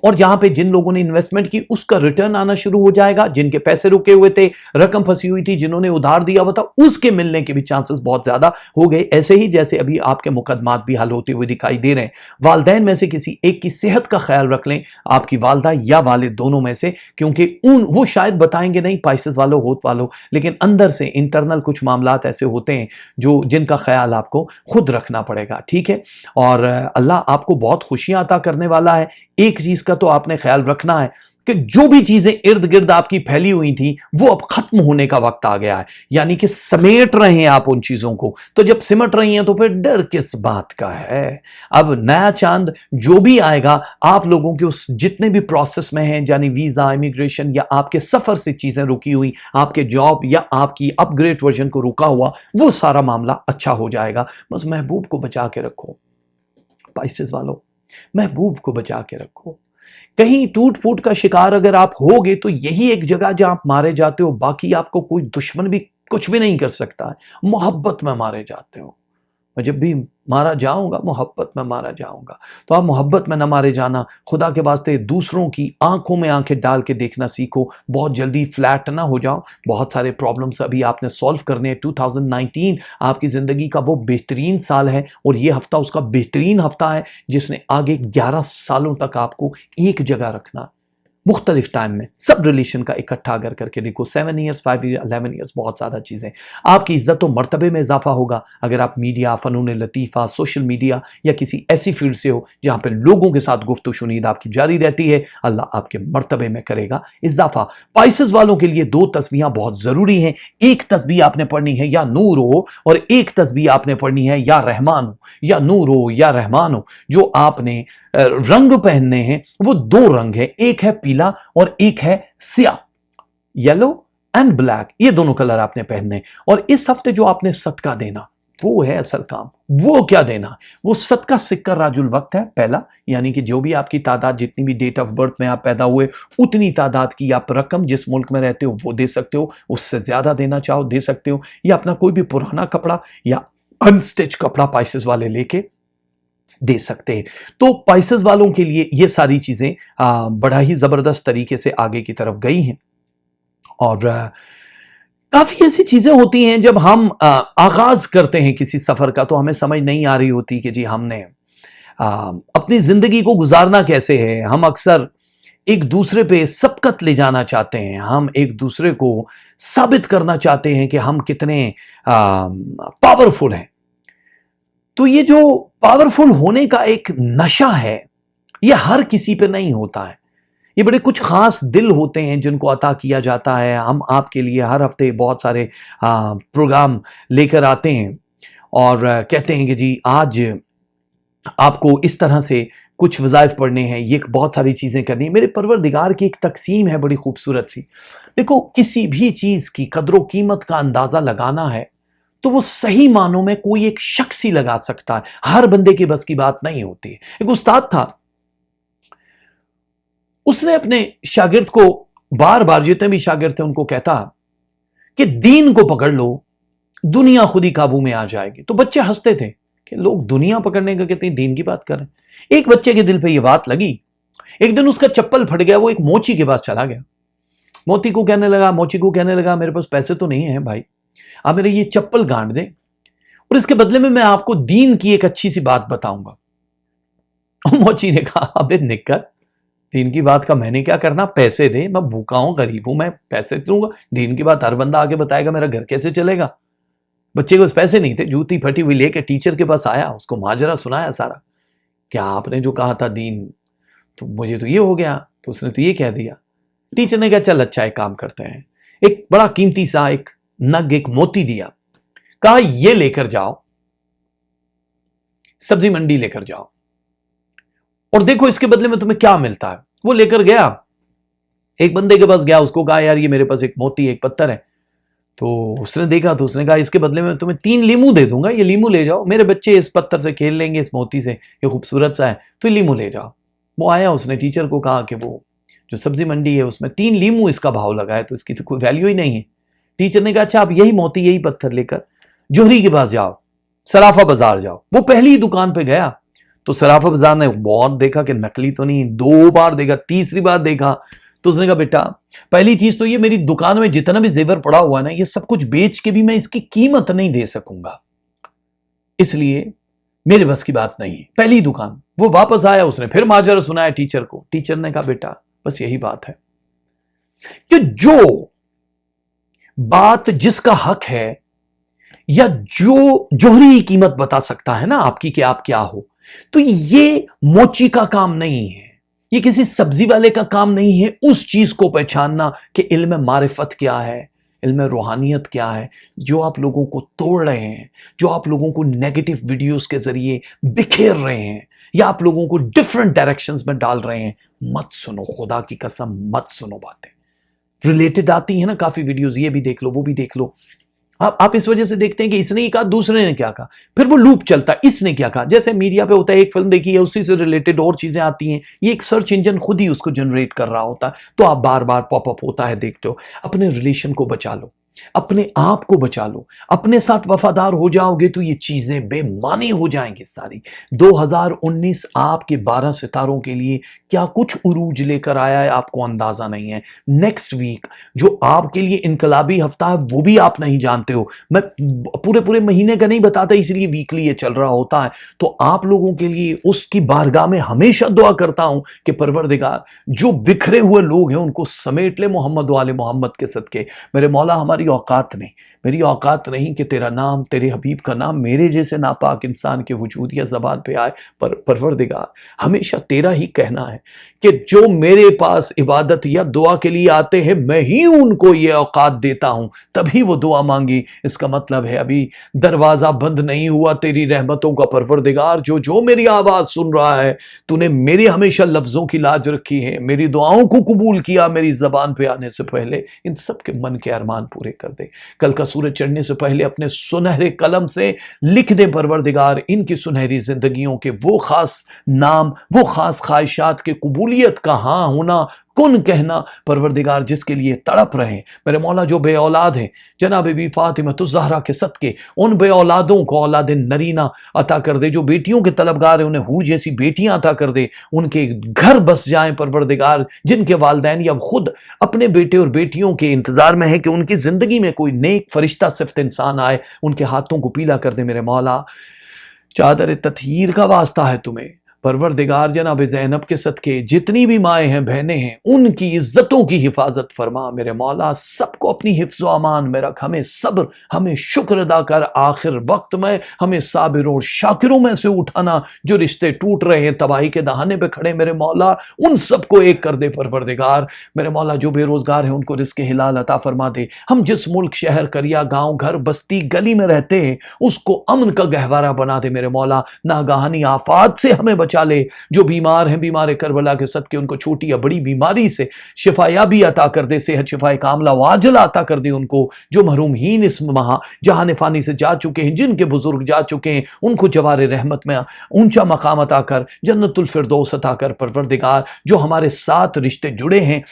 और जहां पे जिन लोगों ने इन्वेस्टमेंट की उसका रिटर्न आना शुरू हो जाएगा, जिनके पैसे रुके हुए थे, रकम फंसी हुई थी, जिन्होंने उधार दिया हुआ था, उसके मिलने के भी चांसेस बहुत ज्यादा हो गए। ऐसे ही जैसे अभी आपके मुकदमात भी हल होते हुए दिखाई दे रहे हैं। वालिदैन में से किसी एक की सेहत का ख्याल रख लें, आपकी वालदा या वालिद दोनों में से, क्योंकि वो शायद बताएंगे नहीं पाइसेस वालों, होत वालों, लेकिन अंदर से इंटरनल कुछ मामलात ऐसे होते हैं जो जिनका ख्याल आपको खुद रखना पड़ेगा, ठीक है। और अल्लाह आपको बहुत खुशियां अता करने वाला है। एक चीज का तो आपने ख्याल रखना है कि जो भी चीजें इर्द गिर्द आपकी फैली हुई थी वो अब खत्म होने का वक्त आ गया है, यानी कि समेट रहे हैं आप उन चीजों को। तो जब सिमट रही हैं तो फिर डर किस बात का है। अब नया चांद जो भी आएगा, आप लोगों के उस जितने भी प्रोसेस में हैं, यानी वीजा, इमिग्रेशन या आपके सफर से चीजें रुकी हुई, आपके जॉब या आपकी अपग्रेड वर्जन को रुका हुआ, वो सारा मामला अच्छा हो जाएगा। बस महबूब को बचा के रखो पाइसेस वालों, महबूब को बचा के रखो। कहीं टूट फूट का शिकार अगर आप होगे तो यही एक जगह जहां आप मारे जाते हो, बाकी आपको कोई दुश्मन भी कुछ भी नहीं कर सकता है। मोहब्बत में मारे जाते हो। मैं जब भी मारा जाऊंगा मोहब्बत में मारा जाऊंगा, तो आप मोहब्बत में ना मारे जाना। खुदा के वास्ते दूसरों की आंखों में आंखें डाल के देखना सीखो, बहुत जल्दी फ्लैट ना हो जाओ। बहुत सारे प्रॉब्लम्स अभी आपने सॉल्व करने हैं। 2019 आपकी जिंदगी का वो बेहतरीन साल है, और ये हफ्ता उसका बेहतरीन हफ्ता है जिसने आगे 11 सालों तक आपको एक जगह रखना। मुख्तलिफ टाइम में सब रिलेशन का इकट्ठा अगर करके देखो, 7 ईयर्स, 5 ईयर, 11 ईयर्स, बहुत ज़्यादा चीज़ें, आपकी इज्जत और मर्तबे में इजाफा होगा अगर आप मीडिया, फ़नून लतीफ़ा, सोशल मीडिया या किसी ऐसी फील्ड से हो जहाँ पर लोगों के साथ गुफ्तगू शुनीद आपकी जारी रहती है। अल्लाह आपके मर्तबे में करेगा इजाफा। स्पाइसेस वालों के लिए 2 तस्बीहां बहुत ज़रूरी हैं। एक तस्बीह आपने पढ़नी है या नूर हो, और एक तस्बीह आपने पढ़नी है या रहमान हो, या नूर हो या रहमान हो। जो आपने रंग पहनने हैं वो 2 रंग है, एक है पीला और एक है स्याह, येलो एंड ब्लैक, ये दोनों कलर आपने पहनने। और इस हफ्ते जो आपने सदका देना वो है असल काम। वो क्या देना? वो सदका सिक्कर राजुल वक्त है पहला, यानी कि जो भी आपकी तादाद, जितनी भी डेट ऑफ बर्थ में आप पैदा हुए उतनी तादाद की आप रकम जिस मुल्क में रहते हो वो दे सकते हो, उससे ज्यादा देना चाहो दे सकते हो, या अपना कोई भी पुराना कपड़ा या अनस्टिच कपड़ा पाइसेस वाले लेके दे सकते हैं। तो पाइसेस वालों के लिए ये सारी चीजें बड़ा ही जबरदस्त तरीके से आगे की तरफ गई हैं। और काफी ऐसी चीजें होती हैं जब हम आगाज करते हैं किसी सफर का तो हमें समझ नहीं आ रही होती कि जी हमने अपनी जिंदगी को गुजारना कैसे है। हम अक्सर एक दूसरे पे सबकत ले जाना चाहते हैं, हम एक दूसरे को साबित करना चाहते हैं कि हम कितने पावरफुल हैं। तो ये जो पावरफुल होने का एक नशा है ये हर किसी पे नहीं होता है। ये बड़े कुछ खास दिल होते हैं जिनको अता किया जाता है। हम आपके लिए हर हफ्ते बहुत सारे प्रोग्राम लेकर आते हैं और कहते हैं कि जी आज आपको इस तरह से कुछ वज़ाइफ पढ़ने हैं, ये बहुत सारी चीज़ें करनी है। मेरे परवरदिगार की एक तकसीम है बड़ी खूबसूरत सी। देखो किसी भी चीज़ की कदर कीमत का अंदाज़ा लगाना है तो वो सही मानों में कोई एक शख्स ही लगा सकता है, हर बंदे के बस की बात नहीं होती। एक उस्ताद था, उसने अपने शागिर्द को बार बार, जितने भी शागिर्द थे उनको कहता कि दीन को पकड़ लो, दुनिया खुद ही काबू में आ जाएगी। तो बच्चे हंसते थे कि लोग दुनिया पकड़ने का कहते हैं, दीन की बात करें। एक बच्चे के दिल पे ये बात लगी। एक दिन उसका चप्पल फट गया, वो एक मोची के पास चला गया। मोची को कहने लगा मेरे पास पैसे तो नहीं है भाई, आप मेरे ये चप्पल गांड दे और इसके बदले में मैं आपको दीन की एक अच्छी सी बात बताऊंगा। मोची ने कहा अबे निकल, दीन की बात का मैंने क्या करना, पैसे दे, मैं भूखा हूं, गरीब हूं, मैं पैसे दूंगा। दीन की बात हर बंदा आगे बताएगा, मेरा घर कैसे चलेगा। बच्चे के पास पैसे नहीं थे, जूती फटी हुई लेके टीचर के पास आया, उसको माजरा सुनाया सारा, क्या आपने जो कहा था दीन, तो मुझे तो ये हो गया, तो उसने तो ये कह दिया। टीचर ने कहा चल अच्छा एक काम करते हैं, एक बड़ा कीमती सा एक नग, एक मोती दिया, कहा ये लेकर जाओ सब्जी मंडी लेकर जाओ और देखो इसके बदले में तुम्हें क्या मिलता है। वो लेकर गया, एक बंदे के पास गया, उसको कहा यार ये मेरे पास एक मोती एक पत्थर है। तो उसने देखा तो उसने कहा इसके बदले में तुम्हें 3 लीमू दे दूंगा, ये लीमू ले जाओ, मेरे बच्चे इस पत्थर से खेल लेंगे, इस मोती से, ये खूबसूरत सा है, तो लीमू ले जाओ। वो आया, उसने टीचर को कहा कि वो जो सब्जी मंडी है उसमें 3 लीमू इसका भाव लगा है, तो इसकी तो कोई वैल्यू ही नहीं है। टीचर ने कहा अच्छा आप यही मोती यही पत्थर लेकर जोहरी के पास जाओ, सराफा बाजार जाओ। वो पहली दुकान पे गया तो सराफा बाजार ने बहुत देखा कि नकली तो नहीं, 2 बार देखा, तीसरी बार देखा तो उसने कहा बेटा पहली चीज तो ये मेरी दुकान में जितना भी जेवर पड़ा हुआ है ना, ये सब कुछ बेच के भी मैं इसकी कीमत नहीं दे सकूंगा, इसलिए मेरे बस की बात नहीं है, पहली दुकान। वो वापस आया, उसने फिर माजरा सुनाया टीचर को। टीचर ने कहा बेटा बस यही बात है कि जो बात जिसका हक है या जो जोहरी कीमत बता सकता है ना आपकी कि आप क्या हो, तो ये मोची का काम नहीं है, ये किसी सब्जी वाले का काम नहीं है उस चीज को पहचानना कि इल्म मारिफत क्या है, इल्म रूहानियत क्या है, जो आप लोगों को तोड़ रहे हैं, जो आप लोगों को नेगेटिव वीडियोस के जरिए बिखेर रहे हैं या आप लोगों को डिफरेंट डायरेक्शंस में डाल रहे हैं। मत सुनो, खुदा की कसम मत सुनो। बातें रिलेटेड आती है ना काफी वीडियोस, ये भी देख लो वो भी देख लो। आप इस वजह से देखते हैं कि इसने ही कहा, दूसरे ने क्या कहा, फिर वो लूप चलता है, इसने क्या कहा। जैसे मीडिया पे होता है, एक फिल्म देखी है उसी से रिलेटेड और चीजें आती हैं, ये एक सर्च इंजन खुद ही उसको जनरेट कर रहा होता है, तो आप बार बार पॉपअप होता है देखते हो। अपने रिलेशन को बचा लो, अपने आप को बचा लो, अपने साथ वफादार हो जाओगे तो ये चीजें बेमानी हो जाएंगी सारी। 2019 आपके 12 सितारों के लिए क्या कुछ उरूज लेकर आया है आपको अंदाजा नहीं है। नेक्स्ट वीक जो आपके लिए इनकलाबी हफ्ता है वो भी आप नहीं जानते हो। मैं पूरे पूरे महीने का नहीं बताता, इसलिए वीकली ये चल रहा होता है। तो आप लोगों के लिए उसकी बारगाह में हमेशा दुआ करता हूं कि परवरदिगार जो बिखरे हुए लोग हैं उनको समेट ले मोहम्मद वाले मोहम्मद के सदके। मेरे मौला हमारी औकात नहीं, मेरी औकात नहीं कि तेरा नाम, तेरे हबीब का नाम मेरे जैसे नापाक इंसान के वजूद या ज़बान पे आए। पर परवरदिगार हमेशा तेरा ही कहना है कि जो मेरे पास इबादत या दुआ के लिए आते हैं मैं ही उनको ये औकात देता हूं, तभी वो दुआ मांगी। इसका मतलब है अभी दरवाजा बंद नहीं हुआ तेरी रहमतों का परवरदिगार। जो जो मेरी आवाज सुन रहा है, तूने मेरे हमेशा लफ्जों की लाज रखी है, मेरी दुआओं को कबूल किया मेरी जबान पे आने से पहले। इन सब के मन के अरमान पूरे कर दे। कल का सूरज चढ़ने से पहले अपने सुनहरे कलम से लिख दे परवरदिगार इनकी सुनहरी जिंदगियों के वो खास नाम, वो खास ख्वाहिशात के कबूलियत का हाँ होना, कुन कहना परवरदिगार जिसके लिए तड़प रहे हैं। मेरे मौला जो बे औलाद हैं जनाब बीबी फातिमा ज़हरा के सदके उन बे औलादों को औलाद नरीना अता कर दे। जो बेटियों के तलबगार हैं उन्हें हू जैसी बेटियां अता कर दे, उनके घर बस जाएं परवरदिगार। जिनके वालदैन या खुद अपने बेटे और बेटियों के इंतजार में है कि उनकी जिंदगी में कोई नेक फरिश्ता सिफ्त इंसान आए, उनके हाथों को पीला कर दे। मेरे मौला चादर ततहीर का वास्ता है तुम्हें परवरदिगार, जनाब ज़ैनब के सदके जितनी भी माएँ हैं बहनें हैं उनकी इज्जतों की हिफाजत फरमा। मेरे मौला सबको अपनी हिफ्ज़ व अमान में रख, हमें सब्र, हमें शुक्र अदा कर। आखिर वक्त में हमें साबिरों और शाकिरों में से उठाना। जो रिश्ते टूट रहे हैं, तबाही के दहाने पे खड़े, मेरे मौला उन सबको एक कर दे परवरदिगार। मेरे मौला जो बेरोजगार हैं उनको रिज़्क़ हिलाल अता फरमा दे। हम जिस मुल्क, शहर, करिया, गाँव, घर, बस्ती, गली में रहते हैं उसको अमन का गहवारा बना दे। मेरे मौला नागाहानी आफात से हमें बचा ले। जो बीमार हैं, बीमार करबला के सदके उनको छोटी या बड़ी बीमारी से शिफायाबी अता कर दे, सेहत शिफाए कामला वाजिला अता कर दे उनको। जो महरूमहीन इस माह जहान फानी से जा चुके हैं, जिनके बुजुर्ग जा चुके हैं, उनको जवार रहमत में ऊंचा मकाम अता कर, जन्नतुल फिरदौस अता कर परवरदिगार। जो हमारे साथ रिश्ते जुड़े हैं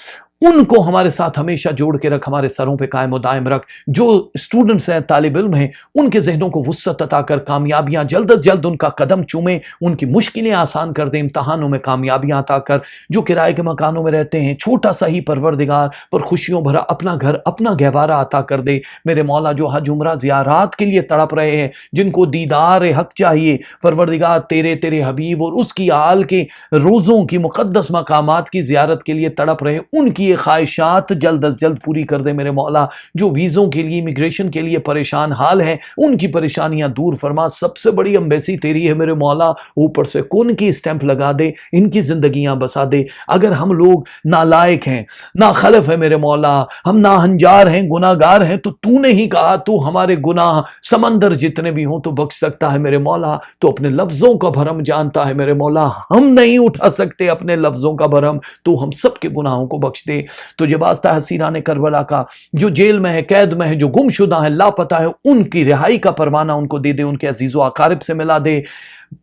उनको हमारे साथ हमेशा जोड़ के रख, हमारे सरों पे कायम व दायम रख। जो स्टूडेंट्स हैं, तालिब इल्म हैं, उनके जहनों को वुस्सत अता कर, कामयाबियां जल्द अज जल्द उनका कदम चूमें, उनकी मुश्किलें आसान कर दे, इम्तहानों में कामयाबियां अता कर। जो किराए के मकानों में रहते हैं, छोटा सा ही परवरदिगार पर खुशियों भरा अपना घर, अपना गहवारा अता कर दे। मेरे मौला जो हज उम्रा ज़ियारात के लिए तड़प रहे हैं, जिनको दीदार हक चाहिए परवरदिगार, तेरे तेरे हबीब और उसकी आल के रोज़ों की मुक़द्दस मकामात की ज़ियारत के लिए तड़प रहे, उनकी ये ख्वाहिशात जल्द अज जल्द पूरी कर दे। मेरे मौला जो वीज़ों के लिए, इमिग्रेशन के लिए परेशान हाल हैं, उनकी परेशानियां दूर फरमा। सबसे बड़ी एम्बेसी तेरी है मेरे मौला, ऊपर से कौन की स्टैंप लगा दे, इनकी जिंदगियां बसा दे। अगर हम लोग नालायक हैं, ना खलफ है मेरे मौला, हम नाहंजार हैं, गुनाहगार हैं, तो तूने ही कहा तू हमारे गुनाह समंदर जितने भी हों तो बख्श सकता है मेरे मौला। तो अपने लफ्जों का भरम जानता है मेरे मौला, हम नहीं उठा सकते अपने लफ्जों का भरम, तू हम सब के गुनाहों को बख्श दे। तुझे वास्ता हसीना ने करबला का, जो जेल में है, कैद में है, जो गुमशुदा है, लापता है, उनकी रिहाई का परवाना उनको दे दे, उनके अजीजों अकारिब से मिला दे।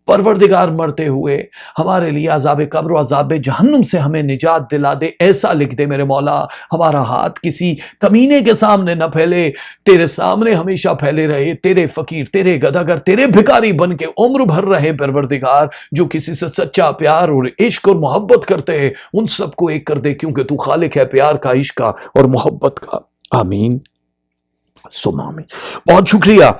परवरदिगार मरते हुए हमारे लिए अजाब कब्र और अजाब जहन्नुम से हमें निजात दिला दे, ऐसा लिख दे मेरे मौला। हमारा हाथ किसी कमीने के सामने न फैले, तेरे सामने हमेशा फैले रहे। तेरे फकीर, तेरे गदागर, तेरे भिखारी बन के उम्र भर रहे परवरदिगार। जो किसी से सच्चा प्यार और इश्क और मोहब्बत करते हैं उन सबको एक कर दे, क्योंकि तू खालिक है प्यार का, इश्क का और मोहब्बत का। आमीन सुमामी। बहुत शुक्रिया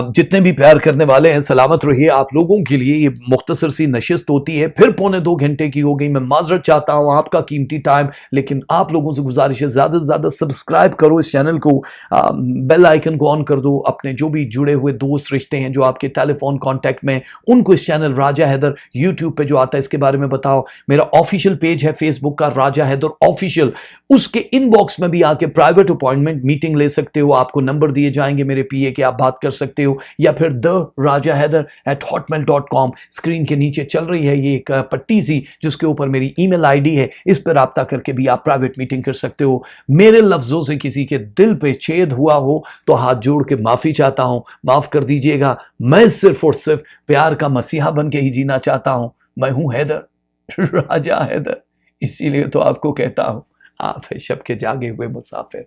जितने भी प्यार करने वाले हैं, सलामत रहिए। आप लोगों के लिए ये मुख्तसर सी नशिस्त होती है, फिर 2.25 घंटे की हो गई। मैं माजरत चाहता हूँ, आपका कीमती टाइम, लेकिन आप लोगों से गुजारिश है ज़्यादा से ज़्यादा सब्सक्राइब करो इस चैनल को, बेल आइकन को ऑन कर दो। अपने जो भी जुड़े हुए दोस्त रिश्ते हैं जो आपके टेलीफोन कॉन्टैक्ट में, उनको इस चैनल राजा हैदर यूट्यूब पे जो आता है इसके बारे में बताओ। मेरा ऑफिशियल पेज है फेसबुक का, राजा हैदर ऑफिशियल, उसके इनबॉक्स में भी आके प्राइवेट अपॉइंटमेंट मीटिंग ले सकते हो। आपको नंबर दिए जाएंगे मेरे पीए के, आप बात कर सकते हो, या फिर therajahaider@hotmail.com स्क्रीन के नीचे चल रही है ये एक पट्टी सी जिसके ऊपर मेरी ईमेल आईडी है, इस पर राब्ता करके भी आप प्राइवेट मीटिंग कर सकते हो। मेरे लफ्जों से किसी के दिल पे छेद हुआ हो तो हाथ जोड़ के माफी चाहता हूं, माफ कर दीजिएगा। मैं सिर्फ और सिर्फ प्यार का मसीहा बन के ही जीना चाहता हूं। मैं हूं हैदर, राजा हैदर, इसीलिए तो आपको कहता हूं आप है शब के जागे हुए मुसाफिर।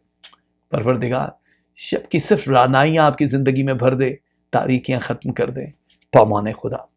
परवरदिगार जबकि सिर्फ रानाइयां आपकी जिंदगी में भर दे, तारीकियां खत्म कर दे। पामाने खुदा।